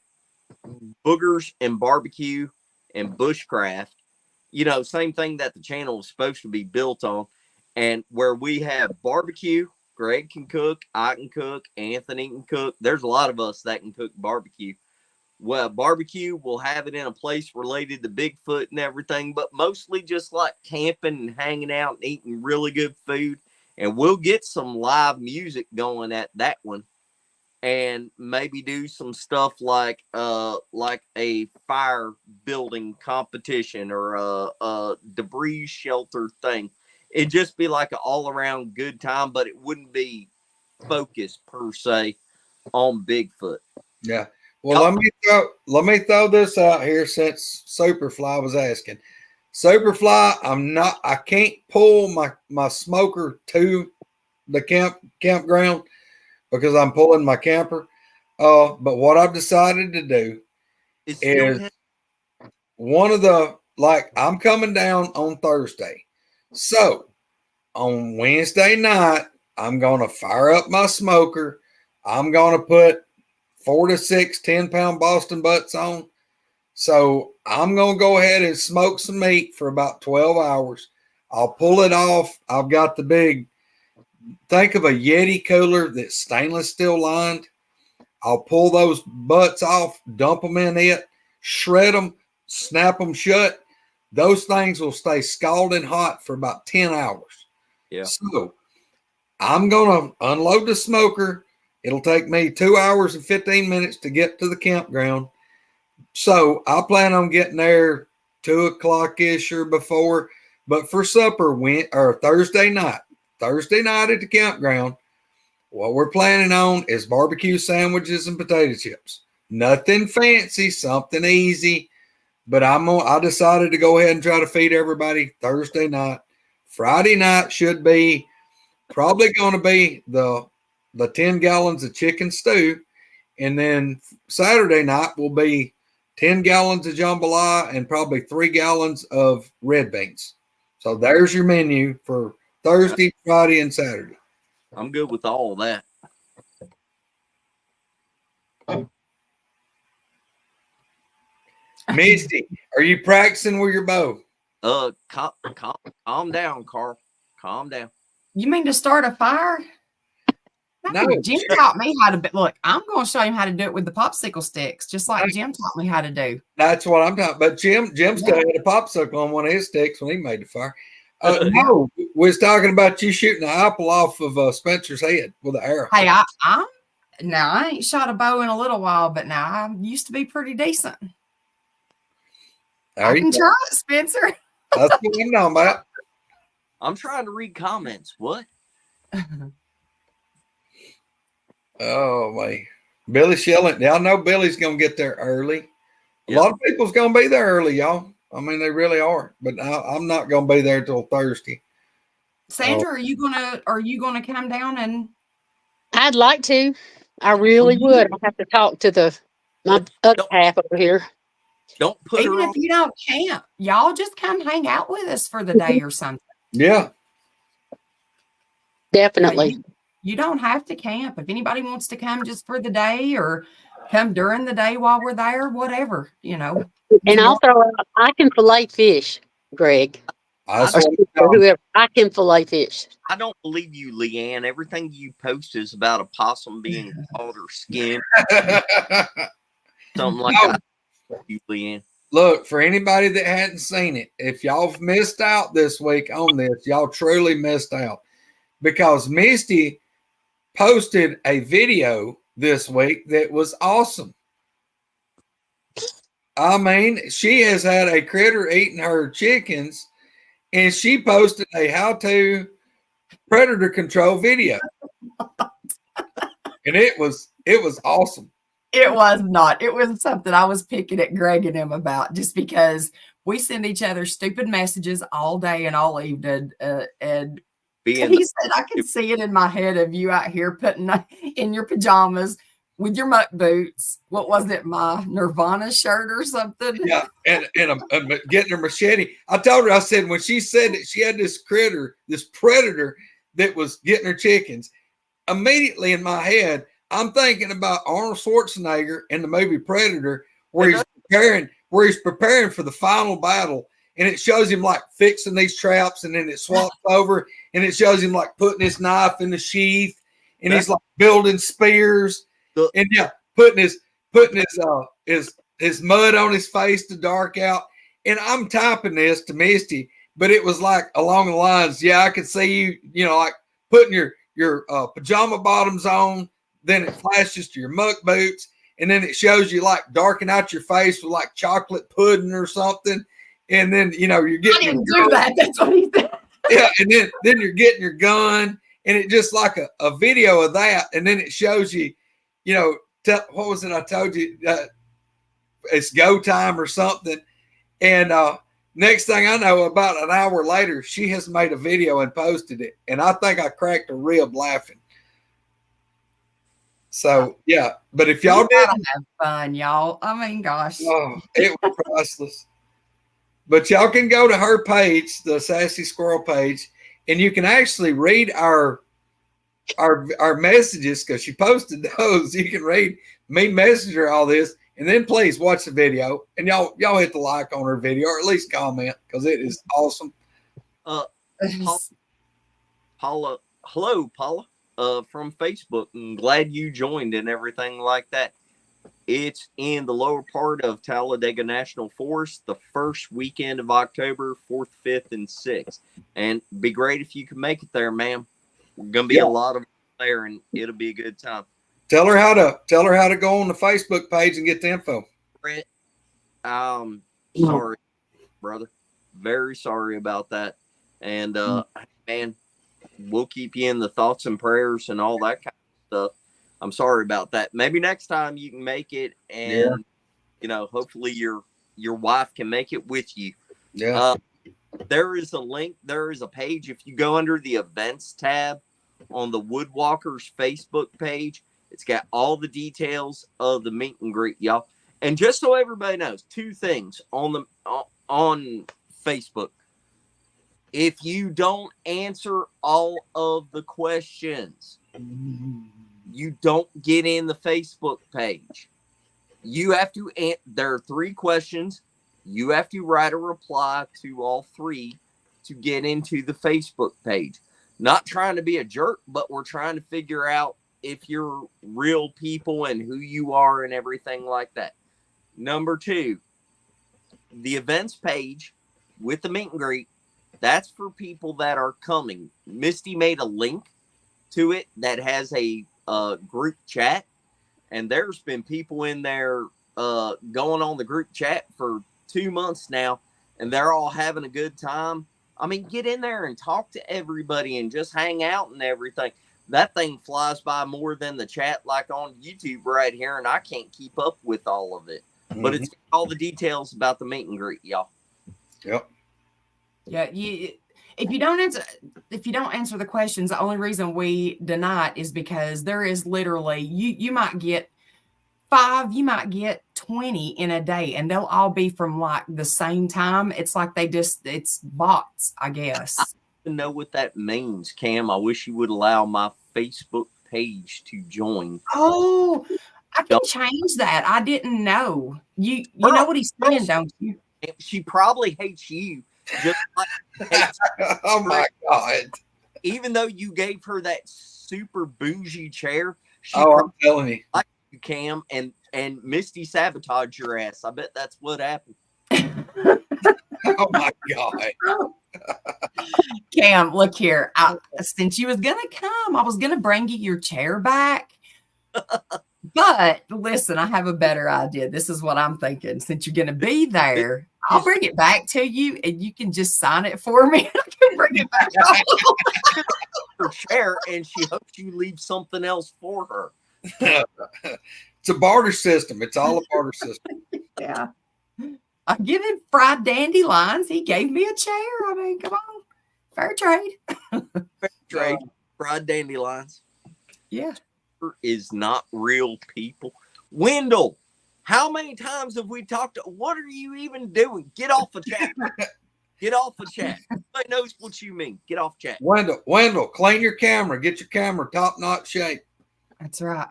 [SPEAKER 4] boogers and barbecue and bushcraft. Same thing that the channel is supposed to be built on. And where we have barbecue, Greg can cook, I can cook, Anthony can cook. There's a lot of us that can cook barbecue. Well, barbecue, we'll have it in a place related to Bigfoot and everything, but mostly just like camping and hanging out and eating really good food. And we'll get some live music going at that one. And maybe do some stuff like a fire building competition or a debris shelter thing. It'd just be like an all around good time, but it wouldn't be focused per se on Bigfoot.
[SPEAKER 5] Yeah. Well, let me throw this out here since Superfly was asking. Superfly, I can't pull my smoker to the campground because I'm pulling my camper. But what I've decided to do is I'm coming down on Thursday. So on Wednesday night, I'm going to fire up my smoker. I'm going to put 4 to 6 10-pound Boston butts on. So I'm going to go ahead and smoke some meat for about 12 hours. I'll pull it off. I've got think of a Yeti cooler that's stainless steel lined. I'll pull those butts off, dump them in it, shred them, snap them shut. Those things will stay scalding hot for about 10 hours.
[SPEAKER 4] Yeah.
[SPEAKER 5] So I'm going to unload the smoker. It'll take me 2 hours and 15 minutes to get to the campground. So I plan on getting there 2 o'clock-ish or before. But for supper, Thursday night, Thursday night at the campground, what we're planning on is barbecue sandwiches and potato chips. Nothing fancy, something easy. But I decided to go ahead and try to feed everybody Thursday night. Friday night should be probably going to be the 10 gallons of chicken stew. And then Saturday night will be 10 gallons of jambalaya and probably 3 gallons of red beans. So there's your menu for Thursday, Friday, and Saturday.
[SPEAKER 4] I'm good with all that.
[SPEAKER 5] Misty, are you practicing with your bow?
[SPEAKER 4] Calm down, Carl. Calm down.
[SPEAKER 3] You mean to start a fire?
[SPEAKER 5] No.
[SPEAKER 3] Jim taught me how to look. I'm going to show him how to do it with the popsicle sticks, just like Jim taught me how to do.
[SPEAKER 5] That's what I'm talking. But Jim still had a popsicle on one of his sticks when he made the fire. No, we was talking about you shooting an apple off of Spencer's head with an arrow.
[SPEAKER 3] Hey, I ain't shot a bow in a little while, but now I used to be pretty decent. I can try it, Spencer.
[SPEAKER 5] That's what I'm talking about.
[SPEAKER 4] I'm trying to read comments. What?
[SPEAKER 5] Oh man, Billy Shilling. Y'all know Billy's gonna get there early. A lot of people's gonna be there early, y'all. I mean, they really are. But I'm not gonna be there till Thursday.
[SPEAKER 3] Sandra, are you gonna come down and?
[SPEAKER 6] I'd like to. I really would. I have to talk to my other half over here.
[SPEAKER 4] Don't put
[SPEAKER 3] Even
[SPEAKER 4] her
[SPEAKER 3] if
[SPEAKER 4] on.
[SPEAKER 3] you don't camp, y'all just come hang out with us for the day or something.
[SPEAKER 5] Yeah.
[SPEAKER 6] Definitely.
[SPEAKER 3] You don't have to camp. If anybody wants to come just for the day or come during the day while we're there, whatever,
[SPEAKER 6] And I'll throw out, I can fillet fish, Greg. Or whoever. I can fillet fish.
[SPEAKER 4] I don't believe you, Leanne. Everything you post is about a possum being caught or skinned. Something like that. You, Leanne.
[SPEAKER 5] Look, for anybody that hadn't seen it, if y'all missed out this week on this, y'all truly missed out. Because Misty posted a video this week that was awesome. I mean, she has had a critter eating her chickens, and she posted a how-to predator control video. And it was awesome.
[SPEAKER 3] It was not. It was something I was picking at Greg and him about, just because we send each other stupid messages all day and all evening. And he said, I can see it in my head of you out here putting in your pajamas with your muck boots. What was it? My Nirvana shirt or something?
[SPEAKER 5] Yeah. And getting her machete. I told her, I said, when she said that she had this predator that was getting her chickens, immediately in my head, I'm thinking about Arnold Schwarzenegger in the movie Predator, where he's preparing for the final battle, and it shows him like fixing these traps, and then it swaps over, and it shows him like putting his knife in the sheath, and he's like building spears, and putting his mud on his face to dark out. And I'm typing this to Misty, but it was like along the lines, I could see you, like putting your pajama bottoms on. Then it flashes to your muck boots, and then it shows you like darken out your face with like chocolate pudding or something. And then, you're getting.
[SPEAKER 3] I didn't do that. That's what he said.
[SPEAKER 5] Yeah. And then you're getting your gun, and it just like a video of that. And then it shows you, what was it I told you? It's go time or something. And next thing I know, about an hour later, she has made a video and posted it. And I think I cracked a rib laughing. So, but if y'all didn't
[SPEAKER 3] have fun, y'all. I mean, gosh.
[SPEAKER 5] Oh, it was priceless. But y'all can go to her page, the Sassy Squirrel page, and you can actually read our messages, because she posted those. You can read me message her all this, and then please watch the video, and y'all hit the like on her video, or at least comment, because it is awesome.
[SPEAKER 4] Paula, hello, Paula. From Facebook, and glad you joined and everything like that. It's in the lower part of Talladega National Forest, the first weekend of October, 4th, 5th, and 6th. And it'd be great if you can make it there, ma'am. We're gonna be a lot of there, and it'll be a good time.
[SPEAKER 5] Tell her how to go on the Facebook page and get the info.
[SPEAKER 4] Brett, sorry, brother. Very sorry about that. And man, we'll keep you in the thoughts and prayers and all that kind of stuff. I'm sorry about that. Maybe next time you can make it, and hopefully your wife can make it with you.
[SPEAKER 5] Yeah.
[SPEAKER 4] There is a link. There is a page. If you go under the events tab on the Woodwalkers Facebook page, it's got all the details of the meet and greet, y'all. And just so everybody knows, 2 things on Facebook. If you don't answer all of the questions, you don't get in the Facebook page. You have to, there are 3 questions. You have to write a reply to all 3 to get into the Facebook page. Not trying to be a jerk, but we're trying to figure out if you're real people and who you are and everything like that. Number 2, the events page with the meet and greet, that's for people that are coming. Misty made a link to it that has a group chat, and there's been people in there going on the group chat for 2 months now, and they're all having a good time. I mean, get in there and talk to everybody and just hang out and everything. That thing flies by more than the chat like on YouTube right here, and I can't keep up with all of it. But it's got all the details about the meet and greet, y'all.
[SPEAKER 5] Yep.
[SPEAKER 3] Yeah, if you don't answer the questions, the only reason we deny it is because there is literally you might get 5, you might get 20 in a day, and they'll all be from like the same time. It's like it's bots, I guess.
[SPEAKER 4] I don't even know what that means, Cam. I wish you would allow my Facebook page to join.
[SPEAKER 3] Oh, I can change that. I didn't know. You know what he's saying, don't you?
[SPEAKER 4] She probably hates you just like hates
[SPEAKER 5] Oh my God.
[SPEAKER 4] Even though you gave her that super bougie chair, she
[SPEAKER 5] I'm telling you.
[SPEAKER 4] liked you, Cam, and Misty sabotaged your ass. I bet that's what happened.
[SPEAKER 5] Oh my God.
[SPEAKER 3] Cam, look here. Since you was gonna come, I was gonna bring you your chair back. But listen, I have a better idea. This is what I'm thinking. Since you're gonna be there, I'll bring it back to you, and you can just sign it for me. I can bring it back home.
[SPEAKER 4] Her chair, and she hopes you leave something else for her.
[SPEAKER 5] It's a barter system. It's all a barter system.
[SPEAKER 3] Yeah. I give him fried dandelions. He gave me a chair. I mean, come on. Fair trade.
[SPEAKER 4] Fair trade. Fried dandelions.
[SPEAKER 3] Yeah.
[SPEAKER 4] Is not real people. Wendell, how many times have we talked? What are you even doing? Get off the chat. Get off the chat. Everybody knows what you mean. Get off chat.
[SPEAKER 5] Wendell, clean your camera. Get your camera top-notch shape.
[SPEAKER 3] That's right.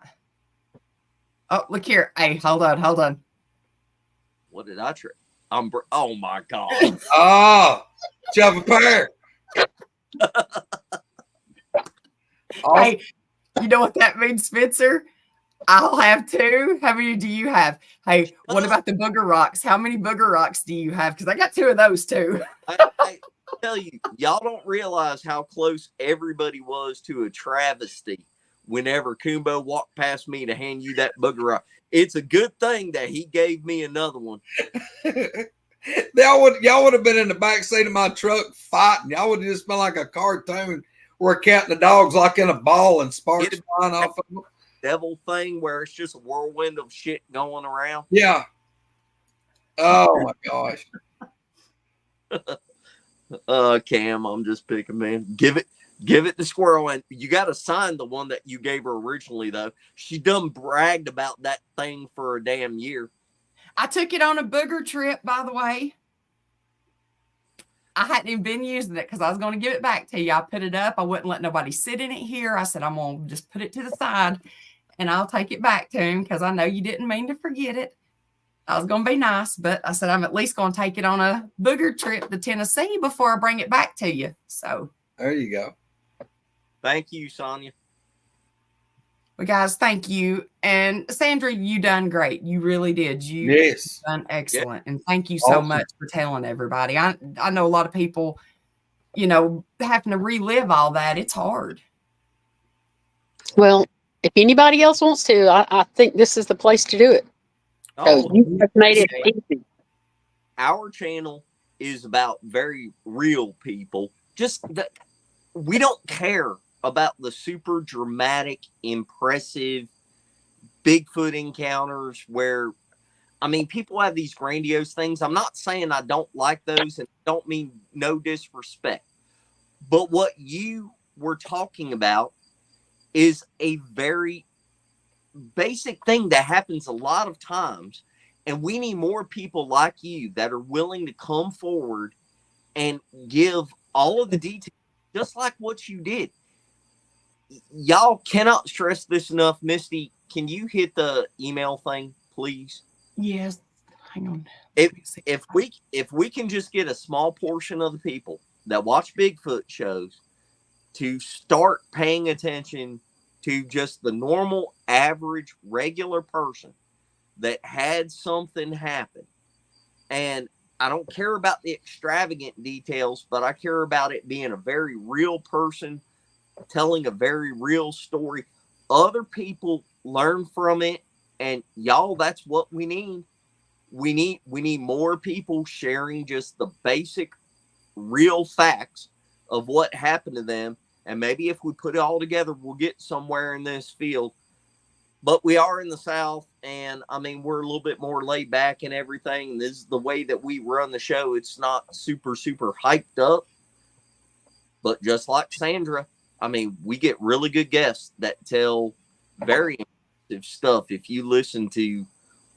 [SPEAKER 3] Oh, look here. Hey, hold on.
[SPEAKER 4] What did I try? Oh my God.
[SPEAKER 5] Oh, shove a pair.
[SPEAKER 3] Hey, you know what that means, Spencer? I'll have 2. How many do you have? Hey, what about the booger rocks? How many booger rocks do you have? Because I got 2 of those too.
[SPEAKER 4] I tell you, y'all don't realize how close everybody was to a travesty whenever Kumbo walked past me to hand you that booger rock. It's a good thing that he gave me another one.
[SPEAKER 5] y'all would have been in the back seat of my truck fighting. Y'all would have just been like a cartoon. We're counting the dogs like in a ball and sparks flying off of them.
[SPEAKER 4] Devil thing where it's just a whirlwind of shit going around.
[SPEAKER 5] Yeah. Oh my gosh.
[SPEAKER 4] Cam, I'm just picking, man. Give it to Squirrel, and you got to sign the one that you gave her originally, though. She done bragged about that thing for a damn year.
[SPEAKER 3] I took it on a booger trip, by the way. I hadn't even been using it because I was going to give it back to you. I put it up. I wouldn't let nobody sit in it here. I said, I'm going to just put it to the side and I'll take it back to him because I know you didn't mean to forget it. I was going to be nice, but I said, I'm at least going to take it on a booger trip to Tennessee before I bring it back to you. So
[SPEAKER 5] there you go.
[SPEAKER 4] Thank you, Sonia.
[SPEAKER 3] Well, guys, thank you. And Sandra, you done great. You really did. You done excellent. And thank you so much for telling everybody. I know a lot of people, having to relive all that. It's hard.
[SPEAKER 6] Well, if anybody else wants to, I think this is the place to do it. So you have made it easy.
[SPEAKER 4] Our channel is about very real people. Just we don't care about the super dramatic, impressive Bigfoot encounters where, I mean, people have these grandiose things. I'm not saying I don't like those and don't mean no disrespect. But what you were talking about is a very basic thing that happens a lot of times. And we need more people like you that are willing to come forward and give all of the details, just like what you did. Y'all cannot stress this enough. Misty, can you hit the email thing, please?
[SPEAKER 3] Yes. Hang on.
[SPEAKER 4] If we can just get a small portion of the people that watch Bigfoot shows to start paying attention to just the normal, average, regular person that had something happen. And I don't care about the extravagant details, but I care about it being a very real person telling a very real story. Other people learn from it, and y'all, that's what we need. We need more people sharing just the basic real facts of what happened to them. And maybe if we put it all together, we'll get somewhere in this field. But we are in the South, and I mean, we're a little bit more laid back and everything. This is the way that we run the show. It's not super, super hyped up. But just like Sandra, I mean, we get really good guests that tell very impressive stuff if you listen to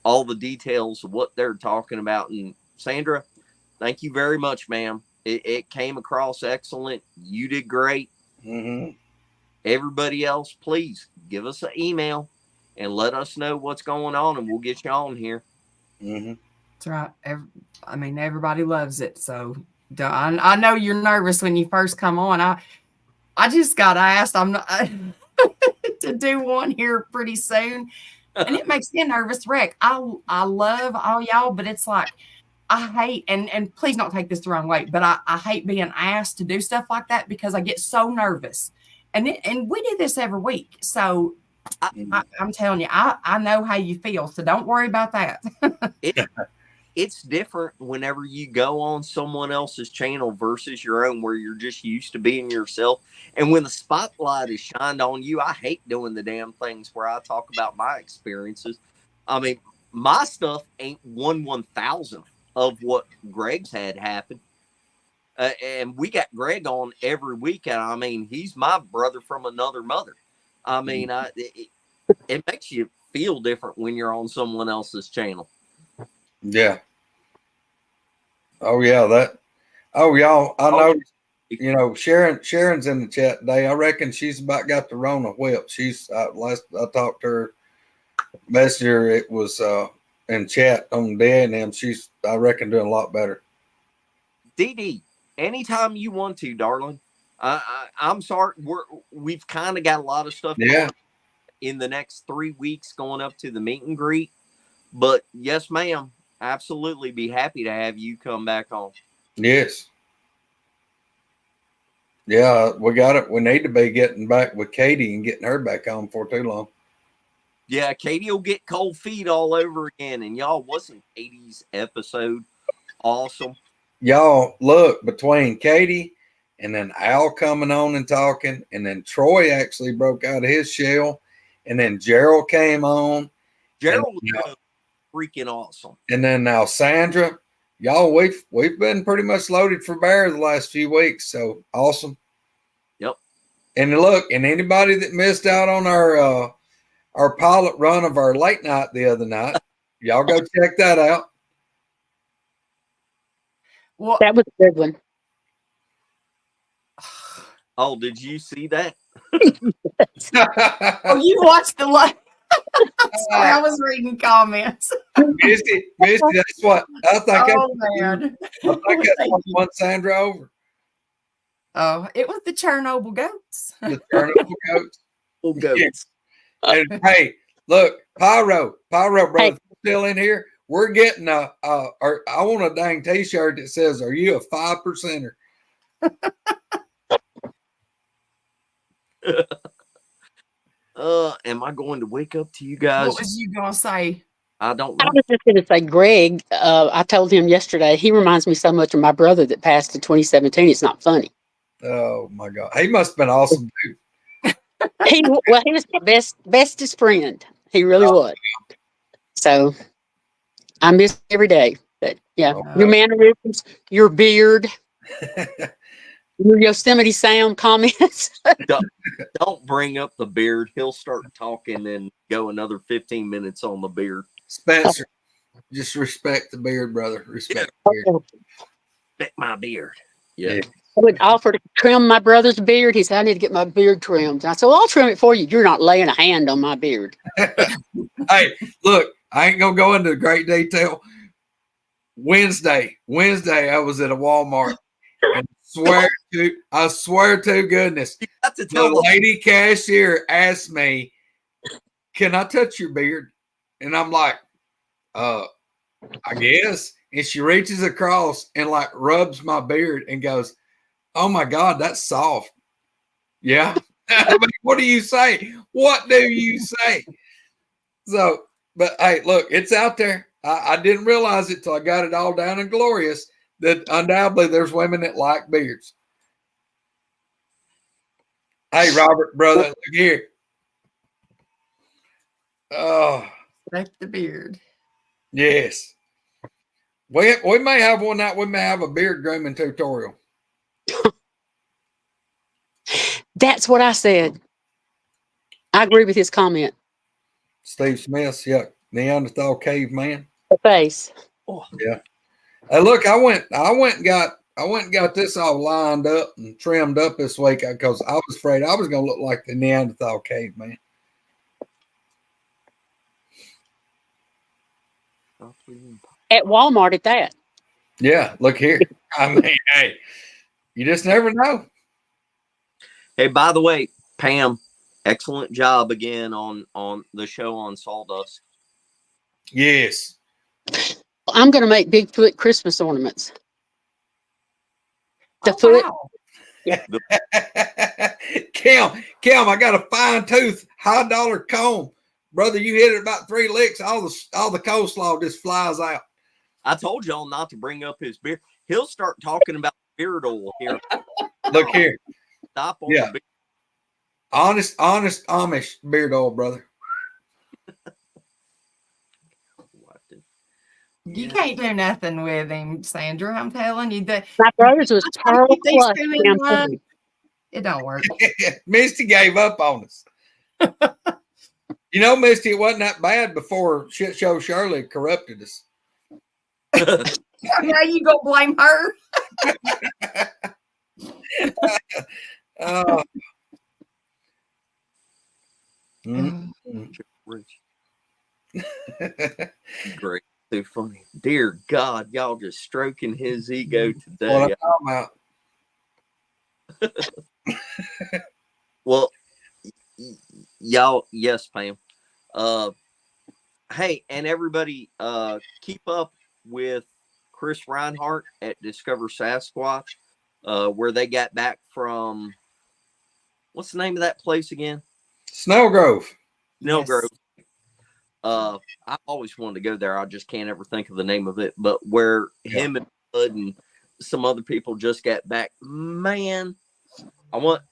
[SPEAKER 4] all the details of what they're talking about. And Sandra, thank you very much, ma'am. It came across excellent. You did great.
[SPEAKER 5] Mm-hmm.
[SPEAKER 4] Everybody else, please give us an email and let us know what's going on, and we'll get you on here.
[SPEAKER 5] Mm-hmm.
[SPEAKER 3] That's right. I mean, everybody loves it. So I know you're nervous when you first come on. I just got asked. I'm not to do one here pretty soon, and it makes me a nervous wreck. I love all y'all, but it's like I hate and please don't take this the wrong way, but I hate being asked to do stuff like that because I get so nervous. And we do this every week, so I'm telling you, I know how you feel, so don't worry about that.
[SPEAKER 4] It's different whenever you go on someone else's channel versus your own, where you're just used to being yourself. And when the spotlight is shined on you, I hate doing the damn things where I talk about my experiences. I mean, my stuff ain't 1/1000th of what Greg's had happen. And we got Greg on every week. And I mean, he's my brother from another mother. I mean, it makes you feel different when you're on someone else's channel.
[SPEAKER 5] Yeah. Oh yeah, y'all. I know. Sharon's in the chat today. I reckon she's about got the Rona whip. She's last I talked to her messenger. It was in chat on day and them. She's I reckon doing a lot better.
[SPEAKER 4] Dee Dee, anytime you want to, darling. I'm sorry. We've kind of got a lot of stuff going in the next 3 weeks going up to the meet and greet. But yes, ma'am, absolutely be happy to have you come back on.
[SPEAKER 5] Yes. Yeah, we got it. We need to be getting back with Katie and getting her back on for too long.
[SPEAKER 4] Yeah, Katie will get cold feet all over again. And y'all, wasn't Katie's episode awesome?
[SPEAKER 5] Y'all, look, between Katie and then Al coming on and talking, and then Troy actually broke out of his shell, and then Gerald came on.
[SPEAKER 4] Gerald was freaking awesome.
[SPEAKER 5] And then now Sandra, y'all, we've been pretty much loaded for bear the last few weeks. So awesome.
[SPEAKER 4] Yep.
[SPEAKER 5] And look, and anybody that missed out on our pilot run of our late night the other night, y'all go check that out.
[SPEAKER 3] Well,
[SPEAKER 6] That was a good one.
[SPEAKER 4] Oh, did you see that?
[SPEAKER 3] oh, you watched the live. Sorry, I was reading comments.
[SPEAKER 5] Misty, that's what I think.
[SPEAKER 3] Oh man,
[SPEAKER 5] I think that's what won Sandra over.
[SPEAKER 3] Oh, it was the Chernobyl goats.
[SPEAKER 5] The Chernobyl goats.
[SPEAKER 4] Goats.
[SPEAKER 5] And hey, look, Pyro, brother,
[SPEAKER 6] Hey.
[SPEAKER 5] still in here. We're getting I want a dang T-shirt that says, "Are you a 5%er?"
[SPEAKER 4] Am I going to wake up to you guys?
[SPEAKER 3] What was you gonna say?
[SPEAKER 4] I don't
[SPEAKER 6] I
[SPEAKER 4] know.
[SPEAKER 6] was just going to say, Greg, I told him yesterday, he reminds me so much of my brother that passed in 2017. It's not funny.
[SPEAKER 5] Oh my God, he must have been awesome too.
[SPEAKER 6] He was my bestest friend. He really was. So I miss him every day. But yeah, your mannerisms, your beard, your Yosemite Sound comments.
[SPEAKER 4] Don't bring up the beard. He'll start talking and go another 15 minutes on the beard.
[SPEAKER 5] Spencer, just respect the beard, brother. Respect the beard.
[SPEAKER 4] Respect my beard. Yeah.
[SPEAKER 6] I would offer to trim my brother's beard. He said, I need to get my beard trimmed. I said, well, I'll trim it for you. You're not laying a hand on my beard.
[SPEAKER 5] Hey, look, I ain't gonna go into great detail. Wednesday, I was at a Walmart, and I swear to goodness,
[SPEAKER 4] You have to tell
[SPEAKER 5] the lady cashier asked me, "Can I touch your beard?" And I'm like, I guess. And she reaches across and like rubs my beard and goes, "Oh my God, that's soft." Yeah. I mean, what do you say? What do you say? So, but hey, look, it's out there. I didn't realize it till I got it all down and glorious that undoubtedly there's women that like beards. Hey, Robert, brother, look here. Oh,
[SPEAKER 3] Respect the beard.
[SPEAKER 5] yes. We may have one that we may have a beard grooming tutorial.
[SPEAKER 6] That's what I said. I agree with his comment.
[SPEAKER 5] Steve Smith's Neanderthal caveman.
[SPEAKER 6] The face.
[SPEAKER 5] Yeah. Hey, look, I went and got this all lined up and trimmed up this week because I was afraid I was gonna look like the Neanderthal caveman.
[SPEAKER 6] At Walmart at that.
[SPEAKER 5] Yeah, look here. I mean, hey, you just never know.
[SPEAKER 4] Hey, by the way, Pam, excellent job again on the show on Sawdust.
[SPEAKER 5] Yes.
[SPEAKER 6] I'm going to make Bigfoot Christmas ornaments. The foot.
[SPEAKER 3] Wow.
[SPEAKER 5] Kim, I got a fine tooth, high dollar comb. Brother, you hit it about 3 licks, all the coleslaw just flies out.
[SPEAKER 4] I told y'all not to bring up his beard. He'll start talking about beard oil here.
[SPEAKER 5] Look here.
[SPEAKER 4] Stop on
[SPEAKER 5] Yeah.
[SPEAKER 4] the beard.
[SPEAKER 5] Honest Amish beard oil, brother.
[SPEAKER 3] You can't do nothing with him, Sandra. I'm telling you that
[SPEAKER 6] My brother's was
[SPEAKER 3] I try to
[SPEAKER 6] pearl
[SPEAKER 3] keep these
[SPEAKER 6] plus.
[SPEAKER 3] two in line. It don't work.
[SPEAKER 5] Misty gave up on us. You know, Misty, it wasn't that bad before Shit Show Shirley corrupted us.
[SPEAKER 3] Now you go blame her.
[SPEAKER 5] Oh.
[SPEAKER 4] Great. Too funny. Dear God, y'all just stroking his ego today.
[SPEAKER 5] What I'm talking about.
[SPEAKER 4] Well, y'all, yes, Pam. Hey, and everybody, keep up with Chris Reinhardt at Discover Sasquatch, where they got back from. What's the name of that place again?
[SPEAKER 5] Snow Grove.
[SPEAKER 4] Snow
[SPEAKER 3] Yes.
[SPEAKER 4] Grove. I always wanted to go there. I just can't ever think of the name of it. But where him and Bud and some other people just got back. Man, I'll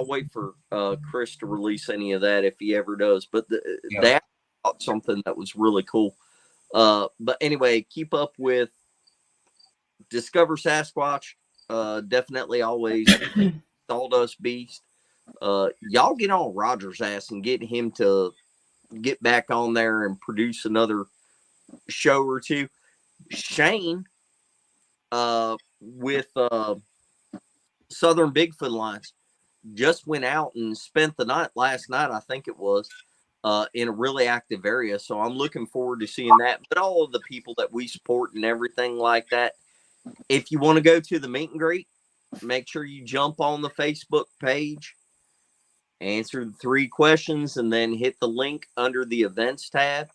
[SPEAKER 4] wait for Chris to release any of that if he ever does. But they thought something that was really cool. But anyway, keep up with Discover Sasquatch. Definitely always Sawdust Beast. Y'all get on Roger's ass and get him to get back on there and produce another show or two. Shane, with Southern Bigfoot Alliance, just went out and spent the night last night, I think it was, in a really active area. So I'm looking forward to seeing that. But all of the people that we support and everything like that, if you want to go to the meet and greet, make sure you jump on the Facebook page, answer the 3 questions, and then hit the link under the events tab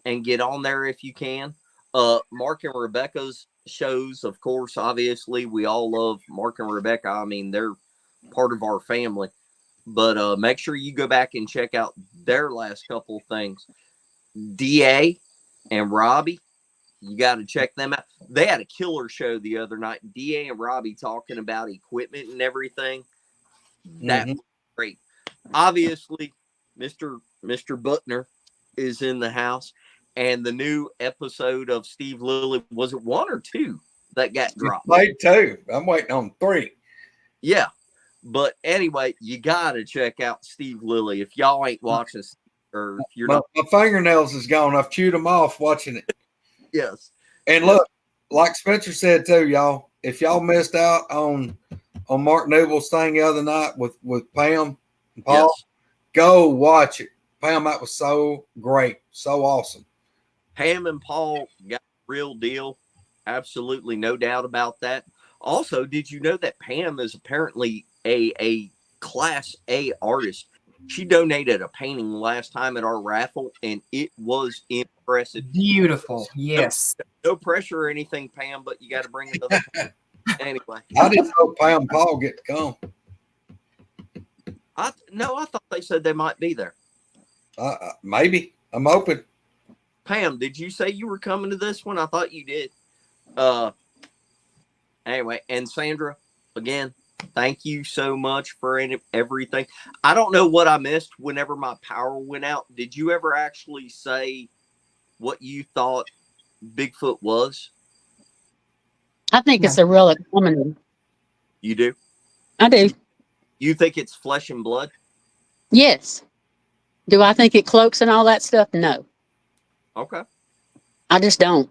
[SPEAKER 4] and get on there if you can. Mark and Rebecca's shows, of course, obviously, we all love Mark and Rebecca. I mean, they're part of our family. But make sure you go back and check out their last couple of things. DA and Robbie, You got to check them out. They had a killer show the other night. DA and Robbie talking about equipment and everything. That was great. Obviously, Mr. Butner is in the house, and the new episode of Steve Lilly, was it 1 or 2 that got dropped?
[SPEAKER 5] Played 2. I'm waiting on 3.
[SPEAKER 4] Yeah. But anyway, you got to check out Steve Lilly if y'all ain't watching, or if you're
[SPEAKER 5] my,
[SPEAKER 4] not.
[SPEAKER 5] my fingernails is gone. I've chewed them off watching it.
[SPEAKER 4] Yes.
[SPEAKER 5] And look, like Spencer said too, y'all, if y'all missed out on Mark Newell's thing the other night with Pam and Paul, go watch it. Pam, that was so great, so awesome.
[SPEAKER 4] Pam and Paul got the real deal. Absolutely no doubt about that. Also, did you know that Pam is apparently a Class A artist? She donated a painting last time at our raffle, and it was impressive.
[SPEAKER 3] Beautiful. Yes.
[SPEAKER 4] No pressure or anything, Pam, but you got to bring another. Anyway,
[SPEAKER 5] I didn't know Pam and Paul get to come.
[SPEAKER 4] I thought they said they might be there.
[SPEAKER 5] Maybe. I'm open.
[SPEAKER 4] Pam, did you say you were coming to this one? I thought you did. Anyway, and Sandra, again, thank you so much for everything. I don't know what I missed whenever my power went out. Did you ever actually say what you thought Bigfoot was?
[SPEAKER 6] I think it's a real woman.
[SPEAKER 4] You do?
[SPEAKER 6] I do.
[SPEAKER 4] You think it's flesh and blood?
[SPEAKER 6] Yes. Do I think it cloaks and all that stuff? No.
[SPEAKER 4] Okay.
[SPEAKER 6] I just don't.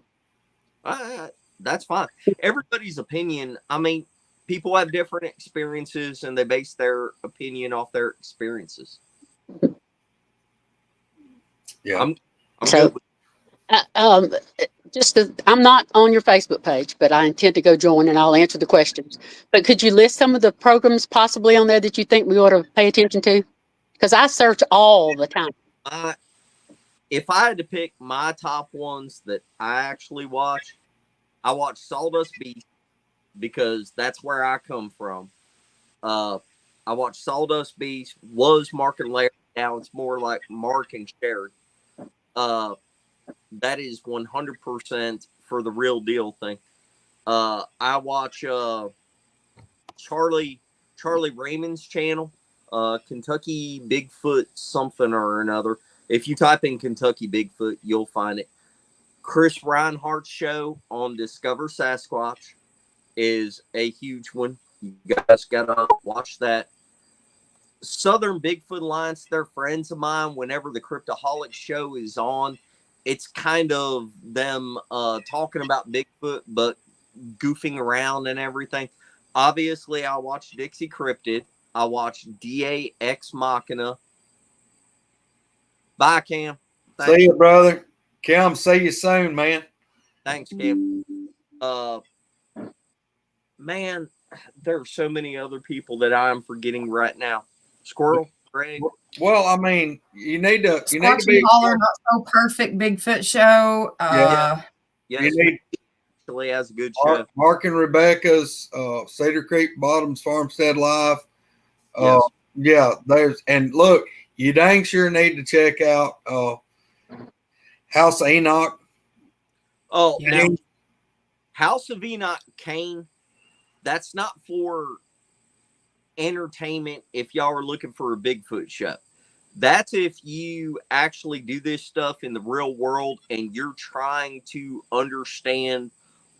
[SPEAKER 4] That's fine. Everybody's opinion. I mean, people have different experiences, and they base their opinion off their experiences.
[SPEAKER 5] Yeah.
[SPEAKER 4] I'm
[SPEAKER 6] So,
[SPEAKER 4] good with
[SPEAKER 6] I'm not on your Facebook page, but I intend to go join, and I'll answer the questions. But could you list some of the programs possibly on there that you think we ought to pay attention to? Because I search all the time.
[SPEAKER 4] If I had to pick my top ones that I actually watch, I watch Sawdust Beast because that's where I come from. I watch Sawdust Beast, was Mark and Larry. Now it's more like Mark and Sherry. That is 100% for the real deal thing. I watch Charlie Raymond's channel, Kentucky Bigfoot something or another. If you type in Kentucky Bigfoot, you'll find it. Chris Reinhardt's show on Discover Sasquatch is a huge one. You guys gotta watch that. Southern Bigfoot Alliance, they're friends of mine. Whenever the Cryptoholic show is on, it's kind of them talking about Bigfoot, but goofing around and everything. Obviously, I watch Dixie Cryptid. I watch DA Ex Machina. Bye, Cam. Thanks.
[SPEAKER 5] See you, brother. Cam, see you soon, man.
[SPEAKER 4] Thanks, Cam. Man, there are so many other people that I'm forgetting right now. Squirrel, Greg.
[SPEAKER 5] Well, I mean, you need to
[SPEAKER 3] Squatchy
[SPEAKER 5] be
[SPEAKER 3] Holler, Not So Perfect Bigfoot show.
[SPEAKER 4] Yes,
[SPEAKER 5] you need
[SPEAKER 4] actually has a good show.
[SPEAKER 5] Mark and Rebecca's Cedar Creek Bottoms Farmstead Live.
[SPEAKER 4] Yes.
[SPEAKER 5] Yeah, and look, you dang sure need to check out House of Enoch.
[SPEAKER 4] Oh,
[SPEAKER 3] Yeah.
[SPEAKER 4] now, House of Enoch Kane, that's not for entertainment if y'all are looking for a Bigfoot show. That's if you actually do this stuff in the real world and you're trying to understand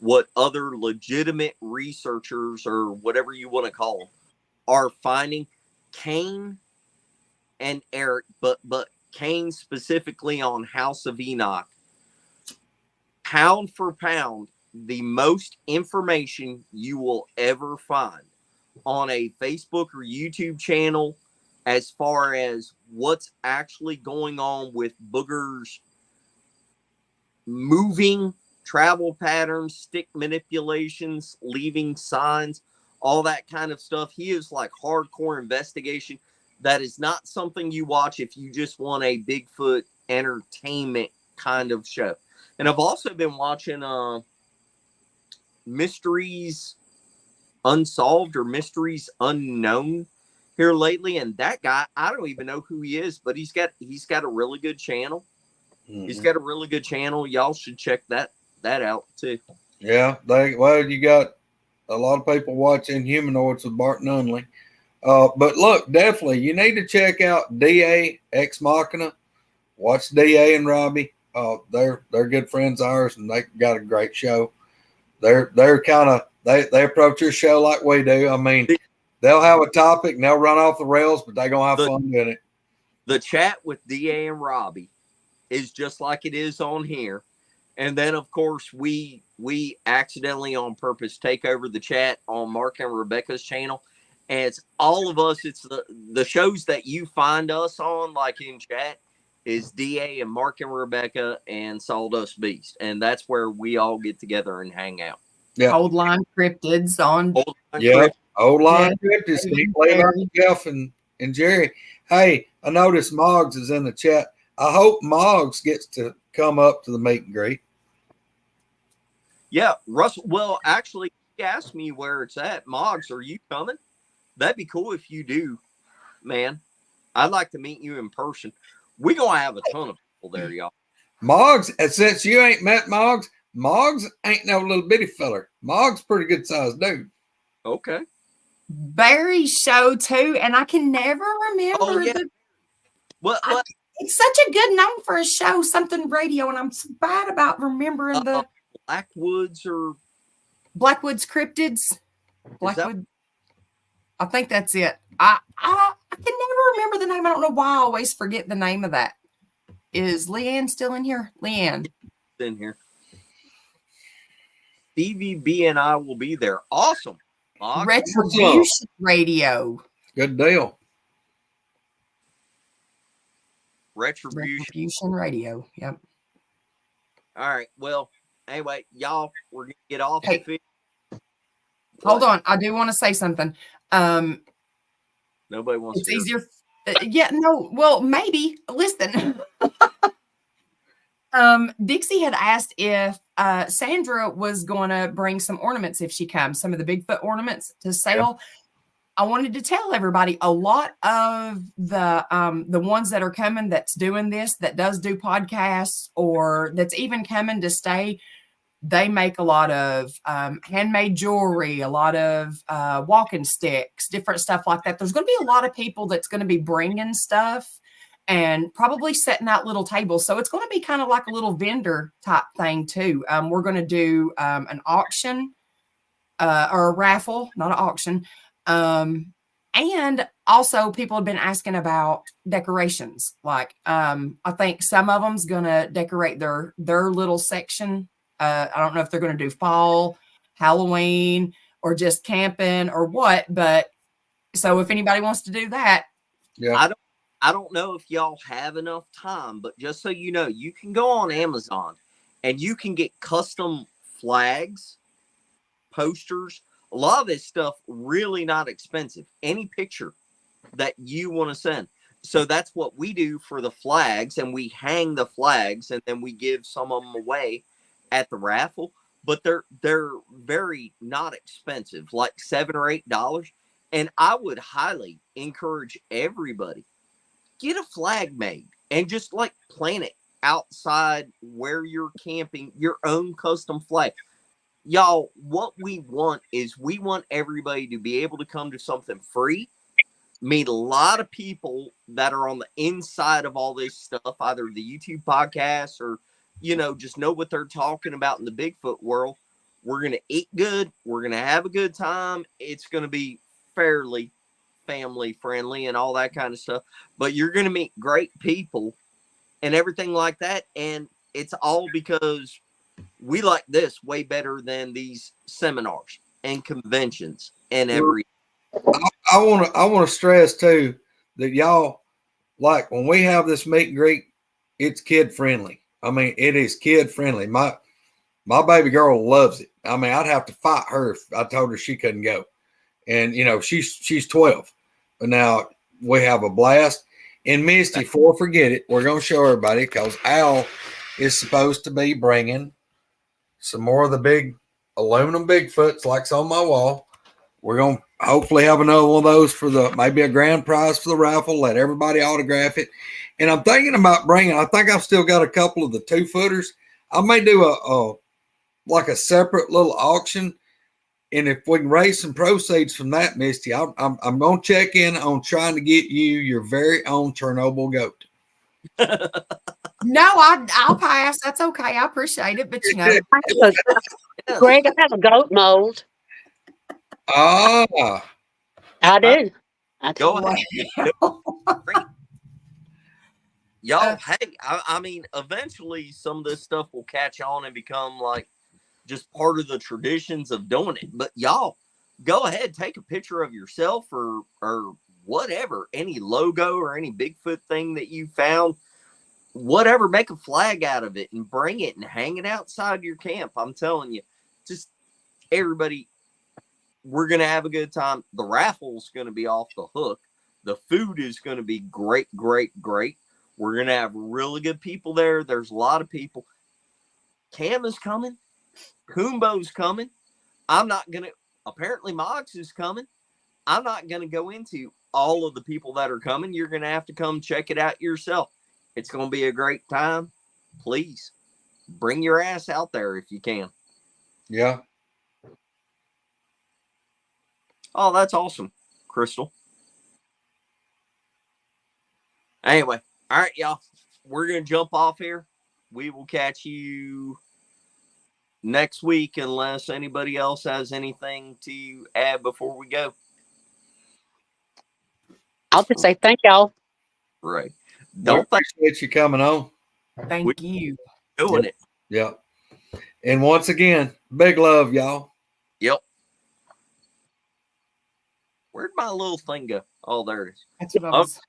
[SPEAKER 4] what other legitimate researchers or whatever you want to call them are finding. Kane and Eric, but Kane specifically on House of Enoch, pound for pound, the most information you will ever find on a Facebook or YouTube channel as far as what's actually going on with boogers moving, travel patterns, stick manipulations, leaving signs, all that kind of stuff. He is like hardcore investigation. That is not something you watch if you just want a Bigfoot entertainment kind of show. And I've also been watching Mysteries Unsolved or Mysteries Unknown here lately, and that guy, I don't even know who he is, but he's got a really good channel.
[SPEAKER 5] Mm-hmm.
[SPEAKER 4] He's got a really good channel. Y'all should check that that out too.
[SPEAKER 5] Yeah, you got a lot of people watching Humanoids with Bart Nunley. But look, definitely you need to check out DA Ex Machina. Watch DA and Robbie. They're good friends of ours, and they got a great show. They're kind of they approach your show like we do. I mean, they'll have a topic and they'll run off the rails, but they're gonna have fun with it.
[SPEAKER 4] The chat with DA and Robbie is just like it is on here. And then of course we accidentally on purpose take over the chat on Mark and Rebecca's channel. And it's all of us, it's the shows that you find us on, like in chat, is DA and Mark and Rebecca and Sawdust Beast. And that's where we all get together and hang out.
[SPEAKER 5] Yeah.
[SPEAKER 3] Old Line Cryptids on.
[SPEAKER 5] Old Line Cryptids. Steve Flavor, Jeff, and Jerry. Hey, I noticed Moggs is in the chat. I hope Moggs gets to come up to the meet and greet.
[SPEAKER 4] Yeah, Russell. Well, actually, he asked me where it's at. Moggs, are you coming? That'd be cool if you do, man. I'd like to meet you in person. We're going to have a ton of people there, y'all.
[SPEAKER 5] Moggs, and since you ain't met Moggs, Moggs ain't no little bitty feller. Moggs pretty good sized dude.
[SPEAKER 4] Okay.
[SPEAKER 3] Barry's show too, and I can never remember.
[SPEAKER 4] Oh, yeah. What?
[SPEAKER 3] It's such a good name for a show, something radio, and I'm so bad about remembering the
[SPEAKER 4] Blackwoods or
[SPEAKER 3] Blackwoods Cryptids. Blackwood. I think that's it. I can never remember the name. I don't know why I always forget the name of that. Is Leanne still in here? Leanne.
[SPEAKER 4] In here. Stevie B and I will be there. Awesome.
[SPEAKER 3] Retribution Radio.
[SPEAKER 5] Good deal.
[SPEAKER 3] Retribution Radio. Yep.
[SPEAKER 4] All right. Well, anyway, y'all, we're going to get off
[SPEAKER 3] Hey.
[SPEAKER 4] the
[SPEAKER 3] Hold on. I do want to say something.
[SPEAKER 4] Nobody wants
[SPEAKER 3] It's
[SPEAKER 4] to.
[SPEAKER 3] easier. Well, maybe. Listen. Dixie had asked if Sandra was going to bring some ornaments if she comes, some of the Bigfoot ornaments to sale. I wanted to tell everybody a lot of the ones that are coming that's doing this, that does do podcasts, or that's even coming to stay. They make a lot of handmade jewelry, a lot of walking sticks, different stuff like that. There's going to be a lot of people that's going to be bringing stuff and probably setting out little tables. So it's going to be kind of like a little vendor type thing too. We're going to do an auction or a raffle, not an auction. And also people have been asking about decorations. Like I think some of them's going to decorate their little section. I don't know if they're going to do fall, Halloween, or just camping or what. But so if anybody wants to do that.
[SPEAKER 5] Yeah.
[SPEAKER 4] I don't know if y'all have enough time, but just so you know, you can go on Amazon and you can get custom flags, posters, a lot of this stuff really not expensive. Any picture that you want to send. So that's what we do for the flags, and we hang the flags and then we give some of them away at the raffle, but they're very not expensive, like $7 or $8. And I would highly encourage everybody, get a flag made and just like plant it outside where you're camping, your own custom flag. Y'all, what we want is we want everybody to be able to come to something free, meet a lot of people that are on the inside of all this stuff, either the YouTube podcast or, you know, just know what they're talking about in the Bigfoot world. We're going to eat good. We're going to have a good time. It's going to be fairly family friendly and all that kind of stuff, but you're going to meet great people and everything like that. And it's all because we like this way better than these seminars and conventions and every.
[SPEAKER 5] I want to stress too that y'all, like when we have this meet and greet, it's kid friendly. I mean, it is kid friendly. My baby girl loves it. I mean, I'd have to fight her if I told her she couldn't go. And you know, she's 12, but now we have a blast. And Misty, before I forget it, we're going to show everybody because Al is supposed to be bringing some more of the big aluminum Bigfoots like's on my wall. We're going to hopefully have another one of those for maybe a grand prize for the raffle. Let everybody autograph it. And I'm thinking about bringing, I think I've still got a couple of the 2-footers. I may do like a separate little auction. And if we can raise some proceeds from that, Misty, I'm going to check in on trying to get you your very own Chernobyl goat.
[SPEAKER 3] No, I'll pass. That's okay. I appreciate it, but you know,
[SPEAKER 6] Greg, I have a goat mold.
[SPEAKER 5] Ah,
[SPEAKER 6] I do.
[SPEAKER 4] Go ahead.
[SPEAKER 3] wow.
[SPEAKER 4] Y'all, hey, I mean, eventually some of this stuff will catch on and become like just part of the traditions of doing it. But y'all, go ahead, take a picture of yourself or whatever, any logo or any Bigfoot thing that you found, whatever, make a flag out of it and bring it and hang it outside your camp. I'm telling you, just everybody, we're going to have a good time. The raffle's going to be off the hook. The food is going to be great, great, great. We're going to have really good people there. There's a lot of people. Cam is coming. Kumbo's coming. I'm not going to, apparently Moggs is coming. I'm not going to go into all of the people that are coming. You're going to have to come check it out yourself. It's going to be a great time. Please bring your ass out there if you can.
[SPEAKER 5] yeah.
[SPEAKER 4] Oh, that's awesome, Crystal. Anyway, all right, y'all. We're going to jump off here. We will catch you next week unless anybody else has anything to add before we go.
[SPEAKER 6] I'll just say thank y'all.
[SPEAKER 4] Right.
[SPEAKER 5] We
[SPEAKER 4] Don't think
[SPEAKER 5] appreciate you coming on.
[SPEAKER 3] Thank you.
[SPEAKER 4] doing it.
[SPEAKER 5] Yeah. And once again, big love, y'all.
[SPEAKER 4] Yep. Where'd my little thing go? Oh, there it is.
[SPEAKER 3] That's what I was.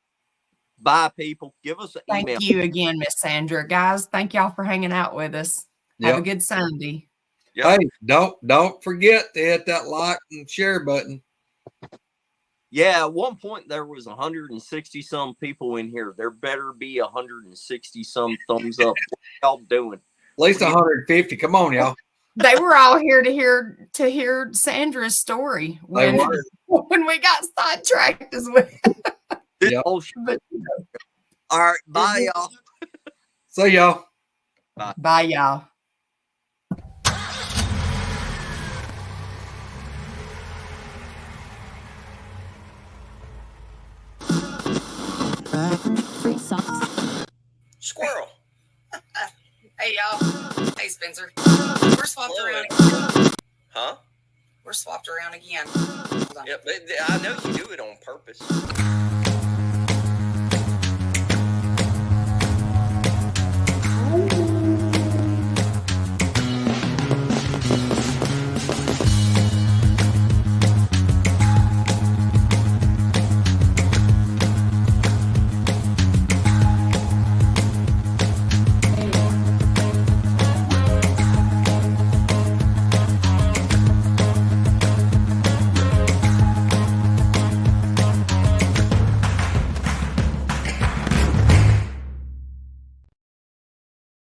[SPEAKER 4] Bye, people. Give us an
[SPEAKER 3] Thank
[SPEAKER 4] email.
[SPEAKER 3] you again, Miss Sandra. Guys, thank y'all for hanging out with us. Have a good Sunday.
[SPEAKER 4] Yep.
[SPEAKER 5] Hey, don't forget to hit that like and share button.
[SPEAKER 4] Yeah, at one point there was 160 some people in here. There better be 160 some thumbs up. What y'all doing?
[SPEAKER 5] At least 150. Come on, y'all.
[SPEAKER 3] They were all here to hear Sandra's story
[SPEAKER 5] They
[SPEAKER 3] when,
[SPEAKER 5] were.
[SPEAKER 3] when we got sidetracked as well.
[SPEAKER 4] This
[SPEAKER 5] Yep.
[SPEAKER 4] whole shit.
[SPEAKER 3] But,
[SPEAKER 4] All right, bye, y'all.
[SPEAKER 5] See y'all.
[SPEAKER 3] bye, y'all.
[SPEAKER 1] Free socks.
[SPEAKER 2] Squirrel.
[SPEAKER 3] Hey, y'all. Hey, Spencer. We're swapped
[SPEAKER 2] Hello,
[SPEAKER 3] around
[SPEAKER 2] everyone.
[SPEAKER 3] again.
[SPEAKER 2] Huh?
[SPEAKER 3] We're swapped around again. Hold on.
[SPEAKER 2] Yep. I know you do it on purpose.